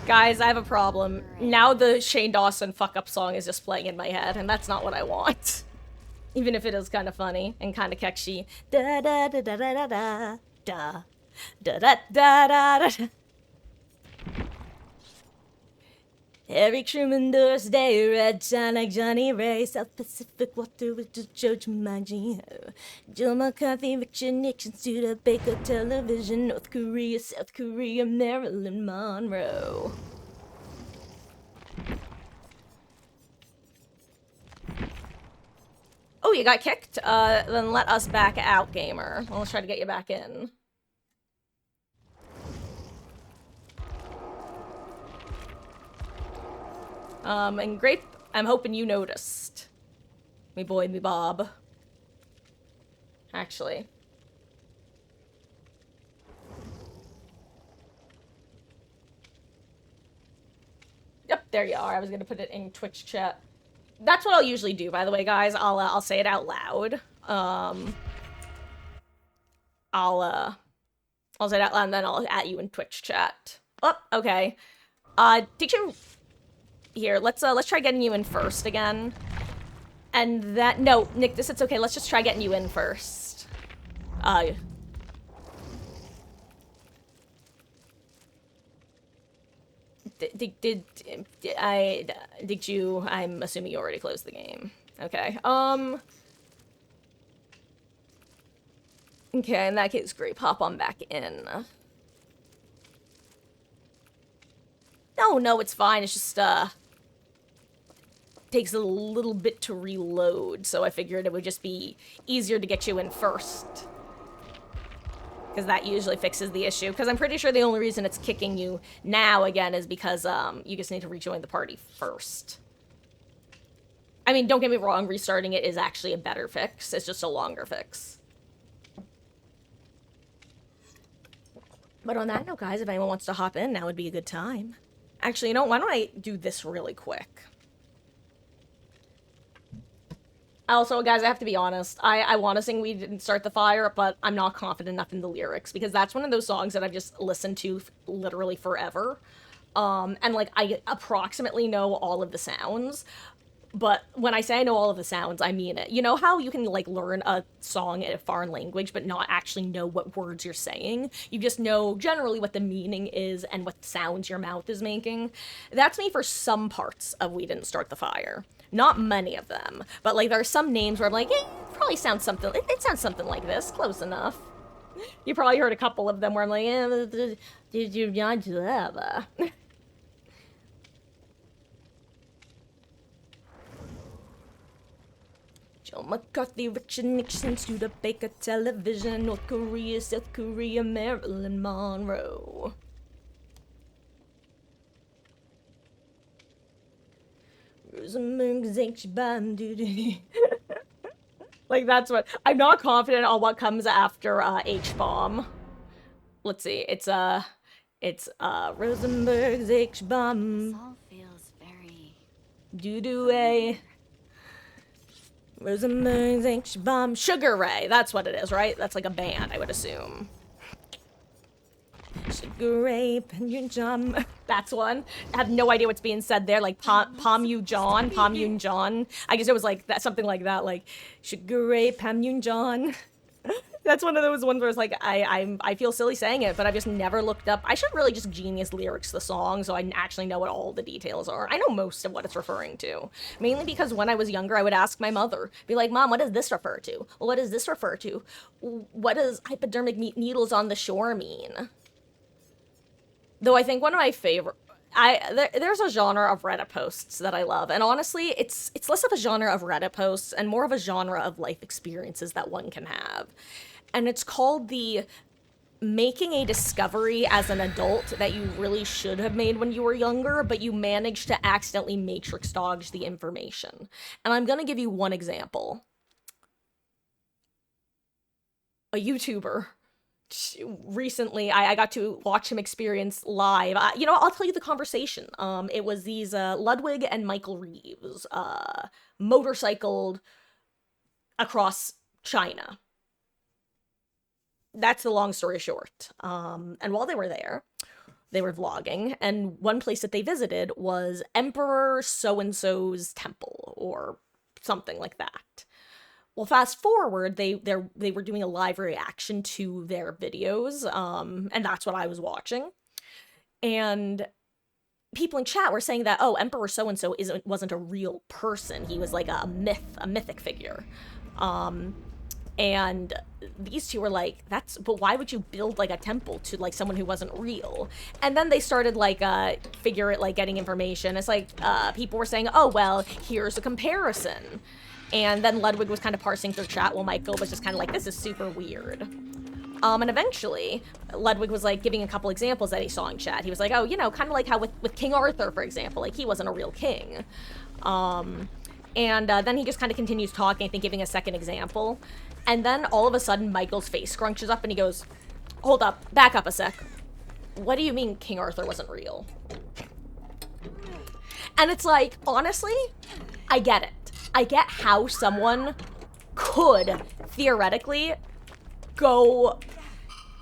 Guys, I have a problem. Now the Shane Dawson fuck-up song is just playing in my head, and that's not what I want. Even if it is kind of funny and kind of catchy. Da da da da da da da da da da da da da. Eric Truman, Doris Day, Red Shine like Johnny Ray, South Pacific Water with the Joe Jumanji. Joe McCarthy, Richard Nixon, Studebaker Television, North Korea, South Korea, Marilyn Monroe. Oh, you got kicked? Then let us back out, gamer. Well, let's try to get you back in. And Grape, I'm hoping you noticed. Me boy, me Bob. Actually. Yep, there you are. I was gonna put it in Twitch chat. That's what I'll usually do, by the way, guys. I'll say it out loud. I'll say it out loud and then I'll at you in Twitch chat. Oh, okay. Did you... Here, let's try getting you in first again. And that... No, Nick, it's okay. Let's just try getting you in first. Did you... I'm assuming you already closed the game. Okay, okay, in that case, great. Hop on back in. No, it's fine. It's just, takes a little bit to reload, so I figured it would just be easier to get you in first. Because that usually fixes the issue. Because I'm pretty sure the only reason it's kicking you now again is because, you just need to rejoin the party first. I mean, don't get me wrong, restarting it is actually a better fix. It's just a longer fix. But on that note, guys, if anyone wants to hop in, now would be a good time. Actually, you know, why don't I do this really quick? Also, guys, I have to be honest. I want to sing We Didn't Start the Fire, but I'm not confident enough in the lyrics, because that's one of those songs that I've just listened to literally forever. And, like, I approximately know all of the sounds, but when I say I know all of the sounds, I mean it. You know how you can, like, learn a song in a foreign language, but not actually know what words you're saying? You just know generally what the meaning is and what sounds your mouth is making. That's me for some parts of We Didn't Start the Fire. Not many of them, but, like, there are some names where I'm like, it probably sounds something, it sounds something like this, close enough. You probably heard a couple of them where I'm like, did you not do that? Joe McCarthy, Richard Nixon, Studebaker Television, North Korea, South Korea, Marilyn Monroe. Like, that's what... I'm not confident on what comes after, H-bomb. Let's see, it's Rosenberg's H-bomb. This all feels very... Doo-doo-ay. Rosenberg's H-bomb. Sugar Ray, that's what it is, right? That's like a band, I would assume. Sugar Ray, Penyon John. That's one. I have no idea what's being said there. Like Pam Yu John, Pam Yun John. I guess it was like that, something like that. Like Sugar Ray, Pam Yun John. That's one of those ones where it's like I feel silly saying it, but I've just never looked up. I should really just genius lyrics the song so I actually know what all the details are. I know most of what it's referring to. Mainly because when I was younger, I would ask my mother, be like, Mom, what does this refer to? What does this refer to? What does hypodermic needles on the shore mean? Though I think one of my favorite... there's a genre of Reddit posts that I love, and honestly, it's less of a genre of Reddit posts and more of a genre of life experiences that one can have. And it's called the making a discovery as an adult that you really should have made when you were younger, but you managed to accidentally matrix dodge the information. And I'm gonna give you one example. A YouTuber... recently I got to watch him experience live. You know, I'll tell you the conversation. It was these Ludwig and Michael Reeves motorcycled across China. That's the long story short. And while they were there, they were vlogging, and one place that they visited was Emperor so-and-so's temple or something like that. Well, fast forward, they were doing a live reaction to their videos, and that's what I was watching. And people in chat were saying that, oh, Emperor so-and-so wasn't a real person. He was like a mythic figure. And these two were like, but why would you build like a temple to like someone who wasn't real? And then they started like getting information. It's like people were saying, oh well, here's a comparison. And then Ludwig was kind of parsing through chat while Michael was just kind of like, this is super weird. And eventually Ludwig was like giving a couple examples that he saw in chat. He was like, oh, you know, kind of like how with King Arthur, for example, like he wasn't a real king. And then he just kind of continues talking, I think giving a second example. And then all of a sudden, Michael's face scrunches up and he goes, hold up, back up a sec. What do you mean King Arthur wasn't real? And it's like, honestly, I get it. I get how someone could theoretically go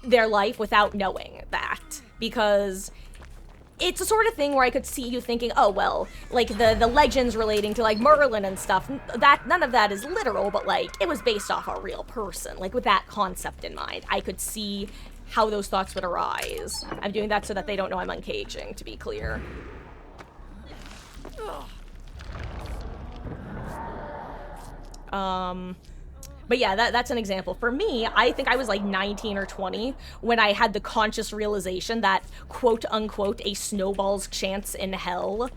their life without knowing that. Because it's a sort of thing where I could see you thinking, oh, well, like the legends relating to like Merlin and stuff, that none of that is literal, but like it was based off a real person. Like with that concept in mind, I could see how those thoughts would arise. I'm doing that so that they don't know I'm uncaging, to be clear. But yeah, that's an example. For me, I think I was like 19 or 20 when I had the conscious realization that, quote unquote, a snowball's chance in hell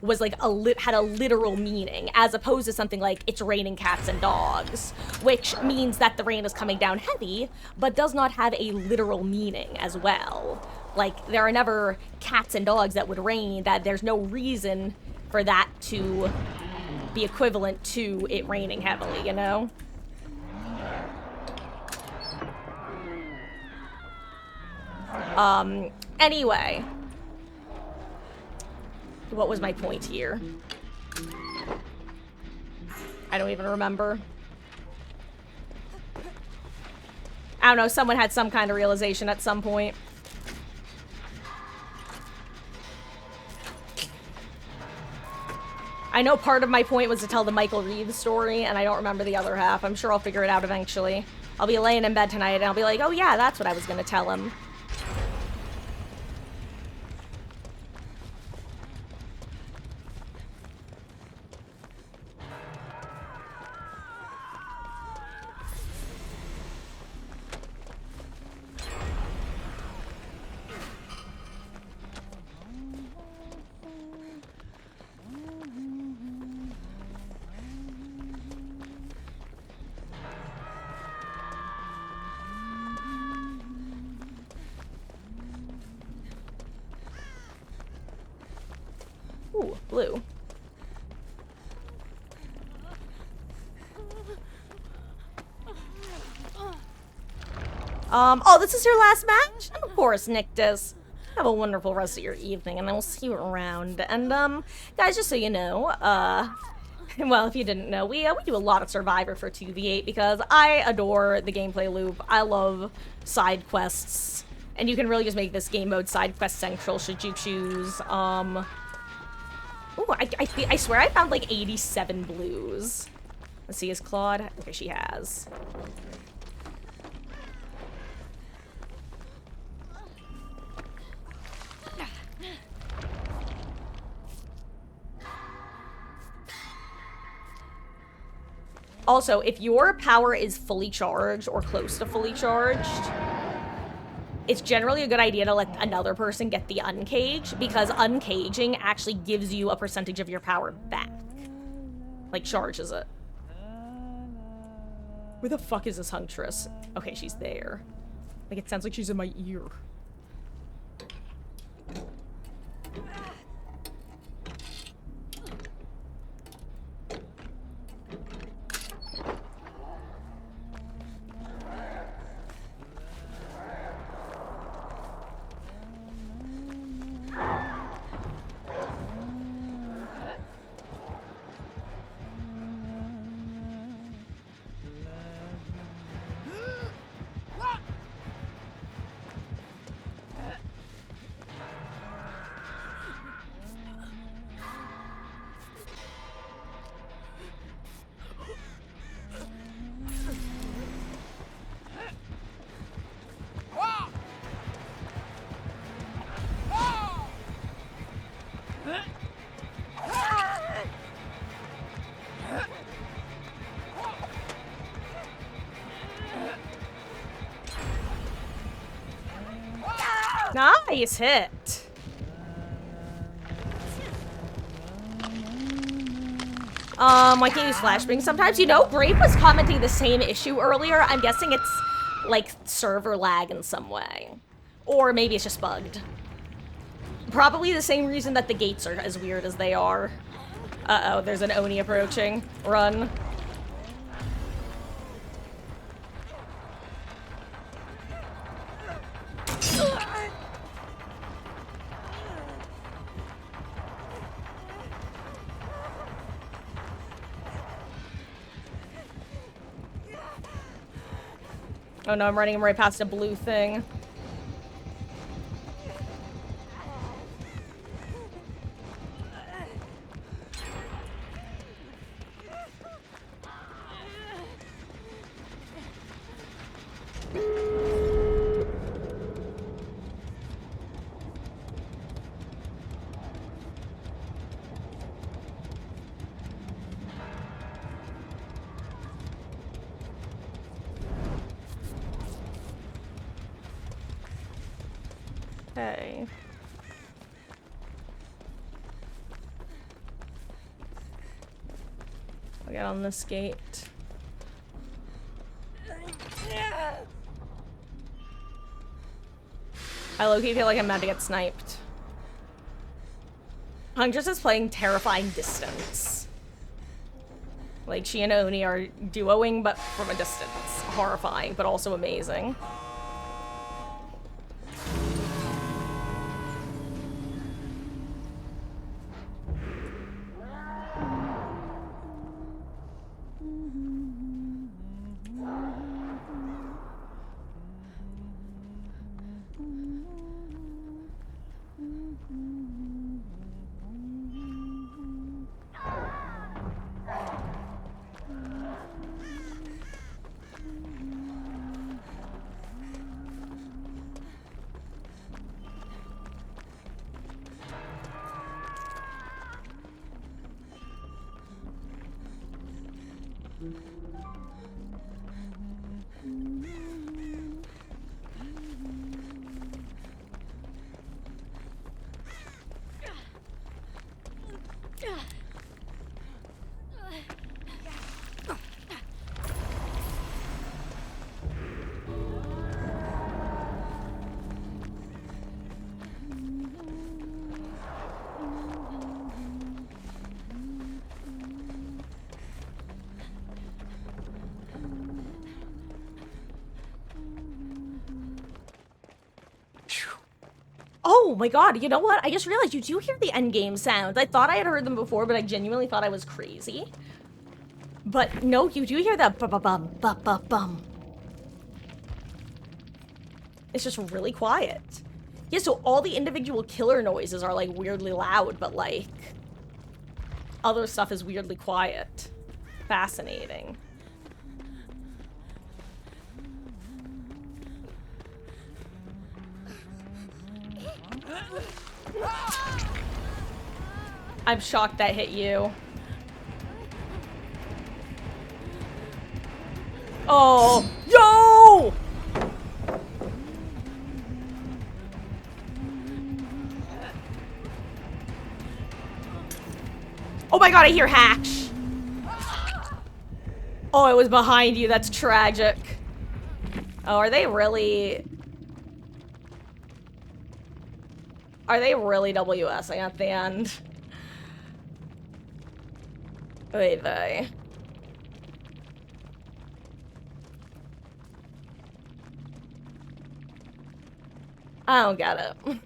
was like had a literal meaning, as opposed to something like it's raining cats and dogs, which means that the rain is coming down heavy, but does not have a literal meaning as well. Like, there are never cats and dogs that would rain, that there's no reason for that to be equivalent to it raining heavily, you know? Anyway. What was my point here? I don't even remember. I don't know, someone had some kind of realization at some point. I know part of my point was to tell the Michael Reeves story, and I don't remember the other half. I'm sure I'll figure it out eventually. I'll be laying in bed tonight, and I'll be like, oh yeah, that's what I was gonna tell him. Ooh, blue. Oh, this is your last match? Of course, Nictus. Have a wonderful rest of your evening, and I will see you around. And, guys, just so you know, well, if you didn't know, we do a lot of Survivor for 2v8 because I adore the gameplay loop. I love side quests, and you can really just make this game mode side quest central should you choose. Ooh, I swear I found like 87 blues. Let's see, is Claude? Okay, she has. Also, if your power is fully charged or close to fully charged, it's generally a good idea to let another person get the uncage, because uncaging actually gives you a percentage of your power back. Like, charges it. Where the fuck is this Huntress? Okay, she's there. Like, it sounds like she's in my ear. Nice hit. I can't use flashbang sometimes. You know, Grape was commenting the same issue earlier. I'm guessing it's, like, server lag in some way. Or maybe it's just bugged. Probably the same reason that the gates are as weird as they are. Uh-oh, there's an Oni approaching. Run. Oh no, I'm running right past a blue thing. Okay. I'll get on this gate. I low-key feel like I'm about to get sniped. Huntress is playing Terrifying Distance. Like, she and Oni are duoing, but from a distance. Horrifying, but also amazing. Oh my god, you know what? I just realized you do hear the endgame sounds. I thought I had heard them before, but I genuinely thought I was crazy. But no, you do hear that ba-ba-bum, ba-ba-bum. It's just really quiet. Yeah, so all the individual killer noises are like weirdly loud, but like other stuff is weirdly quiet. Fascinating. I'm shocked that hit you. Oh, yo! Oh my god, I hear Hatch. Oh, it was behind you. That's tragic. Oh, are they really... Are they really WSing at the end? Wait, they... I don't get it.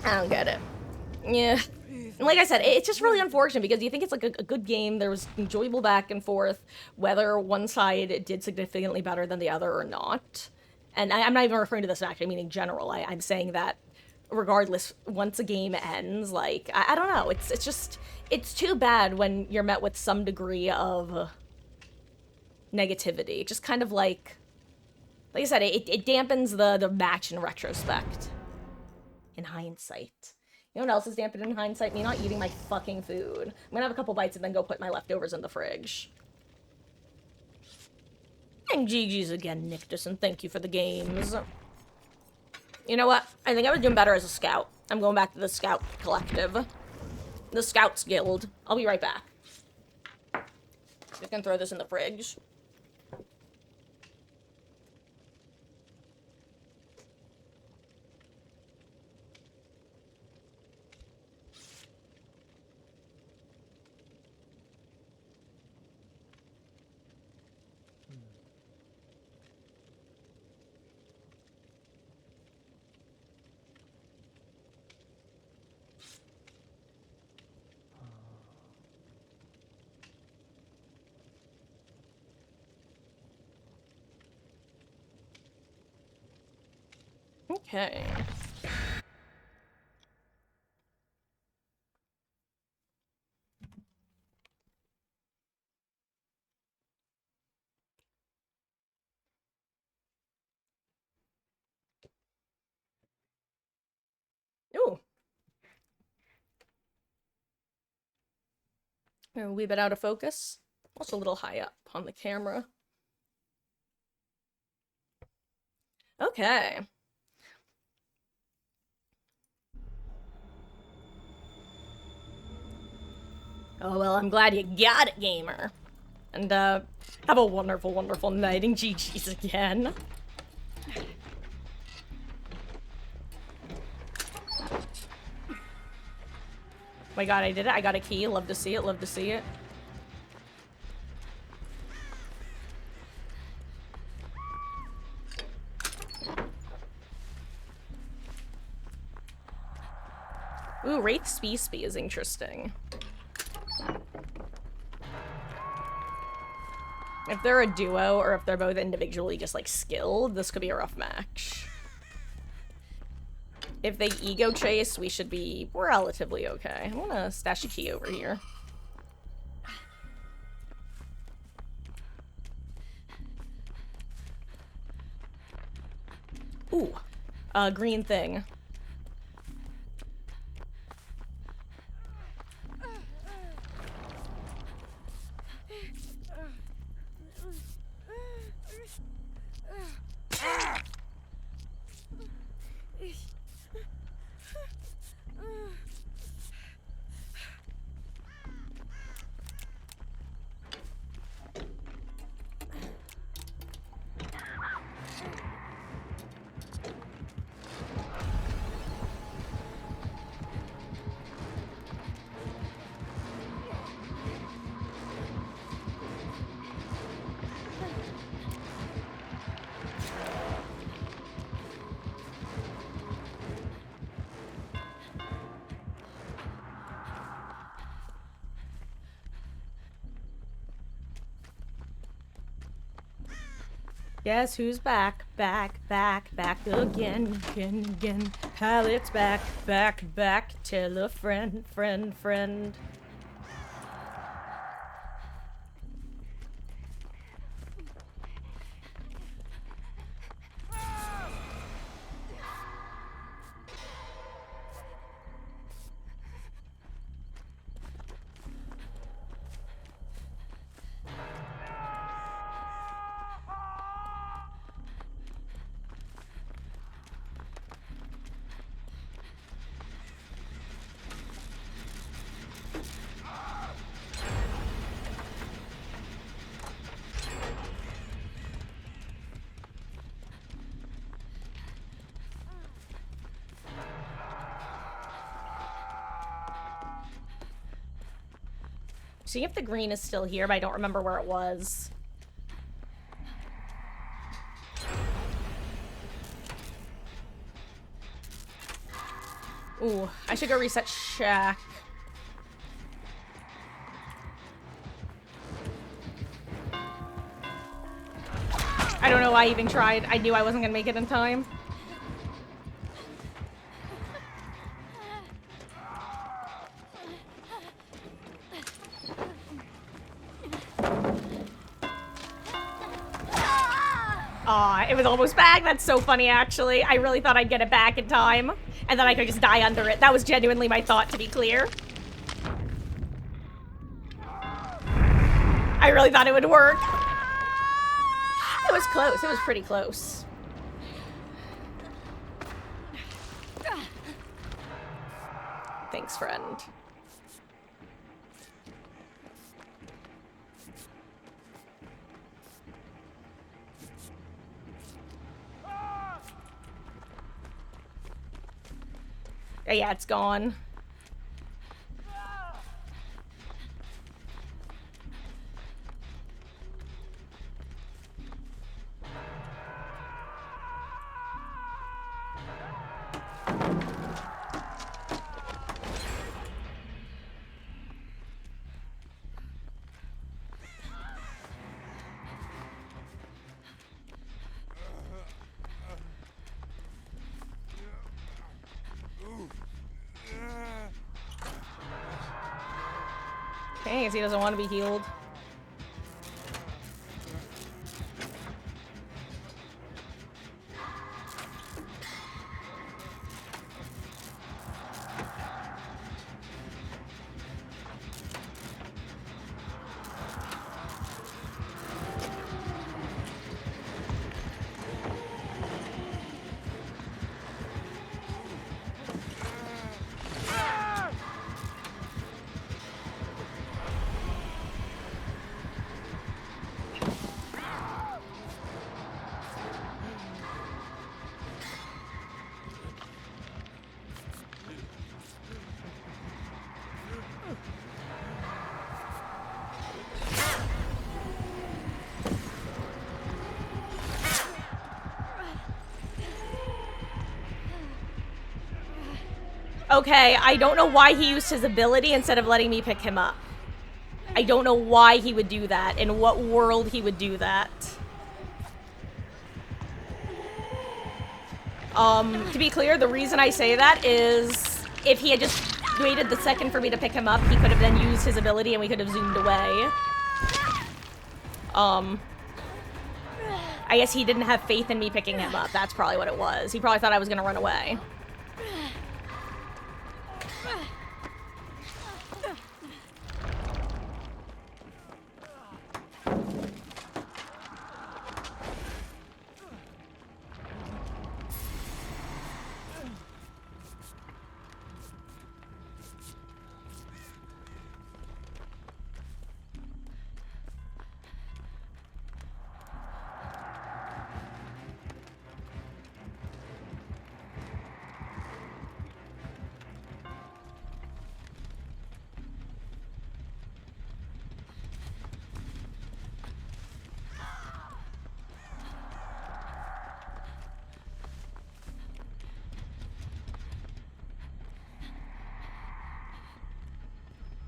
I don't get it. Yeah. And like I said, it's just really unfortunate because you think it's like a good game. There was enjoyable back and forth, whether one side did significantly better than the other or not. And I'm not even referring to this match, I mean in general. I'm saying that regardless, once a game ends, like, I don't know. It's just, it's too bad when you're met with some degree of negativity. Just kind of like I said, it dampens the match in retrospect. in hindsight. You know what else is dampened in hindsight? Me not eating my fucking food. I'm gonna have a couple bites and then go put my leftovers in the fridge. And GG's again, Nictus, and thank you for the games. You know what? I think I was doing better as a scout. I'm going back to the Scout Collective. The Scouts Guild. I'll be right back. Just gonna throw this in the fridge. Okay. Ooh. A wee bit out of focus. Also a little high up on the camera. Okay. Oh, well, I'm glad you got it, gamer. And, have a wonderful, wonderful night, and GG's again. My god, I did it. I got a key. Love to see it, love to see it. Ooh, Wraith Speespee is interesting. If they're a duo, or if they're both individually just, like, skilled, this could be a rough match. If they ego chase, we should be relatively okay. I'm gonna stash a key over here. Ooh, green thing. Guess who's back, back, back, back again, again, again. Pallet's back, back, back. Tell a friend, friend, friend. See if the green is still here, but I don't remember where it was. Ooh, I should go reset Shack. I don't know why I even tried. I knew I wasn't gonna make it in time. Aw, it was almost back. That's so funny, actually. I really thought I'd get it back in time, and then I could just die under it. That was genuinely my thought, to be clear. I really thought it would work. It was close. It was pretty close. Thanks, friend. Yeah, it's gone. Okay, I guess he doesn't want to be healed. Okay, I don't know why he used his ability instead of letting me pick him up. I don't know why he would do that, in what world he would do that. To be clear, the reason I say that is if he had just waited the second for me to pick him up, he could have then used his ability and we could have zoomed away. I guess he didn't have faith in me picking him up. That's probably what it was. He probably thought I was gonna run away.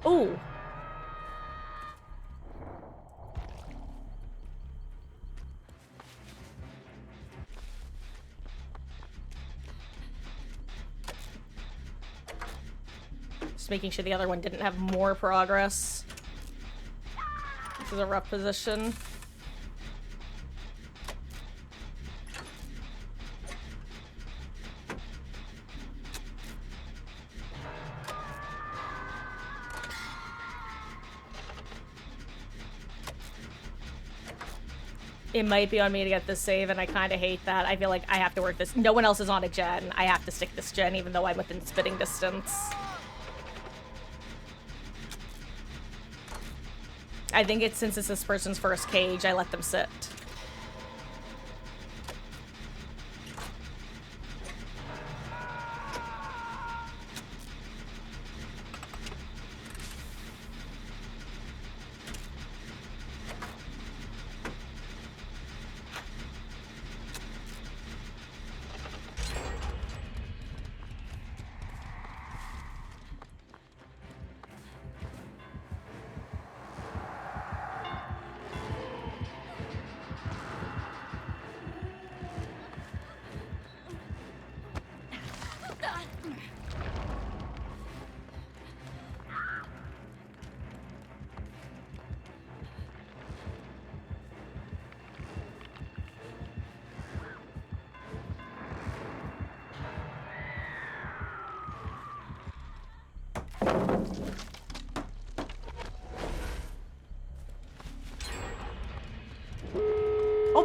Ooh. Just making sure the other one didn't have more progress. This is a rough position. It might be on me to get this save, and I kind of hate that. I feel like I have to work this. No one else is on a gen. I have to stick this gen, even though I'm within spitting distance. I think it's since it's this person's first cage, I let them sit.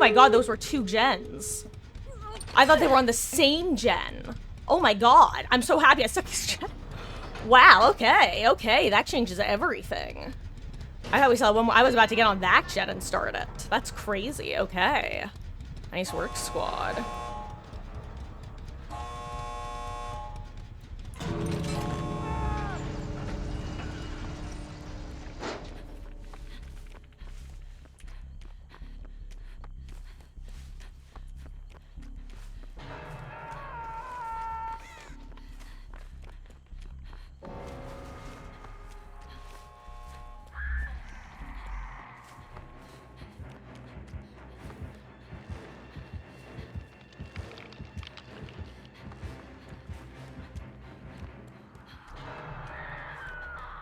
my god, those were 2 gens. I thought they were on the same gen. Oh my god, I'm so happy I stuck this gen. Wow, okay, okay, that changes everything. I thought we saw one more. I was about to get on that gen and start it. That's crazy, okay. Nice work, squad.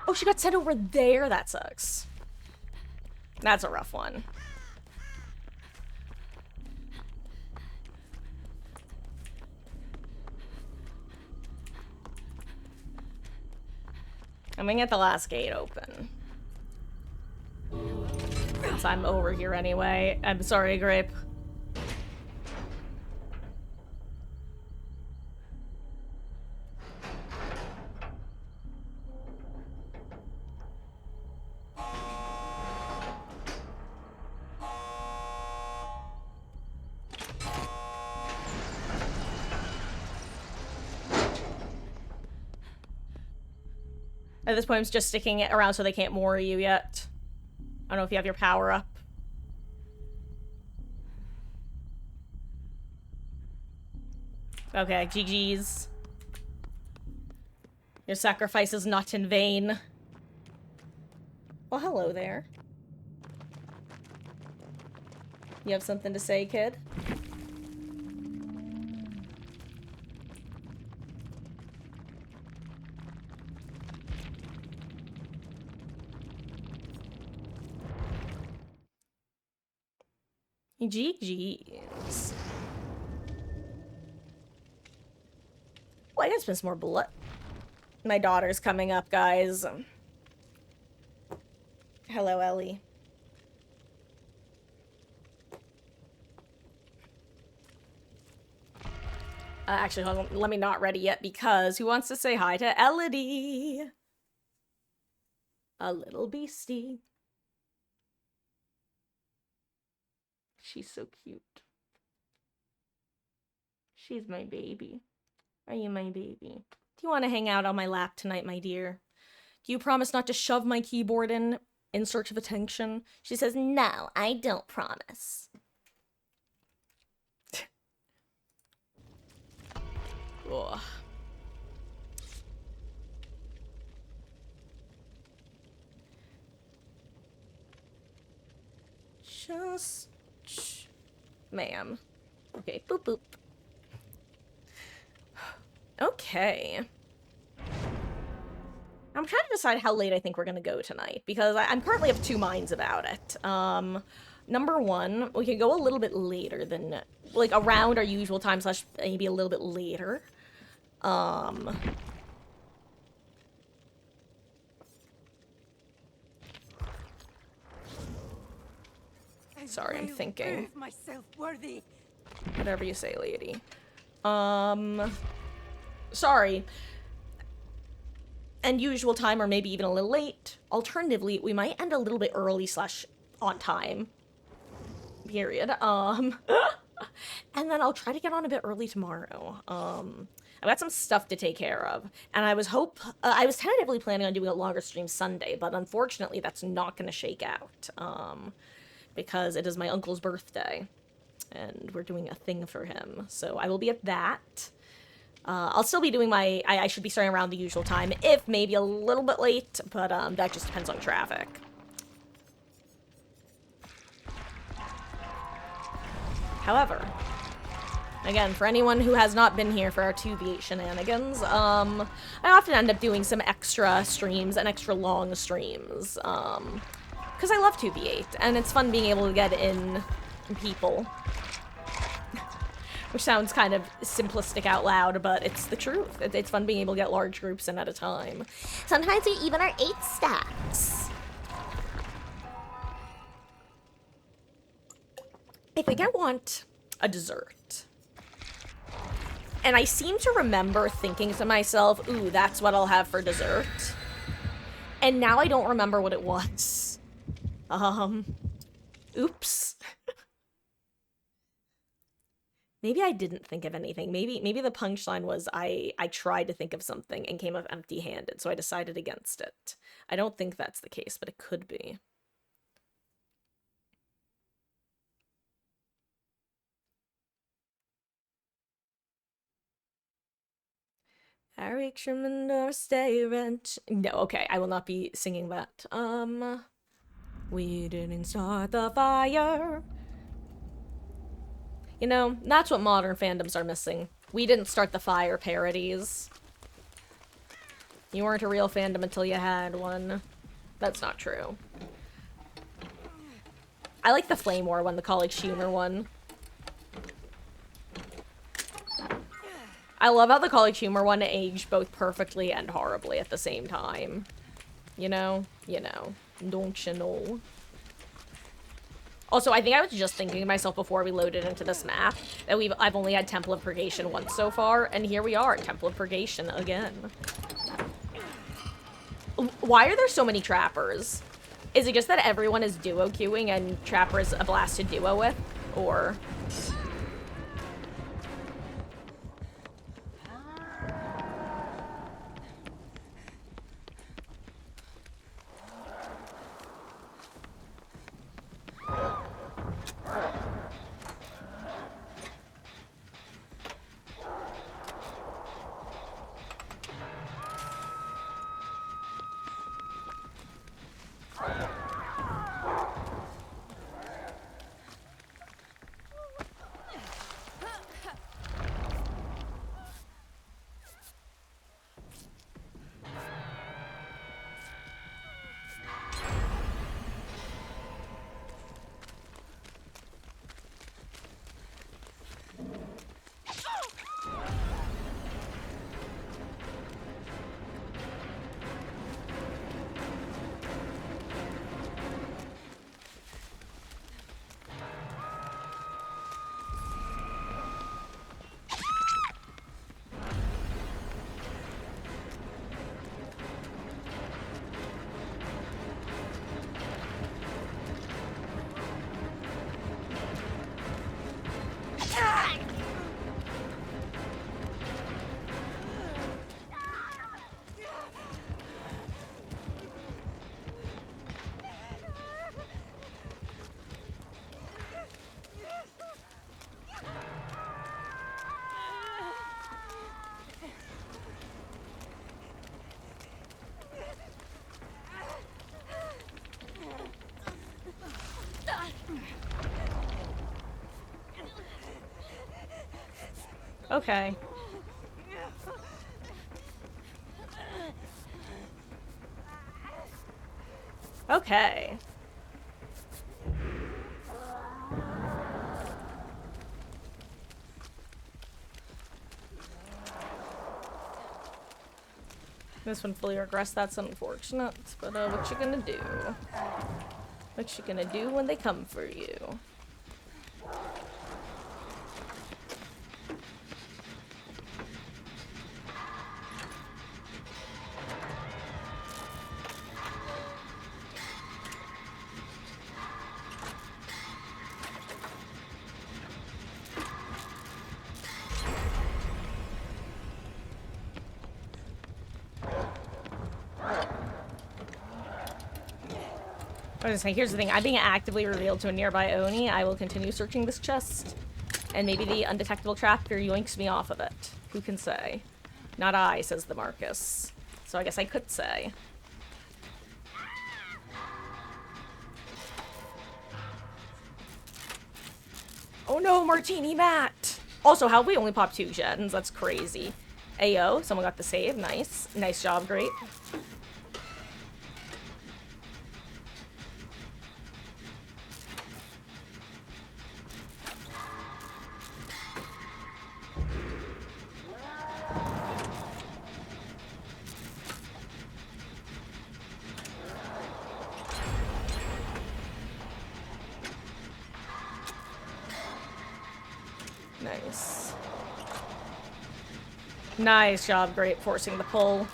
Oh, she got sent over there? That sucks. That's a rough one. I'm gonna get the last gate open. Since I'm over here anyway. I'm sorry, Grape. At this point, I'm just sticking it around so they can't moor you yet. I don't know if you have your power up. Okay, GG's. Your sacrifice is not in vain. Well, hello there. You have something to say, kid? GG's. Oh, I gotta spend some more blood. My daughter's coming up, guys. Hello, Ellie. Actually, hold on. Let me not ready yet because who wants to say hi to Elodie? A little beastie. She's so cute. She's my baby. Are you my baby? Do you want to hang out on my lap tonight, my dear? Do you promise not to shove my keyboard in search of attention? She says, no, I don't promise. Ugh. Just... Ma'am. Okay, boop boop. Okay. I'm trying to decide how late I think we're gonna go tonight, because I'm currently of 2 minds about it. Number one, we could go a little bit later than, like, around our usual time / maybe a little bit later. Sorry, I'm thinking. Whatever you say, lady. Sorry. And usual time, or maybe even a little late. Alternatively, we might end a little bit early / on time. Period. And then I'll try to get on a bit early tomorrow. I've got some stuff to take care of, and I was tentatively planning on doing a longer stream Sunday, but unfortunately that's not going to shake out, because it is my uncle's birthday, and we're doing a thing for him, so I will be at that. I'll still be doing I should be starting around the usual time, if maybe a little bit late, but that just depends on traffic. However, again, for anyone who has not been here for our 2v8 shenanigans, I often end up doing some extra streams and extra long streams, because I love 2v8, and it's fun being able to get in people. Which sounds kind of simplistic out loud, but it's the truth. It's fun being able to get large groups in at a time. Sometimes we even are 8 stacks. If think I want a dessert. And I seem to remember thinking to myself, ooh, that's what I'll have for dessert. And now I don't remember what it was. Oops. Maybe I didn't think of anything. Maybe the punchline was I tried to think of something and came up empty-handed, so I decided against it. I don't think that's the case, but it could be. Eric Sherman stay rent. No, okay, I will not be singing that. We didn't start the fire. You know, that's what modern fandoms are missing. We didn't start the fire parodies. You weren't a real fandom until you had one. That's not true. I like the Flame War one, the College Humor one. I love how the College Humor one aged both perfectly and horribly at the same time. You know? You know. Don't you know? Also, I think I was just thinking to myself before we loaded into this map that I've only had Temple of Purgation once so far, and here we are, Temple of Purgation again. Why are there so many trappers? Is it just that everyone is duo queuing and Trapper is a blast to duo with? Or... Okay. Okay. This one fully regressed, that's unfortunate, but what you gonna do? What you gonna do when they come for you? I was gonna say, here's the thing, I'm being actively revealed to a nearby Oni. I will continue searching this chest. And maybe the undetectable trapper yoinks me off of it. Who can say? Not I, says the Marcus. So I guess I could say. Oh no, Martini Matt! Also, how have we only popped 2 gens? That's crazy. Ayo, someone got the save. Nice. Nice job, great. Nice. Nice job, Grape, forcing the pull.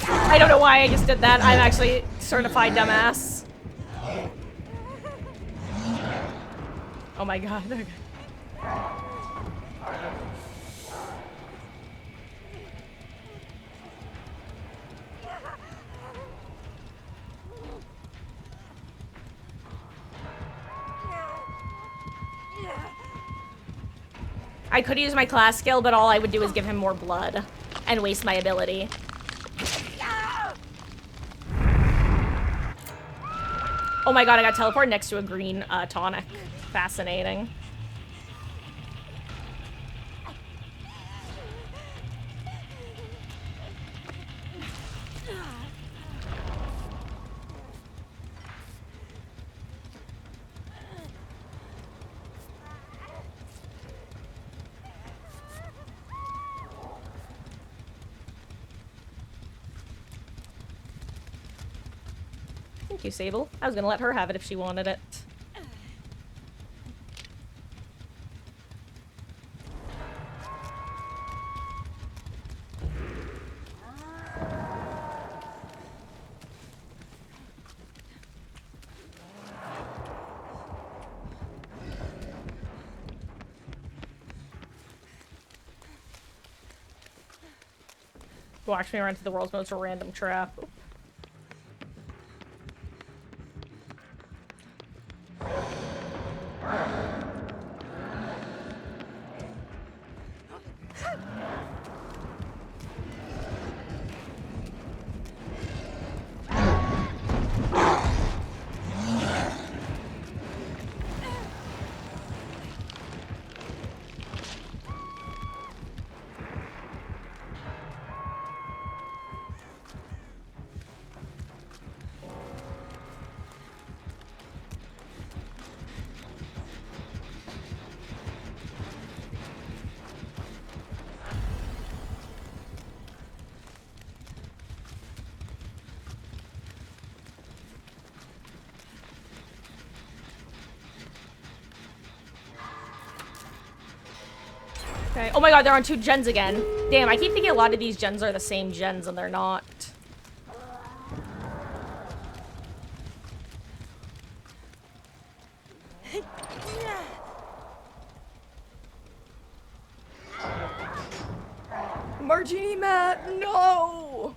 I don't know why I just did that. I'm actually certified dumbass. Oh my god. Okay. I could use my class skill, but all I would do is give him more blood and waste my ability. Oh my god, I got teleported next to a green tonic. Fascinating. Thank you, Sable. I was gonna let her have it if she wanted it. Watch me run into the world's most random trap. Okay. Oh my god, they're on 2 gens again. Damn, I keep thinking a lot of these gens are the same gens and they're not. Martini Matt, no!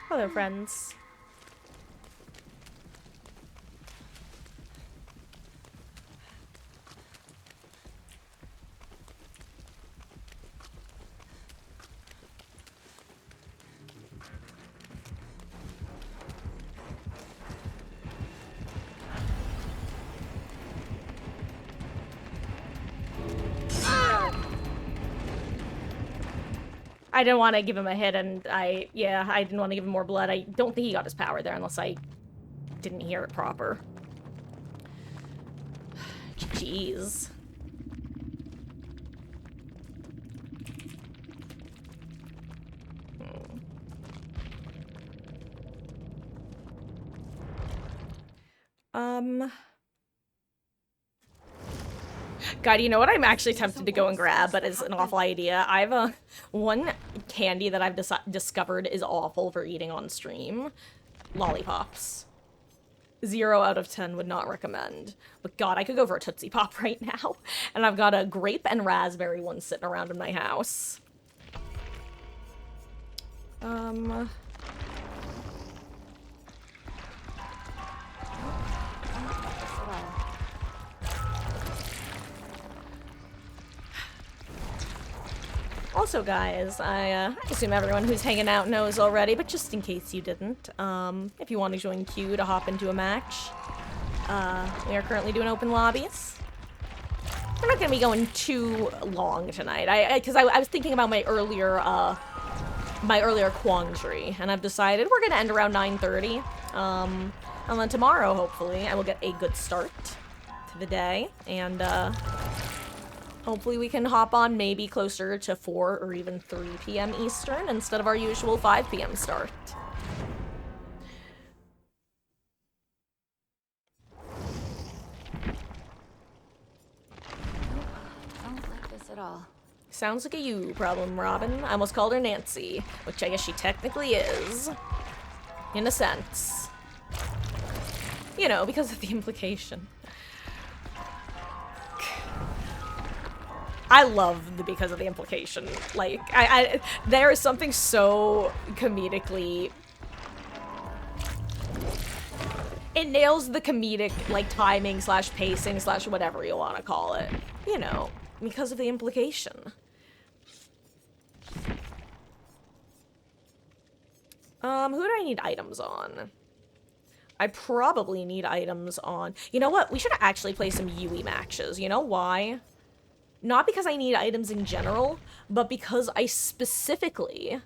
Hello, friends. I didn't want to give him a hit, and I didn't want to give him more blood. I don't think he got his power there unless I didn't hear it proper. Jeez. God, you know what I'm actually tempted to go and grab, but it's an awful idea. I have one candy that I've discovered is awful for eating on stream. Lollipops. 0 out of 10 would not recommend. But God, I could go for a Tootsie Pop right now. And I've got a grape and raspberry one sitting around in my house. Also, guys, I assume everyone who's hanging out knows already, but just in case you didn't, if you want to join Q to hop into a match, we are currently doing open lobbies. We're not gonna be going too long tonight, because I was thinking about my earlier quandary, and I've decided we're gonna end around 9:30, and then tomorrow, hopefully, I will get a good start to the day, and, hopefully we can hop on maybe closer to 4 or even 3 p.m. Eastern instead of our usual 5 p.m. start. Don't like this at all. Sounds like a you problem, Robin. I almost called her Nancy, which I guess she technically is. In a sense. You know, because of the implication. I love the because of the implication. Like, there is something so comedically... It nails the comedic, like, timing slash pacing slash whatever you want to call it. You know, because of the implication. Who do I need items on? I probably need items on... You know what? We should actually play some Yui matches. You know why? Not because I need items in general, but because I specifically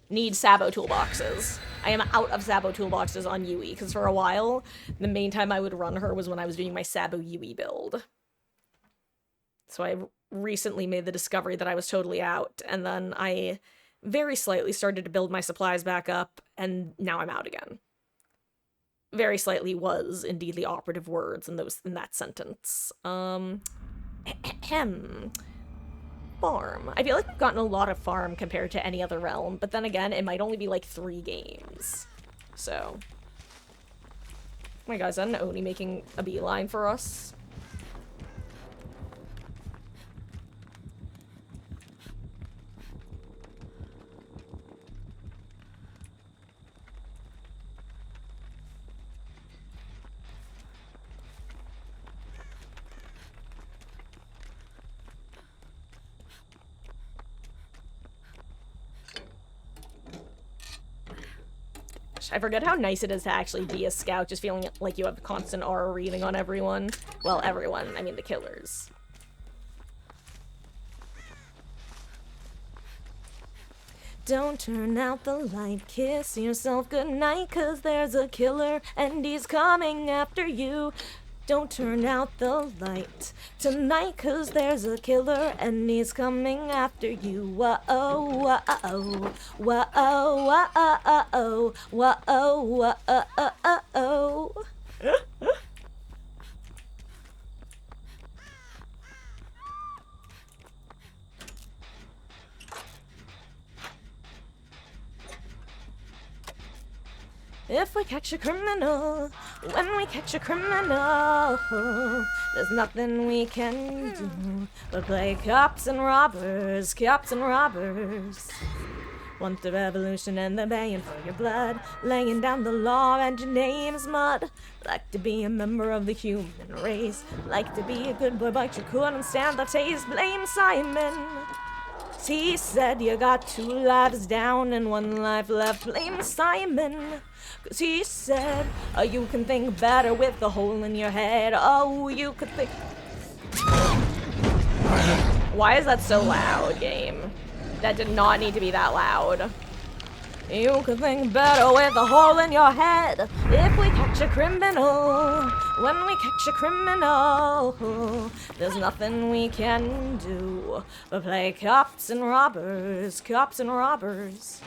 need Sabo toolboxes. I am out of Sabo toolboxes on Yui, because for a while, the main time I would run her was when I was doing my Sabo Yui build. So I recently made the discovery that I was totally out, and then I very slightly started to build my supplies back up, and now I'm out again. Very slightly was indeed the operative words in that sentence. Farm. I feel like we've gotten a lot of farm compared to any other realm, but then again, it might only be like 3 games. So. Oh my god, is that an Oni making a beeline for us? I forget how nice it is to actually be a scout, just feeling like you have constant aura reading on everyone. Well, everyone. I mean the killers. Don't turn out the light, kiss yourself goodnight, 'cause there's a killer and he's coming after you. Don't turn out the light tonight, 'cause there's a killer and he's coming after you. Whoa, whoa, whoa, whoa, whoa, whoa, whoa, whoa. If we catch a criminal, when we catch a criminal, there's nothing we can do but play cops and robbers, cops and robbers. Want the revolution and they're baying for your blood, laying down the law and your name's mud. Like to be a member of the human race, like to be a good boy but you couldn't stand the taste. Blame Simon. He said you got 2 lives down and 1 life left. Blame Simon. 'Cause he said, oh, you can think better with the hole in your head. Oh, you could think... Why is that so loud, game? That did not need to be that loud. You could think better with a hole in your head. If we catch a criminal, when we catch a criminal, there's nothing we can do but play cops and robbers, cops and robbers.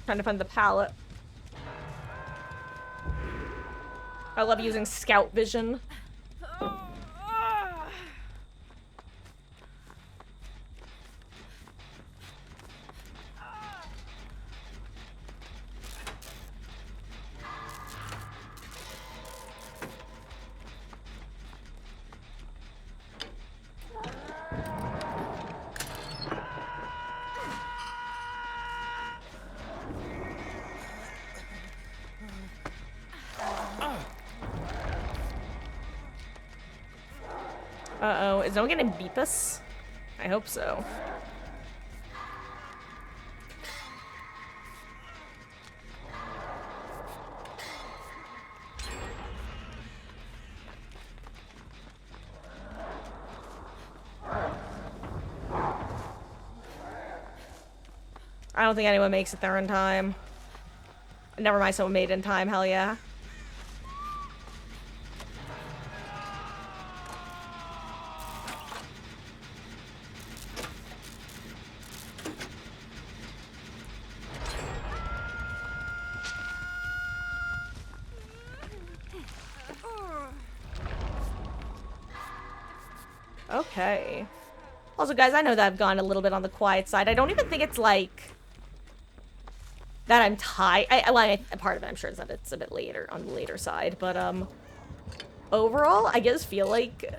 Trying to find the pallet. I love using scout vision. Uh-oh. Is no one gonna beep us? I hope so. I don't think anyone makes it there in time. Never mind, someone made it in time, hell yeah. Okay. Also, guys, I know that I've gone a little bit on the quiet side. I don't even think it's like that I'm tired. Part of it, I'm sure, is that it's a bit later on the later side, but overall, I just feel like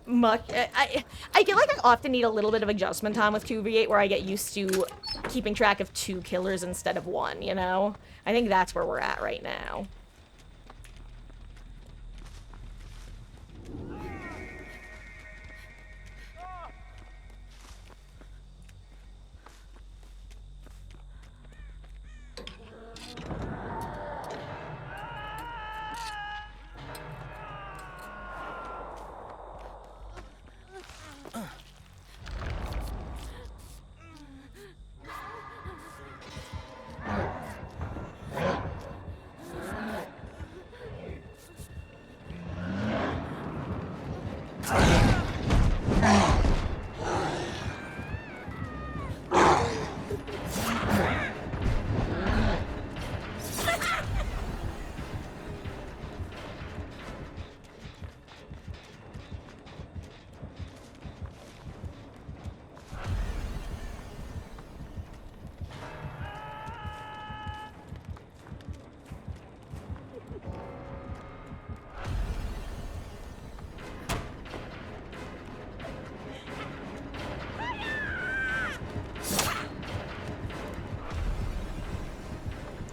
I feel like I often need a little bit of adjustment time with 2v8 where I get used to keeping track of 2 killers instead of 1, you know? I think that's where we're at right now.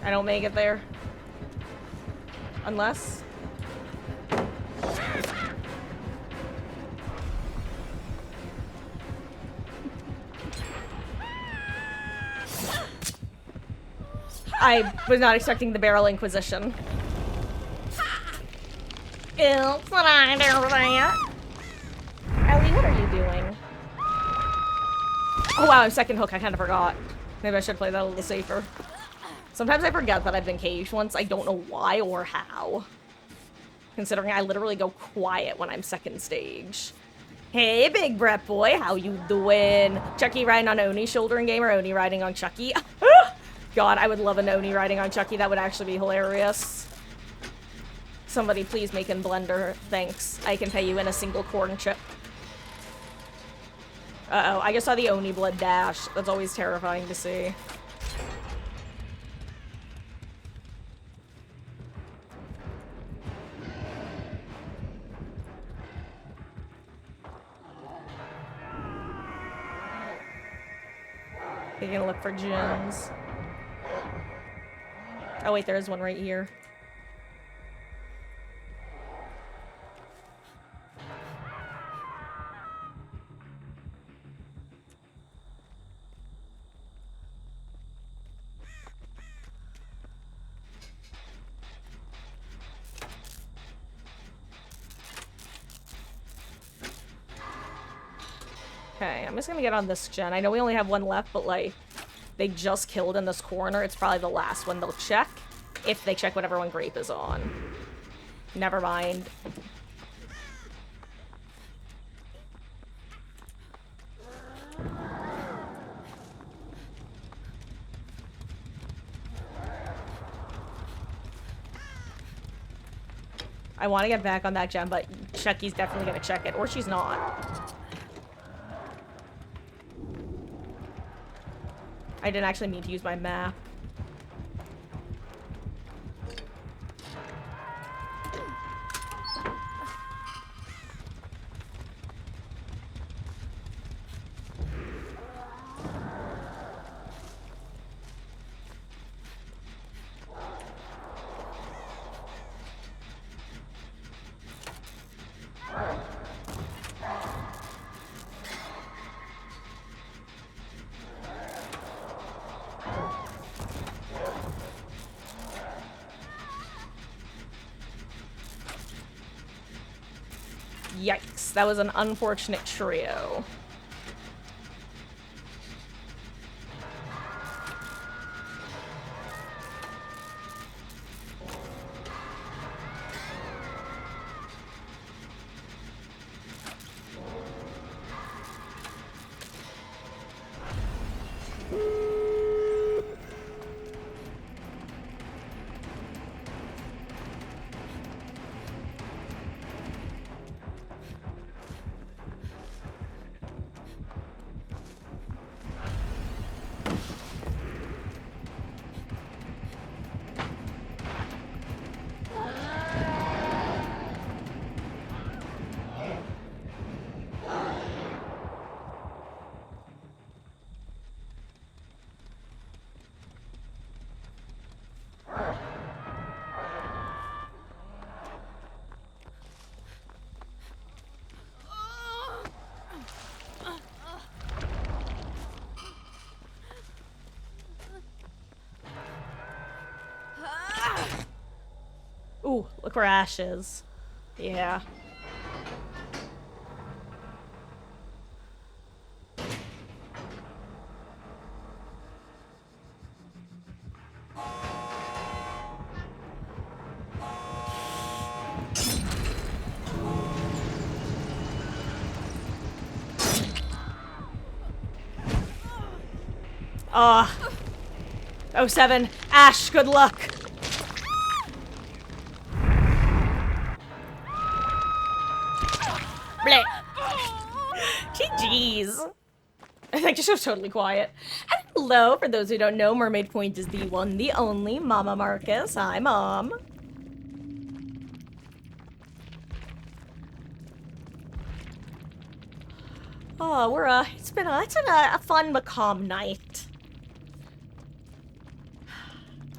I don't make it there. Unless... I was not expecting the barrel inquisition. Oops, what I do that? Ellie, what are you doing? Oh wow, I'm second hook, I kind of forgot. Maybe I should play that a little safer. Sometimes I forget that I've been caged once. I don't know why or how. Considering I literally go quiet when I'm second stage. Hey, big Brett boy, how you doing? Chucky riding on Oni's shoulder in game or Oni riding on Chucky? God, I would love an Oni riding on Chucky. That would actually be hilarious. Somebody please make in Blender. Thanks. I can pay you in a single corn chip. Uh-oh, I just saw the Oni blood dash. That's always terrifying to see. You're gonna look for gems. Oh wait, there is one right here. Okay, I'm just gonna get on this gen. I know we only have one left, but like, they just killed in this corner. It's probably the last one they'll check. If they check whatever one Grape is on. Never mind. I want to get back on that gem, but Chucky's definitely gonna check it. Or she's not. I didn't actually mean to use my map. Yikes, that was an unfortunate trio. Ooh, look where Ash is. Yeah. Oh, 07. Ash, good luck. Bleh. GG's. I think just was totally quiet. And hello, for those who don't know, Mermaid Point is the one, the only Mama Marcus. Hi, Mom. Oh, it's been a fun, macabre night.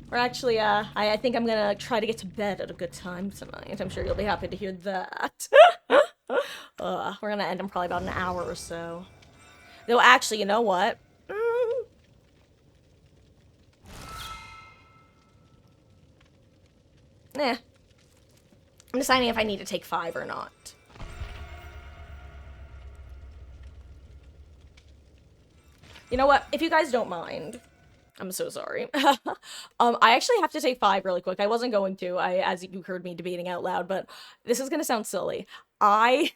We're actually, I think I'm gonna try to get to bed at a good time tonight. I'm sure you'll be happy to hear that. We're gonna end in probably about an hour or so. Though, actually, you know what? I'm deciding if I need to take 5 or not. You know what? If you guys don't mind, I'm so sorry. I actually have to take 5 really quick. I wasn't going to, as you heard me debating out loud, but this is gonna sound silly. Oh,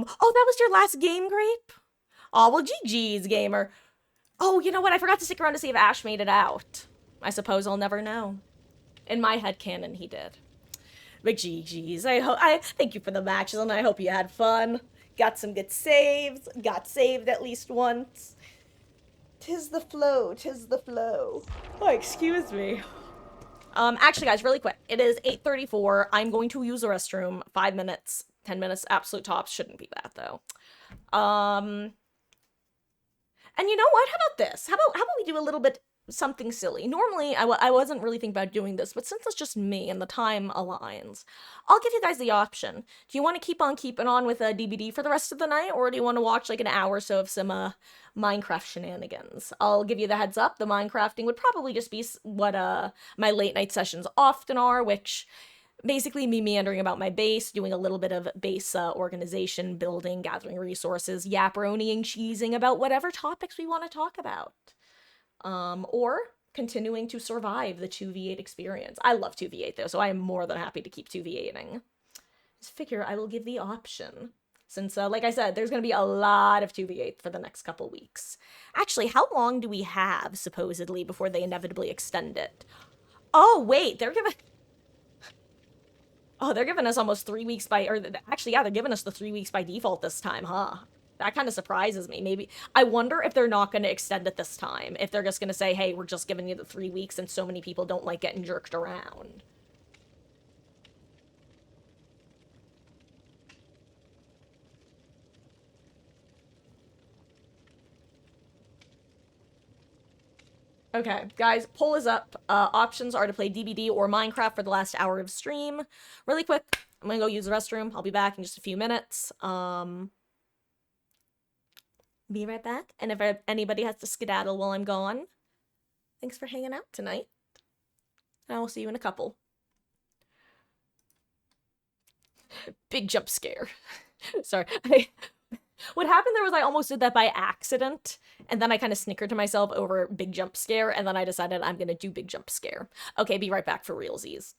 that was your last game, Grape? Oh, well, GG's, gamer. Oh, you know what? I forgot to stick around to see if Ash made it out. I suppose I'll never know. In my headcanon, he did. But GG's. I thank you for the matches, and I hope you had fun. Got some good saves. Got saved at least once. 'Tis the flow. 'Tis the flow. Oh, excuse me. Actually, guys, really quick. It is 8:34. I'm going to use the restroom. 5 minutes. 10 minutes. Absolute tops. Shouldn't be that, though. And you know what? How about this? How about we do a little bit something silly? Normally, I wasn't really thinking about doing this, but since it's just me and the time aligns, I'll give you guys the option. Do you want to keep on keeping on with a DBD for the rest of the night, or do you want to watch like an hour or so of some Minecraft shenanigans? I'll give you the heads up. The Minecrafting would probably just be what my late night sessions often are, which basically me meandering about my base, doing a little bit of base organization, building, gathering resources, yaproniing, cheesing about whatever topics we want to talk about. Or continuing to survive the 2v8 experience. I love 2v8 though, so I am more than happy to keep 2v8ing. Just figure I will give the option. Since, like I said, there's going to be a lot of 2v8 for the next couple weeks. Actually, how long do we have, supposedly, before they inevitably extend it? Oh, wait, they're giving us almost 3 weeks actually, yeah, they're giving us the 3 weeks by default this time, huh? That kind of surprises me. Maybe, I wonder if they're not going to extend it this time. If they're just going to say, hey, we're just giving you the 3 weeks and so many people don't like getting jerked around. Okay, guys, poll is up. Options are to play DBD or Minecraft for the last hour of stream. Really quick, I'm gonna go use the restroom. I'll be back in just a few minutes. Be right back. And if anybody has to skedaddle while I'm gone, thanks for hanging out tonight. And I will see you in a couple. Big jump scare. Sorry. What happened there was I almost did that by accident, and then I kind of snickered to myself over big jump scare, and then I decided I'm gonna do big jump scare. Okay, be right back for realsies.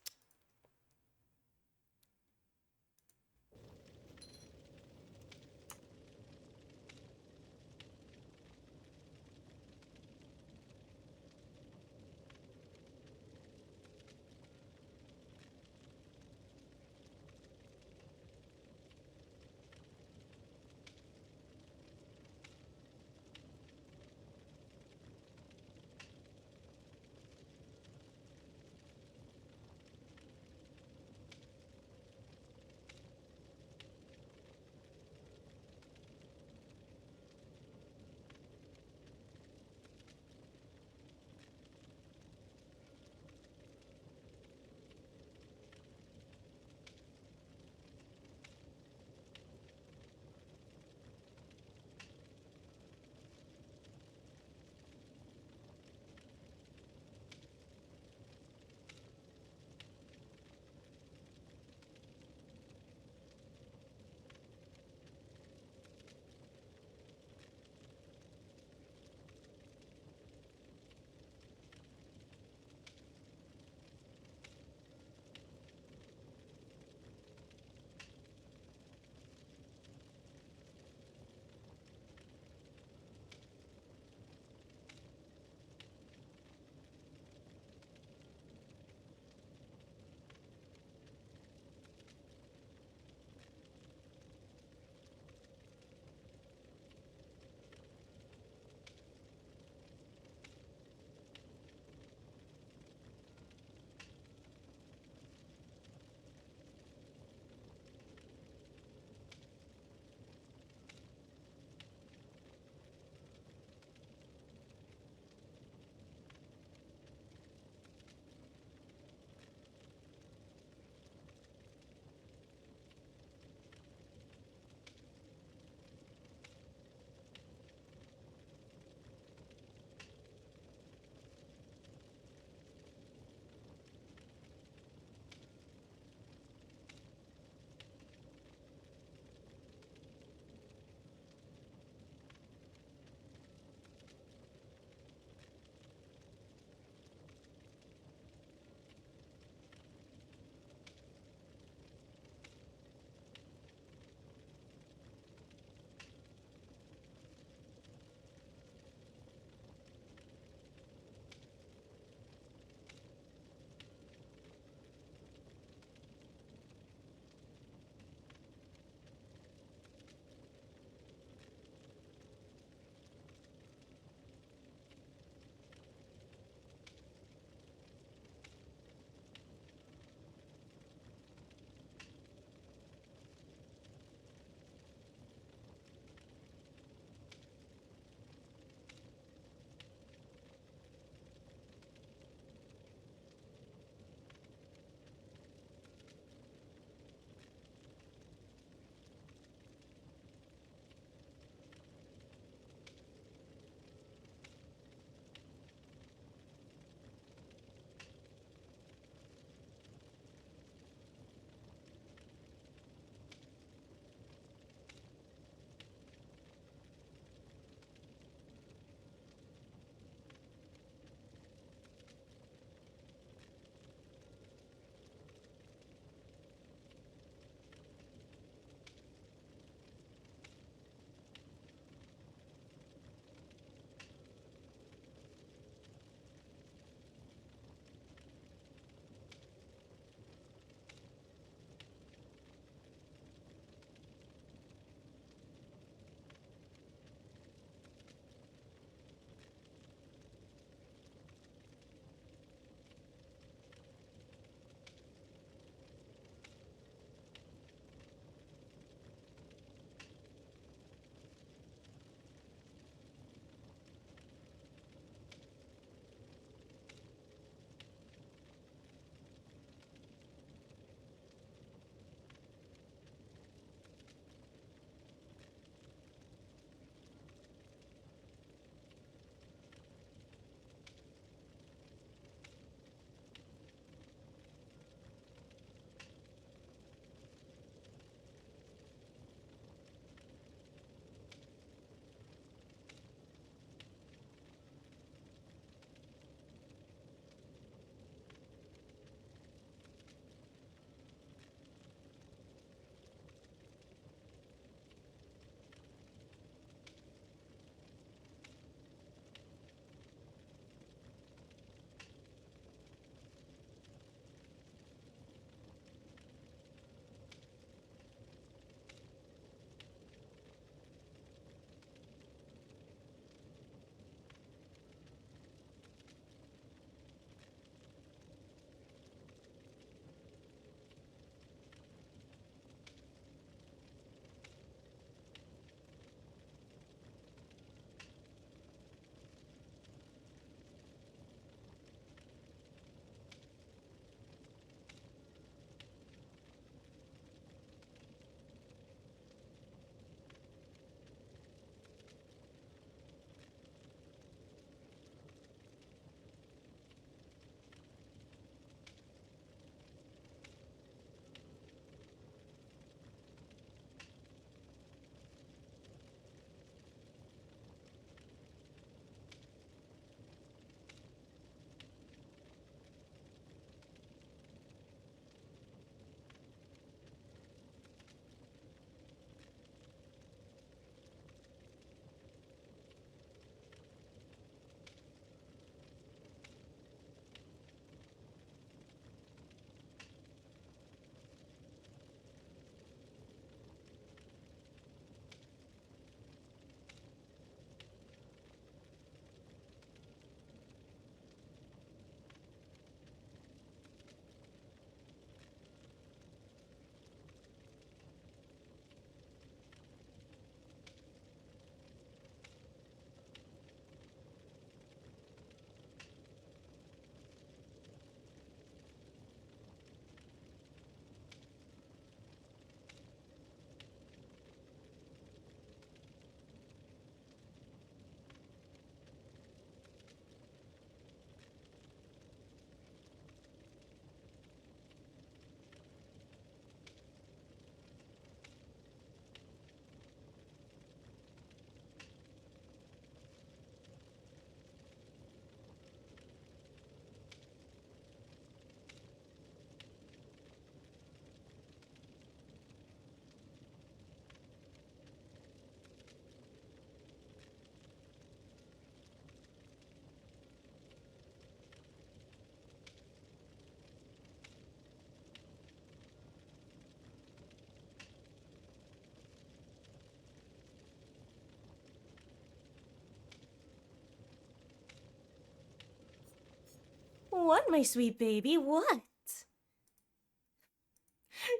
What, my sweet baby? What?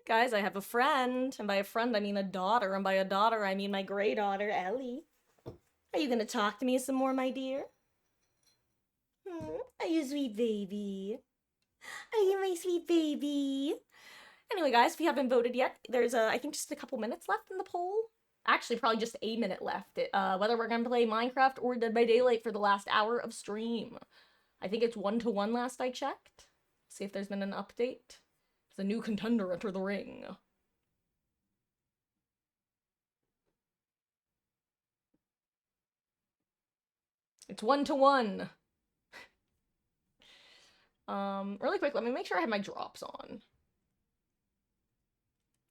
Guys, I have a friend. And by a friend, I mean a daughter. And by a daughter, I mean my gray daughter, Ellie. Are you gonna talk to me some more, my dear? Are you sweet baby? Are you my sweet baby? Anyway, guys, if you haven't voted yet, there's, I think just a couple minutes left in the poll. Actually, probably just a minute left. Whether we're gonna play Minecraft or Dead by Daylight for the last hour of stream. I think it's 1-1 last I checked. See if there's been an update. There's a new contender enter the ring. It's 1-1. Really quick, let me make sure I have my drops on.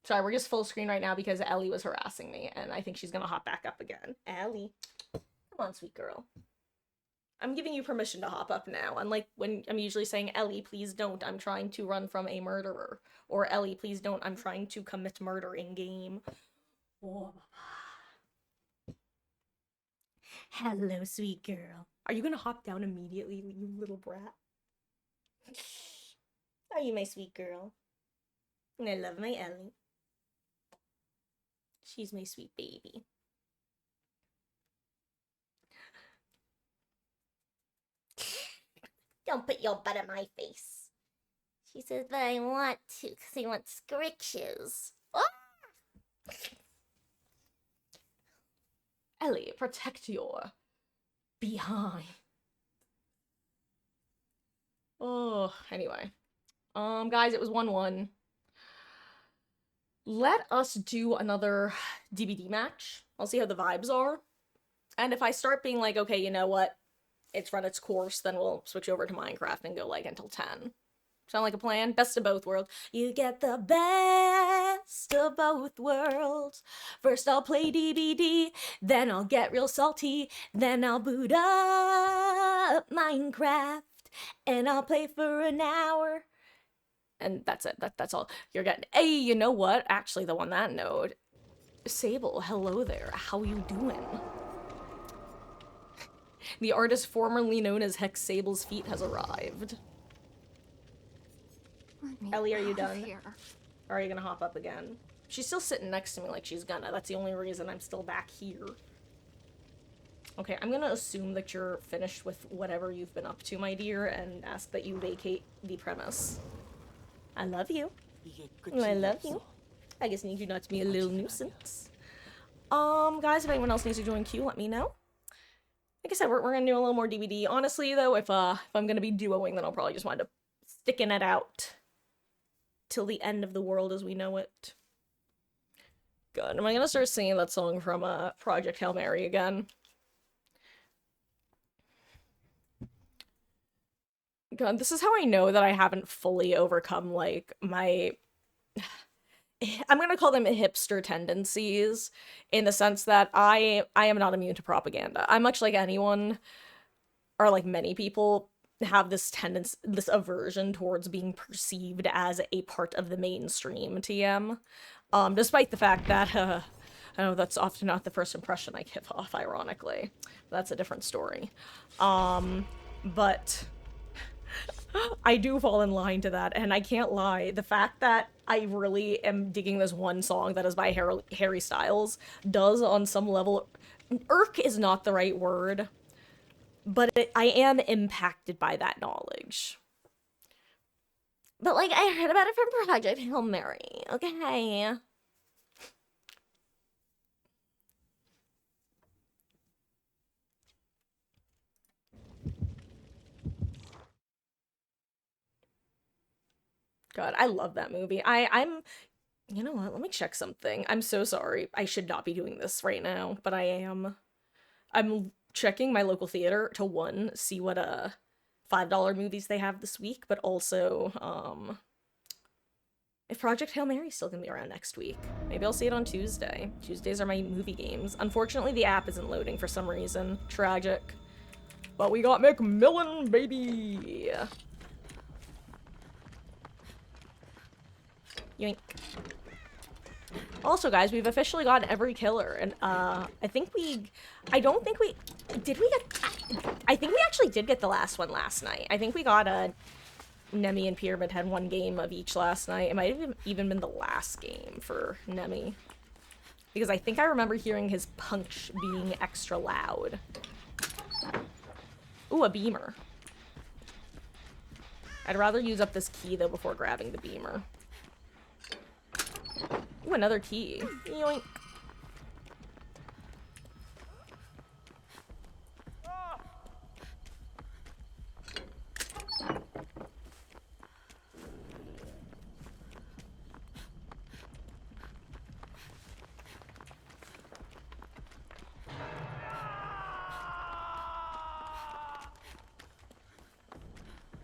Sorry, we're just full screen right now because Ellie was harassing me, and I think she's gonna hop back up again. Ellie. Come on, sweet girl. I'm giving you permission to hop up now, unlike when I'm usually saying, Ellie, please don't, I'm trying to run from a murderer. Or, Ellie, please don't, I'm trying to commit murder in-game. Oh. Hello, sweet girl. Are you gonna hop down immediately, you little brat? Are you my sweet girl? I love my Ellie. She's my sweet baby. Don't put your butt in my face. She says, but I want to, because I want scritches. Oh! Ellie, protect your behind. Oh, anyway. Guys, it was 1-1. Let us do another DBD match. I'll see how the vibes are. And if I start being like, okay, you know what? It's run its course, then we'll switch over to Minecraft and go, like, until 10. Sound like a plan? Best of both worlds. You get the best of both worlds. First I'll play DBD, then I'll get real salty, then I'll boot up Minecraft, and I'll play for an hour. And that's it. That's all you're getting. Hey, you know what? Actually, though, on that note, Sable, hello there. How you doing? The artist formerly known as Hex Sable's feet has arrived. Ellie, are you done? Or are you gonna hop up again? She's still sitting next to me like she's gonna. That's the only reason I'm still back here. Okay, I'm gonna assume that you're finished with whatever you've been up to, my dear, and ask that you vacate the premise. I love you. I love you. I just need you not to be a little nuisance. Guys, if anyone else needs to join queue, let me know. Like I said, we're gonna do a little more DBD. Honestly, though, if I'm gonna be duoing, then I'll probably just wind up sticking it out till the end of the world as we know it. Good. Am I gonna start singing that song from Project Hail Mary again? God, this is how I know that I haven't fully overcome, like, my... I'm gonna call them hipster tendencies, in the sense that I am not immune to propaganda. I'm much like anyone, or like many people, have this tendency, this aversion towards being perceived as a part of the mainstream TM. Despite the fact that, I know that's often not the first impression I give off, ironically. That's a different story. But... I do fall in line to that, and I can't lie. The fact that I really am digging this one song that is by Harry Styles does, on some level, irk is not the right word, but I am impacted by that knowledge. But, like, I heard about it from Project Hail Mary, okay? God, I love that movie. I'm, you know what, let me check something. I'm so sorry. I should not be doing this right now, but I am. I'm checking my local theater to, one, see what, $5 movies they have this week, but also, if Project Hail Mary is still gonna be around next week. Maybe I'll see it on Tuesday. Tuesdays are my movie games. Unfortunately, the app isn't loading for some reason. Tragic. But we got McMillan, baby! Yoink. Also, guys, we've officially gotten every killer, and, I think we actually did get the last one last night. I think we got Nemi and Pyramid had one game of each last night. It might have even been the last game for Nemi. Because I think I remember hearing his punch being extra loud. Ooh, a beamer. I'd rather use up this key, though, before grabbing the beamer. Ooh, another key. Yoink.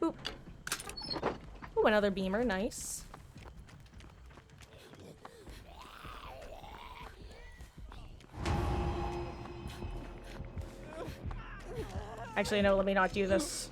Oop. Ooh, another beamer. Nice. Actually, no, let me not do this.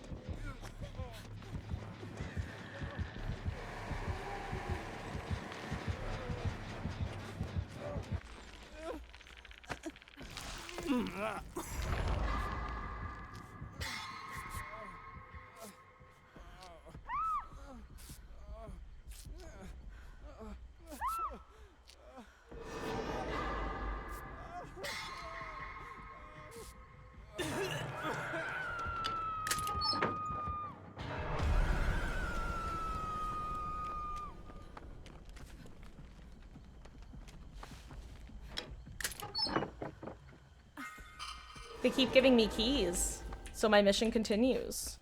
They keep giving me keys, so my mission continues.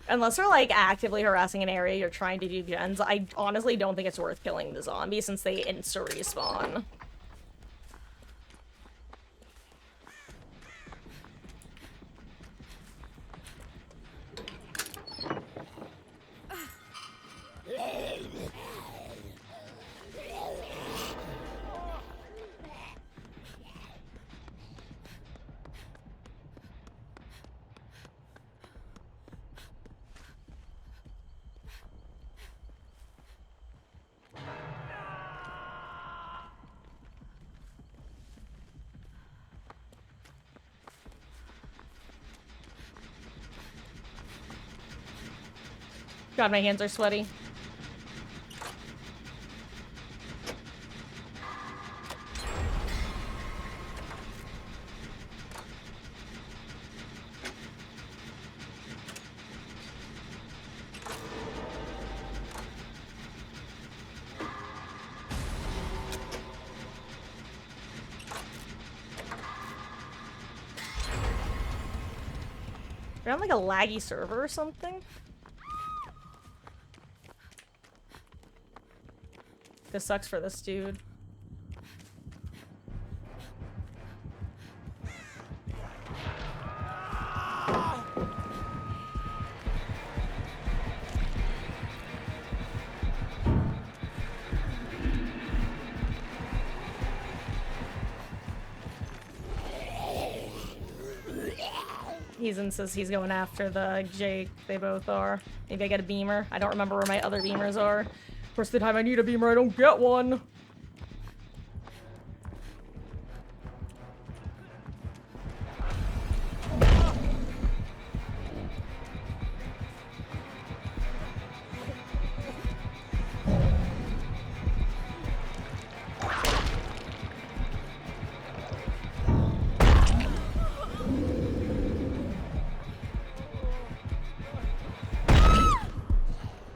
Unless they're, like, actively harassing an area you're trying to do gens, I honestly don't think it's worth killing the zombie since they insta-respawn. God, my hands are sweaty. We're on like a laggy server or something? This sucks for this dude. He's insists he's going after the Jake. They both are. Maybe I get a beamer. I don't remember where my other beamers are. Of course, the time I need a beamer, I don't get one.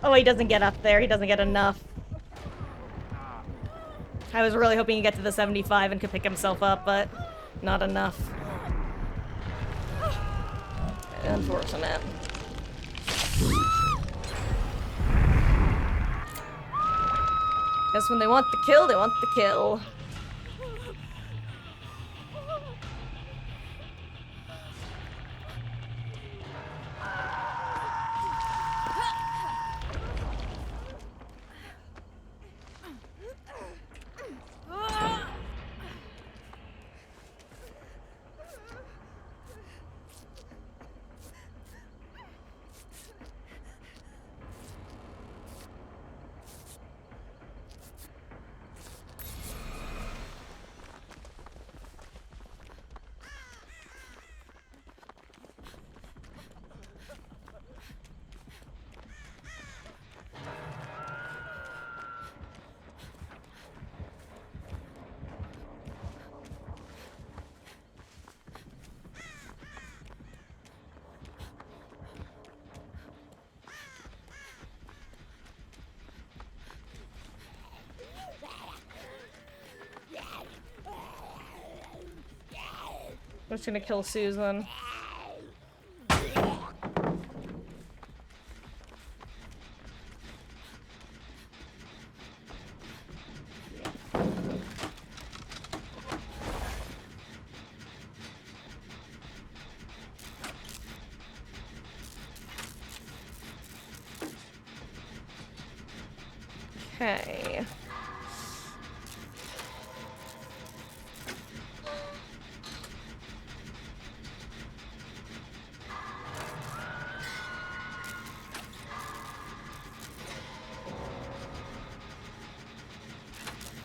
Oh, he doesn't get up there. He doesn't get enough. I was really hoping he'd get to the 75 and could pick himself up, but not enough. Unfortunate. Guess when they want the kill, they want the kill. I'm just gonna kill Susan. Okay.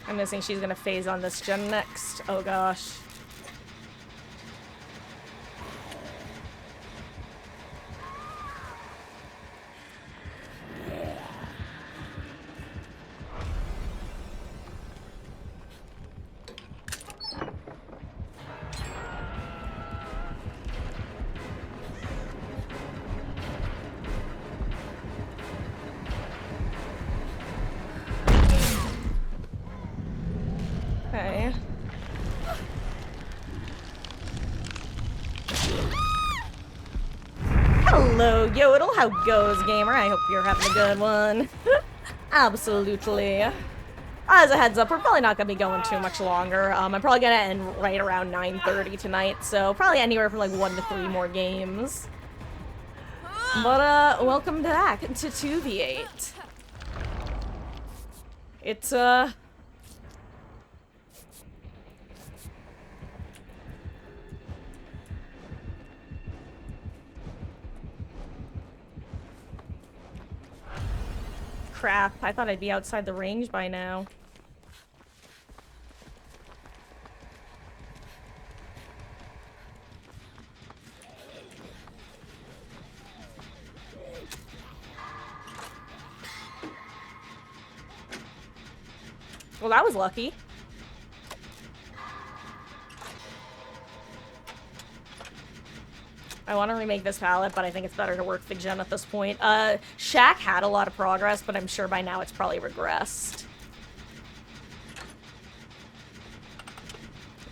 I'm guessing she's gonna phase on this gen next. Oh gosh. Okay. Hello, Yodel. How goes, gamer? I hope you're having a good one. Absolutely. As a heads up, we're probably not going to be going too much longer. I'm probably going to end right around 9:30 tonight, so probably anywhere from like 1 to 3 more games. But, welcome back to 2v8. It's, crap. I thought I'd be outside the range by now. Well, that was lucky. I want to remake this palette, but I think it's better to work the gen at this point. Shaq had a lot of progress, but I'm sure by now it's probably regressed.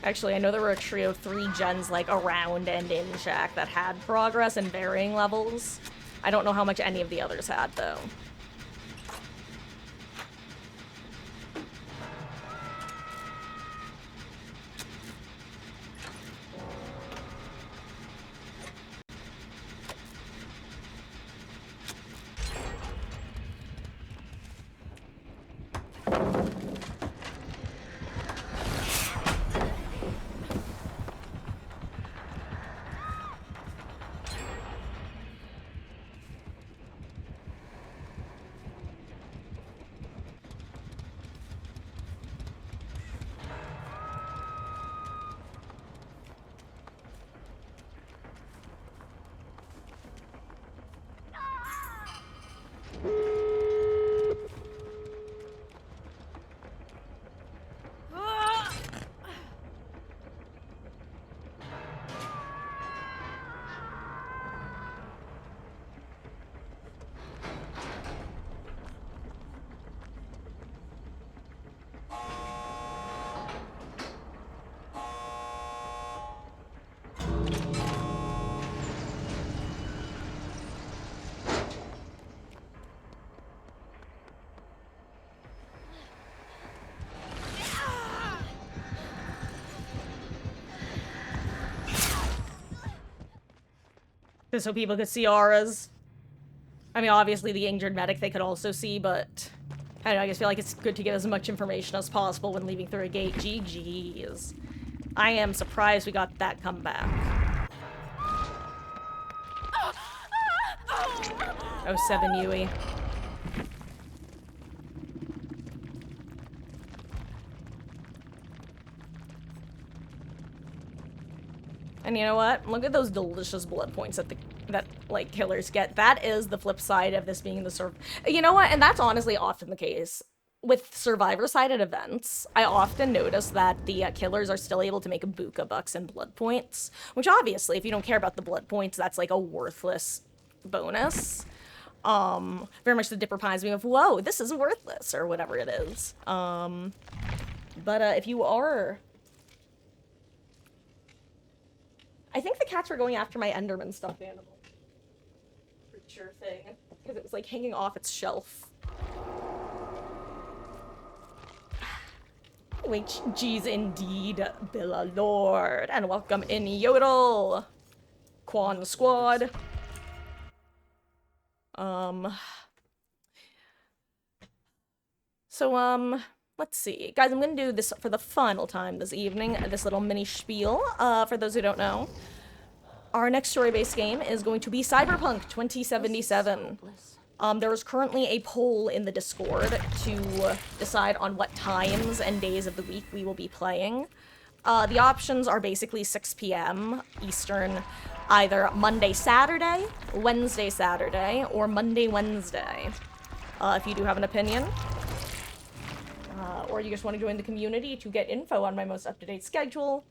Actually, I know there were a trio of 3 gens, like, around and in Shaq that had progress in varying levels. I don't know how much any of the others had, though. Just so people could see auras. I mean, obviously the injured medic they could also see, but I don't know, I just feel like it's good to get as much information as possible when leaving through a gate. GG's. I am surprised we got that comeback. 07 Yui. And you know what? Look at those delicious blood points that like killers get. That is the flip side of this being the You know what? And that's honestly often the case with survivor-sided events. I often notice that the killers are still able to make buka bucks and blood points, which obviously, if you don't care about the blood points, that's like a worthless bonus. Very much the dip reminds me of, whoa, this is worthless, or whatever it is. But if you are I think the cats were going after my Enderman stuffed animal. Creature thing. Because it was like hanging off its shelf. Which, geez, indeed, Billa Lord. And welcome in Yodel. Quan Squad. So, let's see. Guys, I'm gonna do this for the final time this evening, this little mini spiel, for those who don't know. Our next story-based game is going to be Cyberpunk 2077. There is currently a poll in the Discord to decide on what times and days of the week we will be playing. The options are basically 6 p.m. Eastern, either Monday, Saturday, Wednesday, Saturday, or Monday, Wednesday. If you do have an opinion. Or you just want to join the community to get info on my most up-to-date schedule,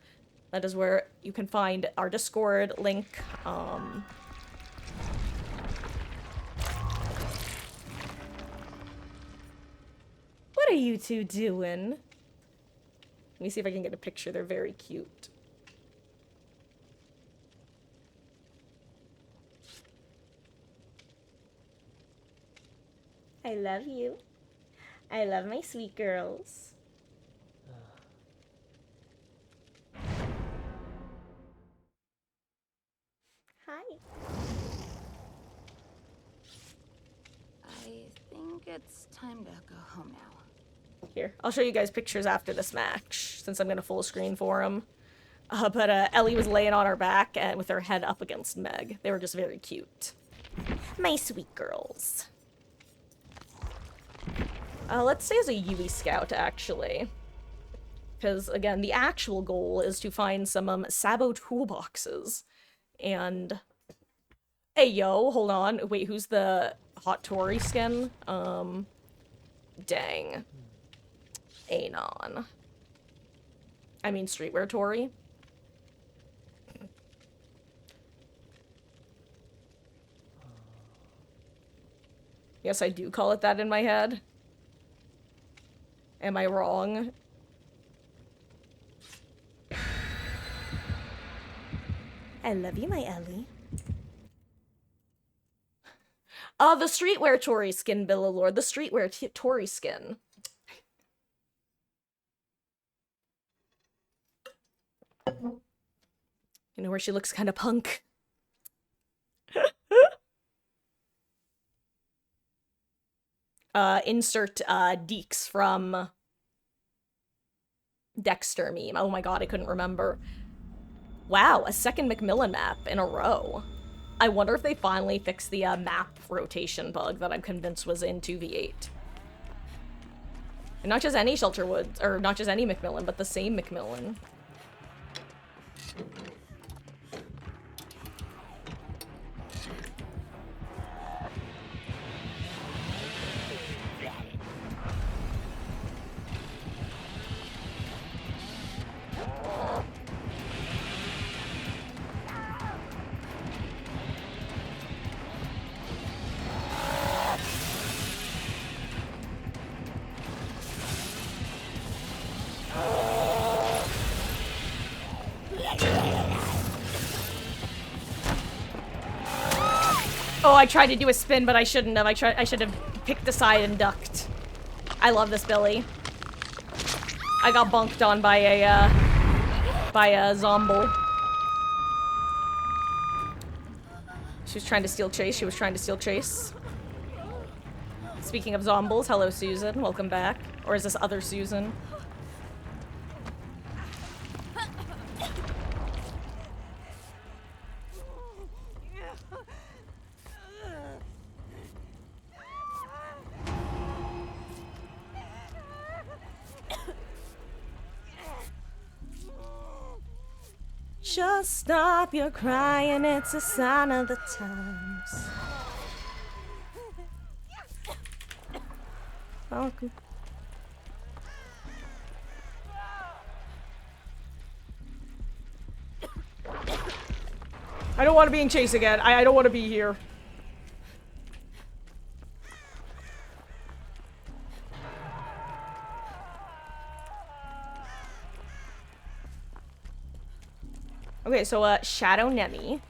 that is where you can find our Discord link. What are you two doing? Let me see if I can get a picture. They're very cute. I love you. I love my sweet girls. Hi. I think it's time to go home now. Here, I'll show you guys pictures after this match, since I'm gonna full screen for them. But Ellie was laying on her back and with her head up against Meg. They were just very cute. My sweet girls. Let's stay as a Yui scout, actually. Because, again, the actual goal is to find some, Sabo toolboxes. And... Hey, yo, hold on. Wait, who's the hot Tori skin? Dang. Anon. I mean, streetwear Tori. Yes, I do call it that in my head. Am I wrong? I love you, my Ellie. The streetwear Tori skin, Billa Lord. The streetwear Tori skin. You know, where she looks kind of punk. Insert Deeks from Dexter meme. Oh my god, I couldn't remember. Wow, a second Macmillan map in a row. I wonder if they finally fixed the map rotation bug that I'm convinced was in 2v8. And not just any Shelterwood, or not just any Macmillan, but the same Macmillan. Oh, I tried to do a spin, but I shouldn't have. I should have picked the side and ducked. I love this Billy. I got bunked on by a Zomble. She was trying to steal Chase. She was trying to steal Chase. Speaking of Zombles, hello Susan. Welcome back. Or is this other Susan? Just stop your crying, it's a sign of the times. Welcome. I don't want to be in Chase again. I don't want to be here. Okay, so Shadow Nemi.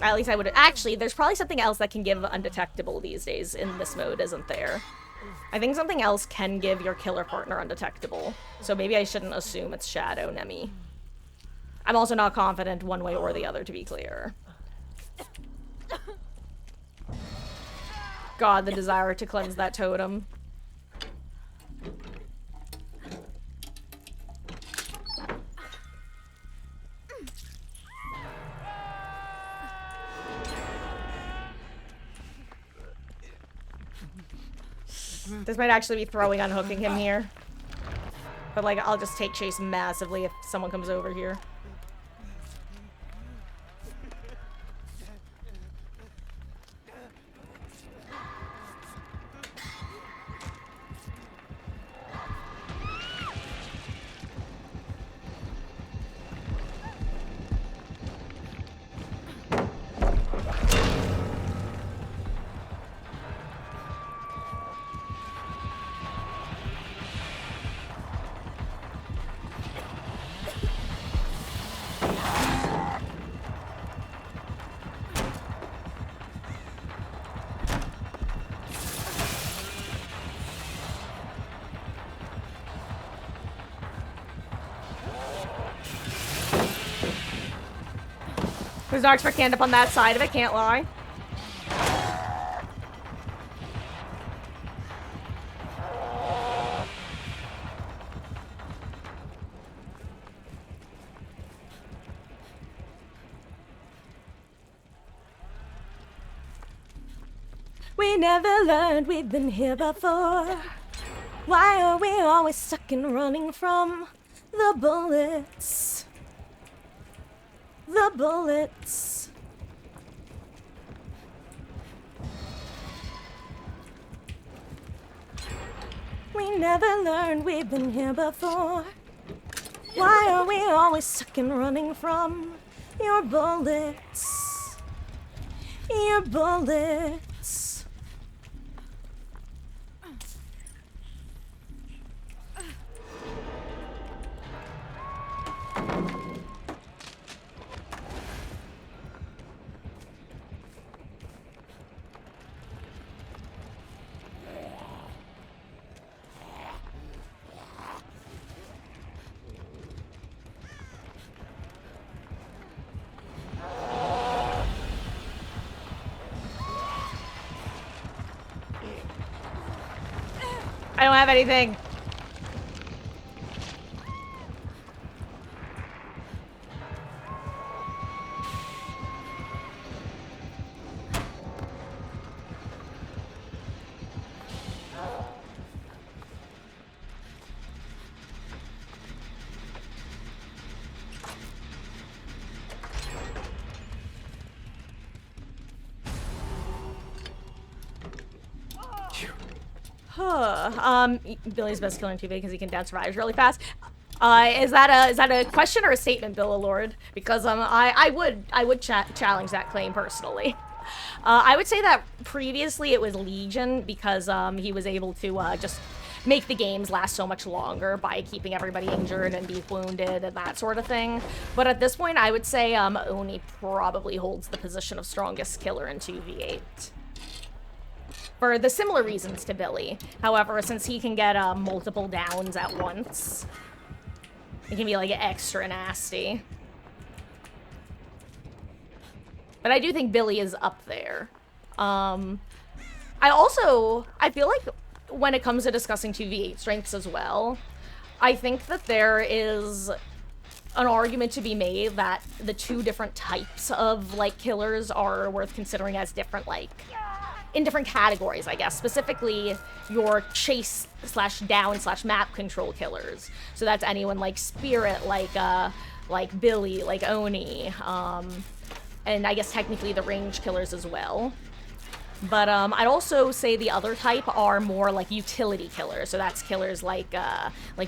At least I would actually, there's probably something else that can give undetectable these days in this mode, isn't there? I think something else can give your killer partner undetectable. So maybe I shouldn't assume it's Shadow Nemi. I'm also not confident one way or the other, to be clear. God, the desire to cleanse that totem. This might actually be throwing unhooking him here. But, like, I'll just take chase massively if someone comes over here. There's no expert hand up on that side of it, can't lie. We never learned we've been here before. Why are we always stuck and running from the bullets? The bullets. We never learned we've been here before. Why are we always stuck and running from your bullets? Your bullets. I don't have anything. Billy's best killer in 2v because he can down survives really fast. Is that a question or a statement, Bill Lord? Because I would challenge that claim personally. I would say that previously it was Legion because he was able to just make the games last so much longer by keeping everybody injured and be wounded and that sort of thing. But at this point, I would say Oni probably holds the position of strongest killer in 2v8. For the similar reasons to Billy. However, since he can get multiple downs at once, it can be like extra nasty. But I do think Billy is up there. I feel like when it comes to discussing 2v8 strengths as well, I think that there is an argument to be made that the two different types of, like, killers are worth considering as different, like, in different categories, I guess. Specifically, your chase / down / map control killers. So that's anyone like Spirit, like Billy, like Oni, and I guess technically the range killers as well. But I'd also say the other type are more like utility killers. So that's killers like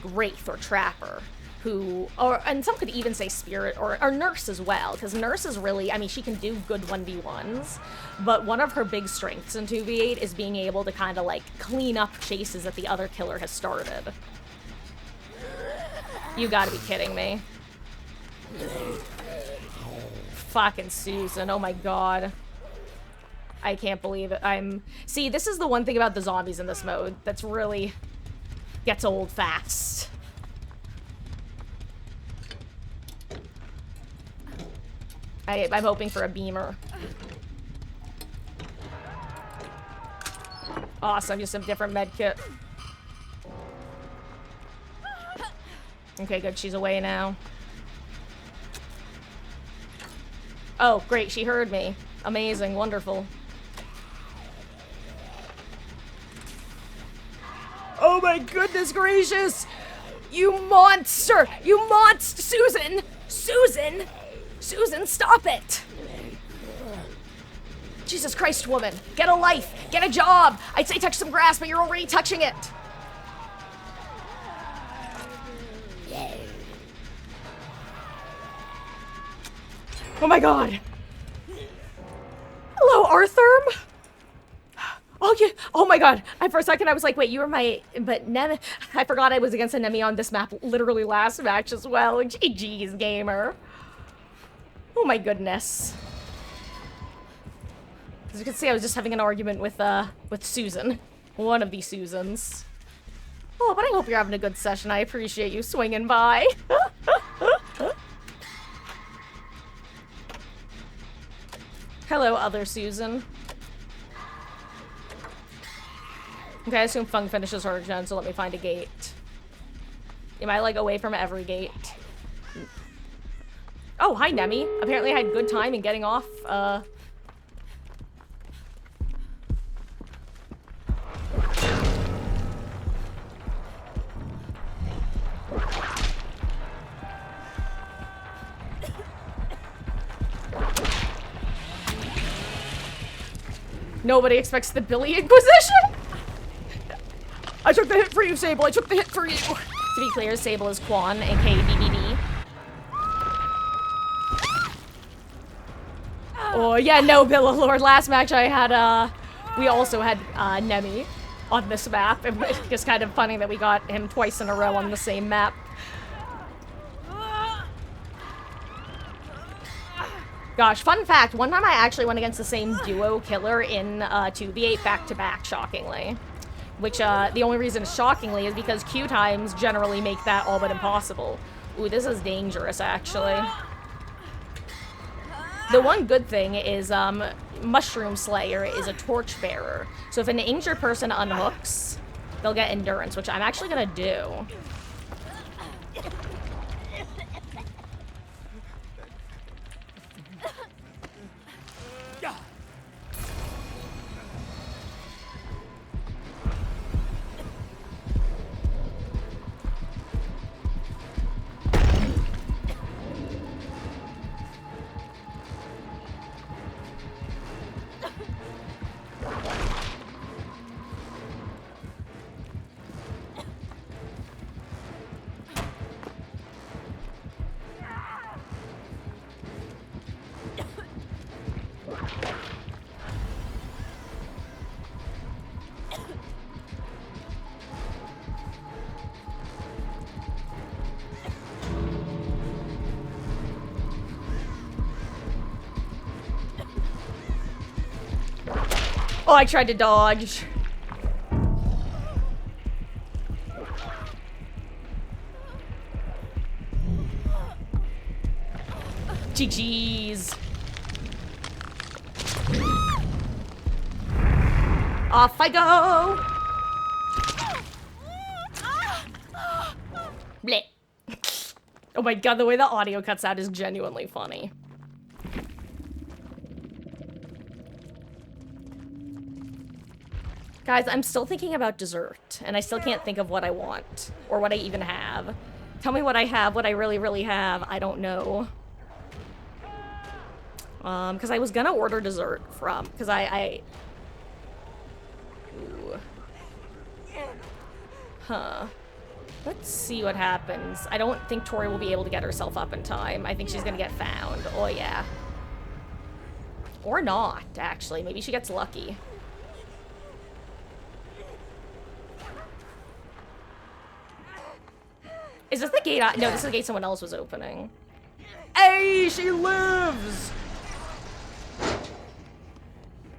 Wraith or Trapper, and some could even say Spirit or Nurse as well, because Nurse is really, I mean, she can do good 1v1s, but one of her big strengths in 2v8 is being able to kind of like clean up chases that the other killer has started. You gotta be kidding me. Fucking Susan, oh my god. I can't believe it. See, this is the one thing about the zombies in this mode that's really gets old fast. I'm hoping for a beamer. Awesome, just some different med kit. Okay, good, she's away now. Oh, great, she heard me. Amazing, wonderful. Oh my goodness gracious! You monster! You monster! Susan! Susan! Susan, stop it! Jesus Christ, woman. Get a life. Get a job. I'd say touch some grass, but you're already touching it. Oh my god. Hello, Arthur. Oh yeah. Oh my god. For a second I was like, wait, you were my... But I forgot I was against Nemi on this map literally last match as well. GG's, gamer. Oh my goodness. As you can see, I was just having an argument with Susan. One of these Susans. Oh, but I hope you're having a good session. I appreciate you swinging by. Hello, other Susan. Okay, I assume Fung finishes her gen, so let me find a gate. Am I, like, away from every gate? Oh, hi, Nemi. Apparently I had good time in getting off, Nobody expects the Billy Inquisition? I took the hit for you, Sable. I took the hit for you. To be clear, Sable is Quan, aka BBB. Oh, yeah, no, Billa Lord. Last match I had, we also had, Nemi on this map. It was just kind of funny that we got him twice in a row on the same map. Gosh, fun fact, one time I actually went against the same duo killer in 2v8 back-to-back, shockingly. Which, the only reason shockingly is because queue times generally make that all but impossible. Ooh, this is dangerous, actually. The one good thing is, Mushroom Slayer is a torchbearer. So if an injured person unhooks, they'll get endurance, which I'm actually gonna do. Oh, I tried to dodge. GG's. Off I go. Bleh. Oh my god, the way the audio cuts out is genuinely funny. Guys, I'm still thinking about dessert, and I still can't think of what I want, or what I even have. Tell me what I have, what I really, really have. I don't know. Because I was gonna order dessert from, because Ooh. Huh. Let's see what happens. I don't think Tori will be able to get herself up in time. I think she's gonna get found. Oh, yeah. Or not, actually. Maybe she gets lucky. Is this the gate? No, this is the gate someone else was opening. Hey, she lives!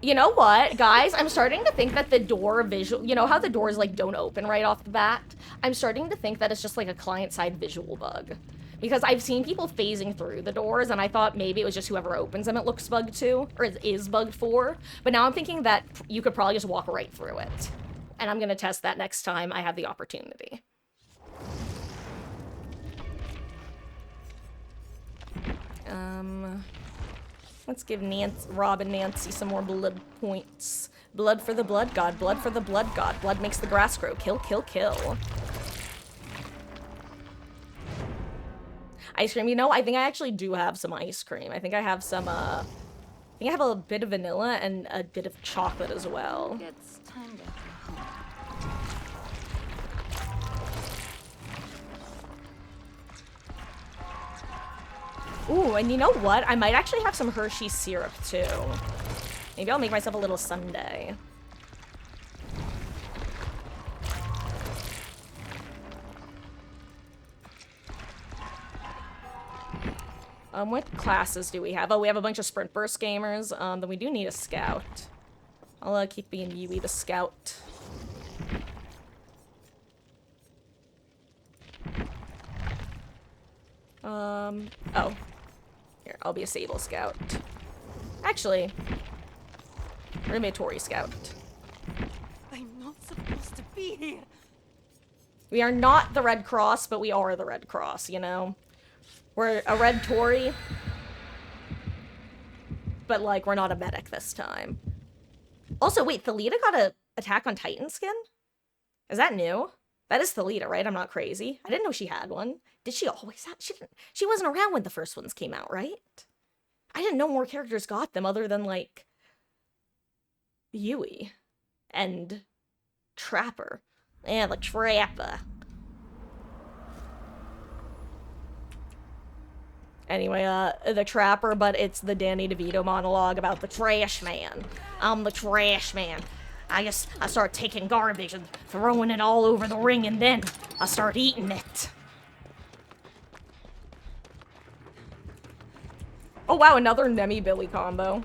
You know what, guys? I'm starting to think that the door visual... You know how the doors, like, don't open right off the bat? I'm starting to think that it's just, like, a client-side visual bug. Because I've seen people phasing through the doors, and I thought maybe it was just whoever opens them it looks bugged to, or is bugged for. But now I'm thinking that you could probably just walk right through it. And I'm gonna test that next time I have the opportunity. Let's give Rob and Nancy some more blood points. Blood for the blood god, blood for the blood god. Blood makes the grass grow. Kill, kill, kill. Ice cream, you know, I think I actually do have some ice cream. I think I have some, I think I have a bit of vanilla and a bit of chocolate as well. It's time to go home. Ooh, and you know what? I might actually have some Hershey syrup, too. Maybe I'll make myself a little sundae. What classes do we have? Oh, we have a bunch of Sprint Burst gamers. Then we do need a scout. I'll keep being Yui the scout. Oh. Here, I'll be a Sable scout. Actually, we're gonna be a Tory scout. I'm not supposed to be here. We are not the Red Cross, but we are the Red Cross, you know? We're a red Tory, but, like, we're not a medic this time. Also, wait, Thalita got a Attack on Titan skin? Is that new? That is Thalita, right? I'm not crazy. I didn't know she had one. Did she always have? She wasn't around when the first ones came out, right? I didn't know more characters got them other than, like, Yui and Trapper. Yeah, the Trapper. Anyway, the Trapper, but it's the Danny DeVito monologue about the trash man. I'm the trash man. I start taking garbage and throwing it all over the ring, and then I start eating it. Oh wow, another Nemi Billy combo.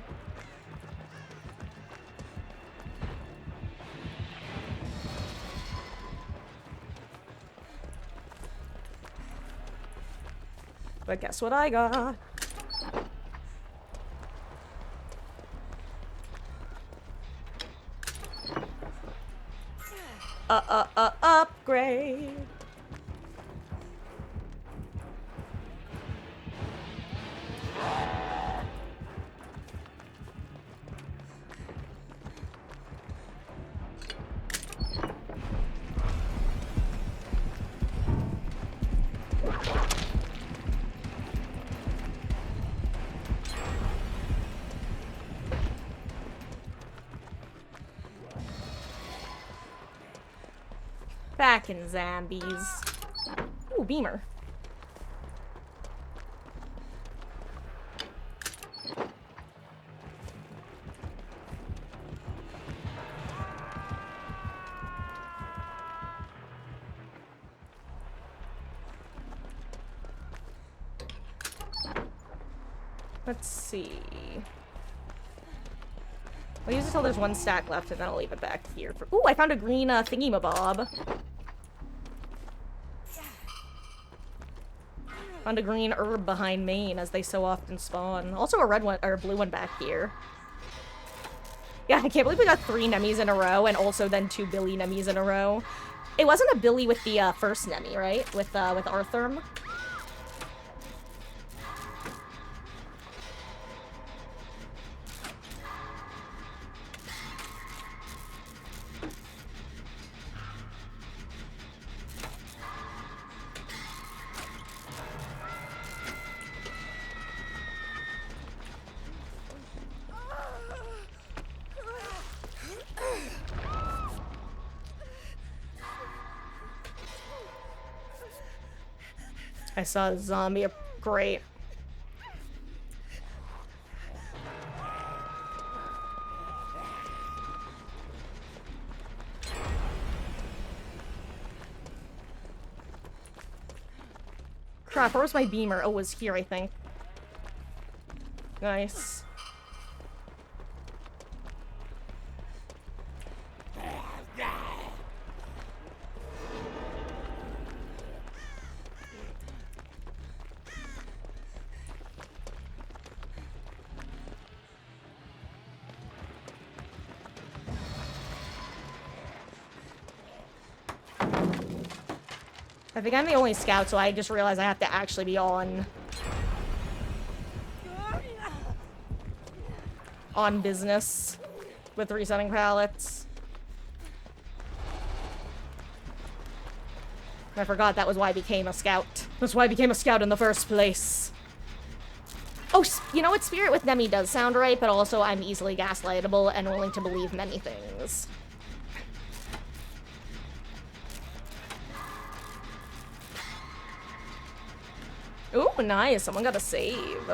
But guess what I got? Upgrade. Back in zombies. Ooh, Beamer. Let's see. I'll use it until there's one stack left, and then I'll leave it back here. Ooh, I found a green thingy-mabob. Found a green herb behind Maine, as they so often spawn. Also a red one, or a blue one back here. Yeah, I can't believe we got 3 Nemis in a row, and also then 2 Billy Nemis in a row. It wasn't a Billy with the first Nemi, right? With Artherm. I saw a zombie. Great. Crap, where's my beamer? Oh, it was here, I think. Nice. I think I'm the only scout, so I just realized I have to actually be on business with resetting pallets. I forgot that was why I became a scout. That's why I became a scout in the first place. Oh, you know what? Spirit with Nemi does sound right, but also I'm easily gaslightable and willing to believe many things. Ooh, nice. Someone got a save.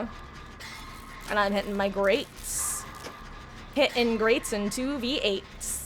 And I'm hitting my greats. Hitting greats in 2v8s.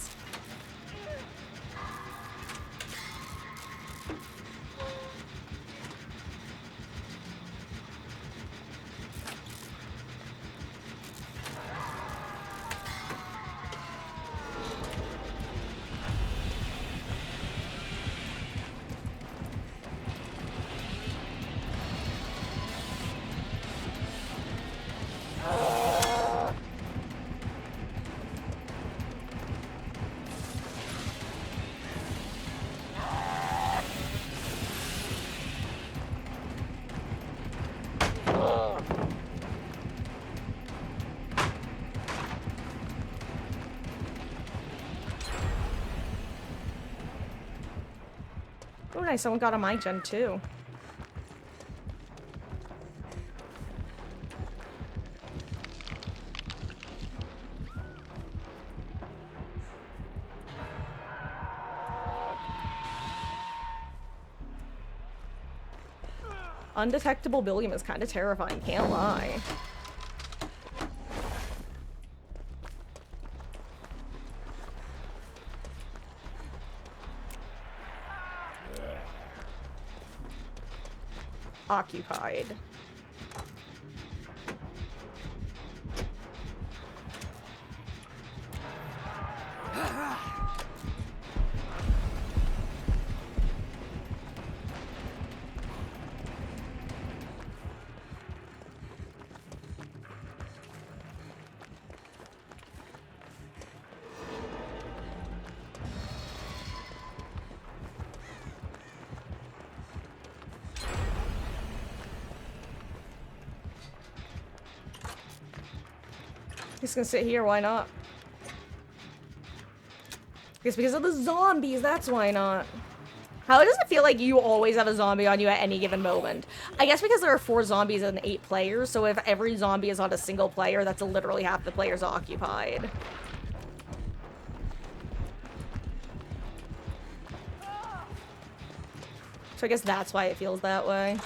Oh, nice. Someone got a my gen too. Undetectable Billiam is kind of terrifying, can't lie. Occupied. He's gonna sit here, why not? I guess because of the zombies, that's why not. How does it feel like you always have a zombie on you at any given moment? I guess because there are 4 zombies and 8 players, so if every zombie is on a single player, that's literally half the players occupied. So I guess that's why it feels that way.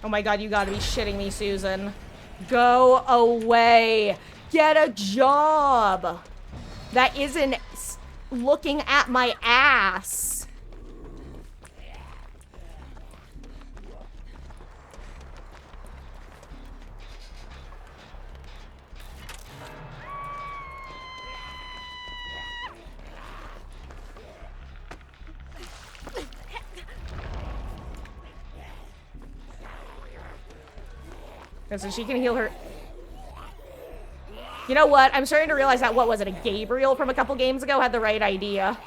Oh my god, you gotta be shitting me, Susan. Go away. Get a job. That isn't looking at my ass. So she can heal her. You know what? I'm starting to realize that, what was it, a Gabriel from a couple games ago had the right idea.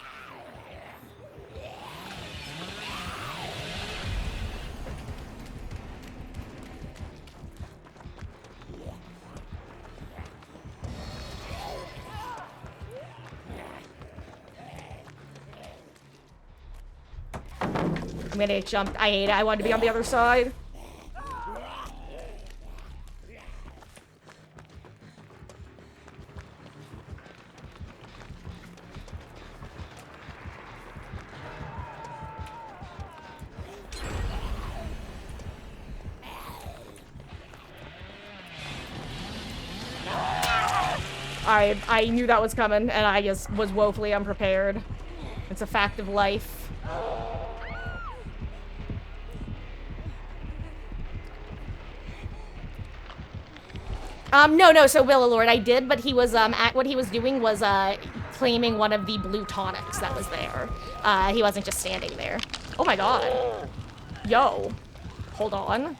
I'm gonna get jumped. I hate it. I wanted to be on the other side. I knew that was coming, and I just was woefully unprepared. It's a fact of life. No, so Will Lord, I did, but he was, what he was doing was, claiming one of the blue tonics that was there. He wasn't just standing there. Oh my god. Yo. Hold on.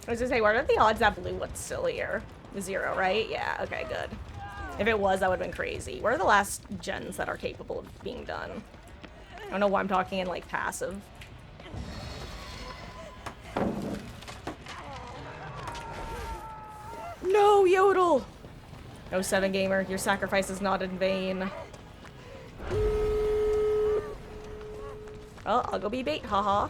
I was gonna say, what are the odds that blue one's still here? 0, right? Yeah, okay, good. If it was, that would've been crazy. What are the last gens that are capable of being done? I don't know why I'm talking in, like, passive. No, Yodel! No, 7 Gamer, your sacrifice is not in vain. Oh, I'll go be bait, haha.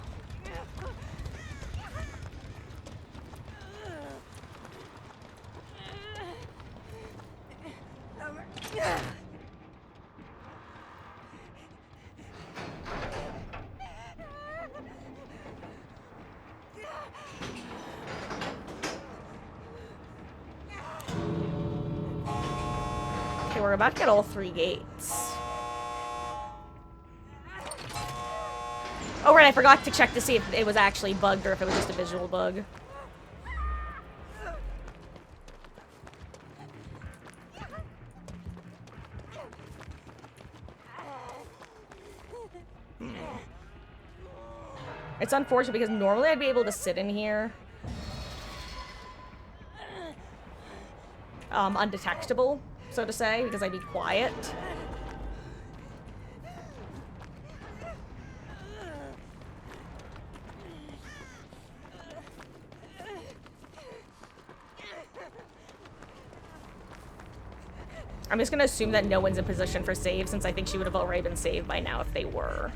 Okay, we're about to get all 3 gates. Oh right, I forgot to check to see if it was actually bugged or if it was just a visual bug. It's unfortunate because normally I'd be able to sit in here. Undetectable, so to say, because I'd be quiet. I'm just gonna assume that no one's in position for save, since I think she would have already been saved by now if they were.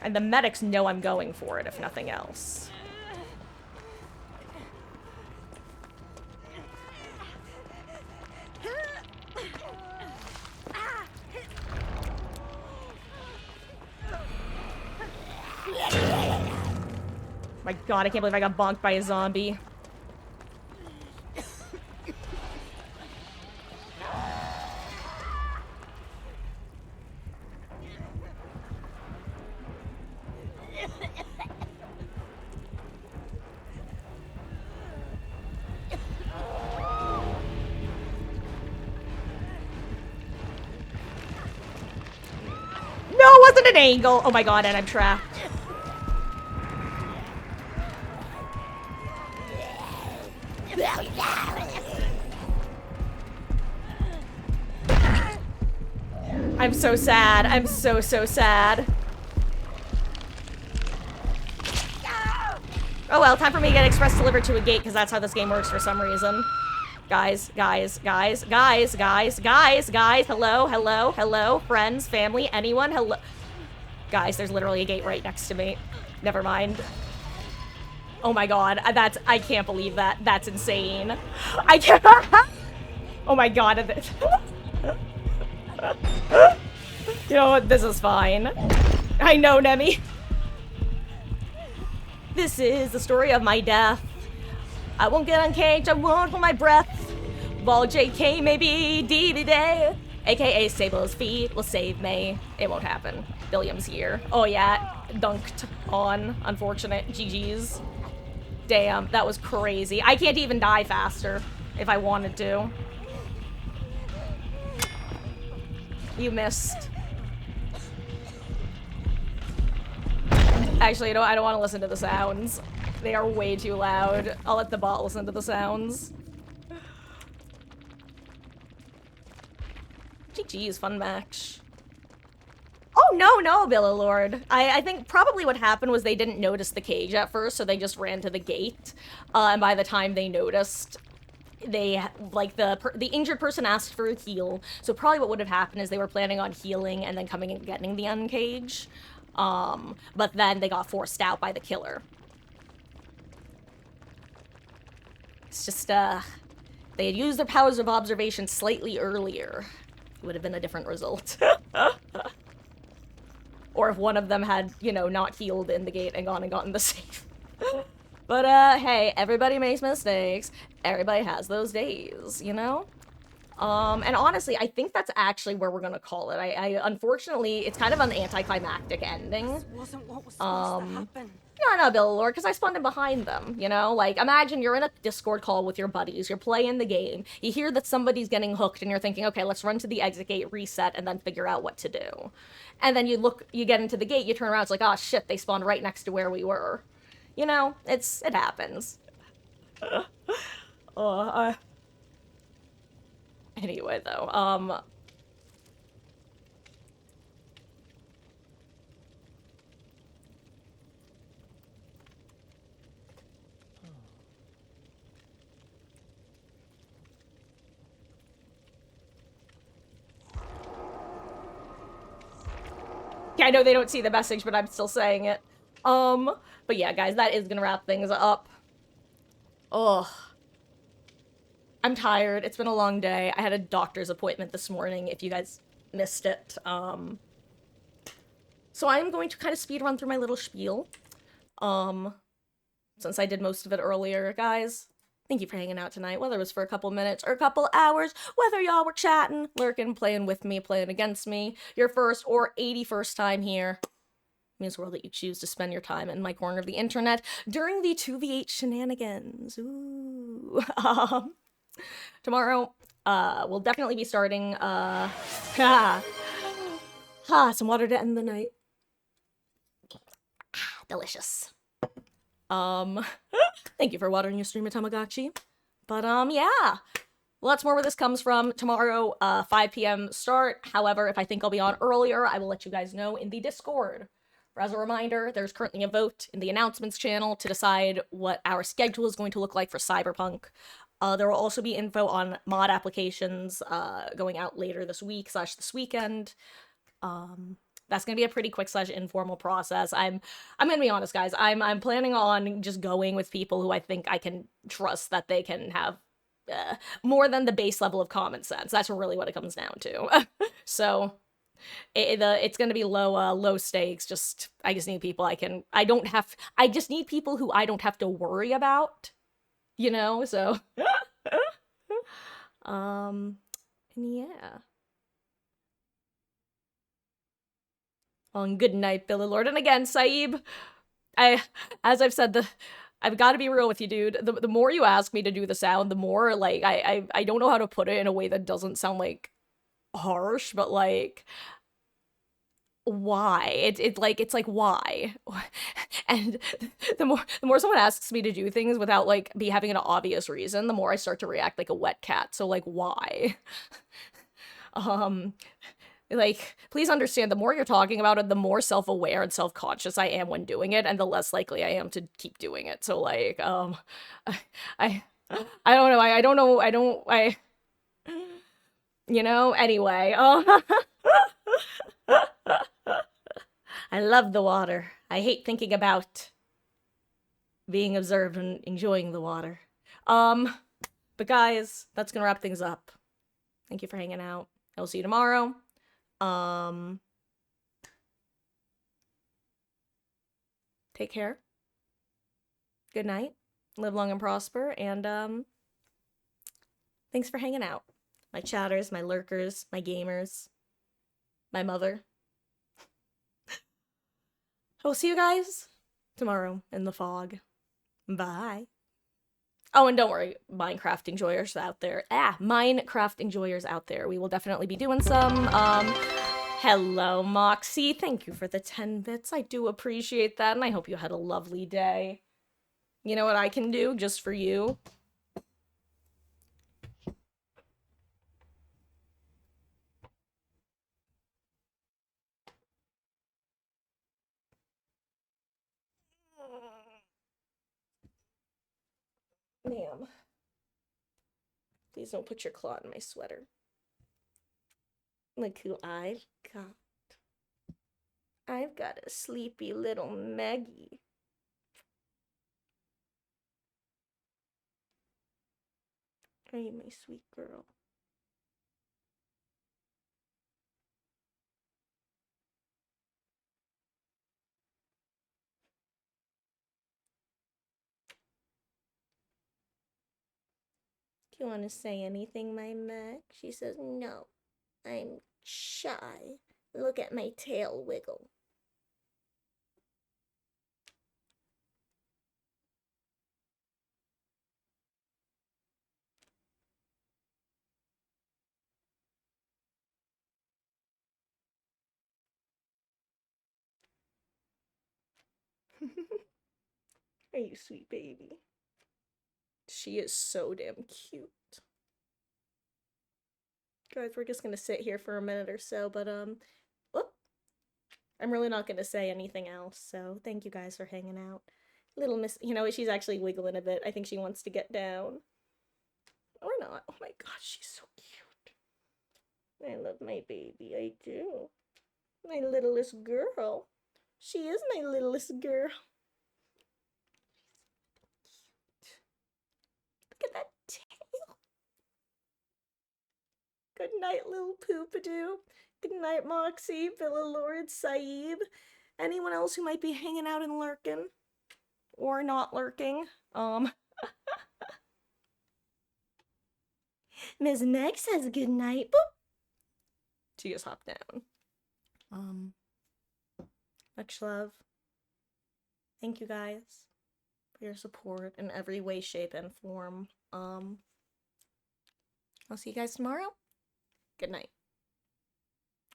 And the medics know I'm going for it, if nothing else. My god, I can't believe I got bonked by a zombie. No, it wasn't an angle! Oh my god, and I'm trapped. I'm so sad. I'm so sad. Oh well, time for me to get express delivered to a gate, because that's how this game works for some reason. Guys, hello, friends, family, anyone, hello. Guys, there's literally a gate right next to me. Never mind. Oh my god, I can't believe that. That's insane. I can't. Oh my god. You know what, this is fine. I know, Nemi. This is the story of my death. I won't get uncaged, I won't hold my breath. Vol JK maybe D-Day. AKA Sable's feet will save me. It won't happen. William's here. Oh yeah, dunked on. Unfortunate. GG's. Damn, that was crazy. I can't even die faster if I wanted to. You missed. Actually, you know, I don't want to listen to the sounds. They are way too loud. I'll let the bot listen to the sounds. GG's, fun match. Oh, no, Billy Lord. I think probably what happened was they didn't notice the cage at first, so they just ran to the gate. And by the time they noticed, they like the injured person asked for a heal, so probably what would have happened is they were planning on healing and then coming and getting the uncage, but then they got forced out by the killer. It's just they had used their powers of observation slightly earlier, it would have been a different result. Or if one of them had, you know, not healed in the gate and gone and gotten the safe. But, hey, everybody makes mistakes. Everybody has those days, you know? And honestly, I think that's actually where we're gonna call it. I unfortunately, it's kind of an anticlimactic ending. This wasn't what was supposed to happen. No, Bill Lord, because I spawned in behind them, you know? Like, imagine you're in a Discord call with your buddies, you're playing the game, you hear that somebody's getting hooked, and you're thinking, okay, let's run to the exit gate, reset, and then figure out what to do. And then you get into the gate, you turn around, it's like, oh shit, they spawned right next to where we were. You know, it happens. Anyway, though, yeah, I know they don't see the message, but I'm still saying it. But yeah, guys, that is gonna wrap things up. Ugh. I'm tired. It's been a long day. I had a doctor's appointment this morning, if you guys missed it. So I'm going to kind of speed run through my little spiel. Since I did most of it earlier, guys. Thank you for hanging out tonight, whether it was for a couple minutes or a couple hours, whether y'all were chatting, lurking, playing with me, playing against me, your first or 81st time here. Means the world that you choose to spend your time in my corner of the internet during the 2v8 shenanigans. Ooh. Tomorrow, we'll definitely be starting, some water to end the night. Delicious. Thank you for watering your stream at Tamagotchi. But, yeah. Lots more where this comes from. Tomorrow, 5 p.m. start. However, if I think I'll be on earlier, I will let you guys know in the Discord. As a reminder, there's currently a vote in the announcements channel to decide what our schedule is going to look like for Cyberpunk. There will also be info on mod applications going out later this week / this weekend. That's gonna be a pretty quick / informal process. I'm gonna be honest, guys. I'm planning on just going with people who I think I can trust that they can have more than the base level of common sense. That's really what it comes down to. So it's gonna be low stakes. I just need people I just need people who I don't have to worry about, you know, so and yeah. Well, and good night, Billy Lord. And again, Saeeb, as I've said, I've got to be real with you, dude. The more you ask me to do the sound, the more, like, I don't know how to put it in a way that doesn't sound, like, harsh, but, like, why? It's like, why? And the more someone asks me to do things without, like, having an obvious reason, the more I start to react like a wet cat. So, like, why? Like, please understand, the more you're talking about it, the more self-aware and self-conscious I am when doing it, and the less likely I am to keep doing it. So, like, I don't know, you know, anyway, I love the water. I hate thinking about being observed and enjoying the water. But guys, that's gonna wrap things up. Thank you for hanging out. I will see you tomorrow. Take care. Good night. Live long and prosper. And, thanks for hanging out. My chatters, my lurkers, my gamers, my mother. I will see you guys tomorrow in the fog. Bye. Oh, and don't worry, Minecraft enjoyers out there. Minecraft enjoyers out there. We will definitely be doing some. Hello, Moxie. Thank you for the 10 bits. I do appreciate that, and I hope you had a lovely day. You know what I can do just for you? Ma'am. Please don't put your claw in my sweater. Look who I've got. I've got a sleepy little Maggie. Are you my sweet girl? Do you want to say anything, my Meg? She says, no, I'm shy. Look at my tail wiggle. Are you sweet baby? She is so damn cute. Guys, we're just gonna sit here for a minute or so, but whoop. I'm really not gonna say anything else, so thank you guys for hanging out. Little Miss, you know, she's actually wiggling a bit. I think she wants to get down. Or not. Oh my gosh, she's so cute. I love my baby, I do. My littlest girl. She is my littlest girl. Look at that tail. Good night, little Poopadoo. Good night, Moxie, Villa Lord, Saeed. Anyone else who might be hanging out and lurking. Or not lurking. Ms. Meg says good night. Boop. She just hopped down. Much love. Thank you guys for your support in every way, shape, and form. I'll see you guys tomorrow. Good night.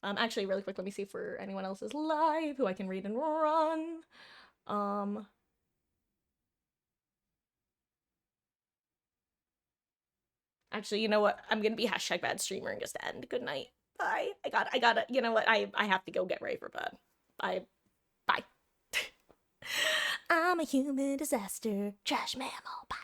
Actually, really quick, let me see for anyone else's live who I can read and run. Actually, you know what? I'm gonna be hashtag bad streamer and just end. Good night. Bye. I gotta, you know what? I have to go get ready for bed. Bye. I'm a human disaster. Trash mammal. Bye.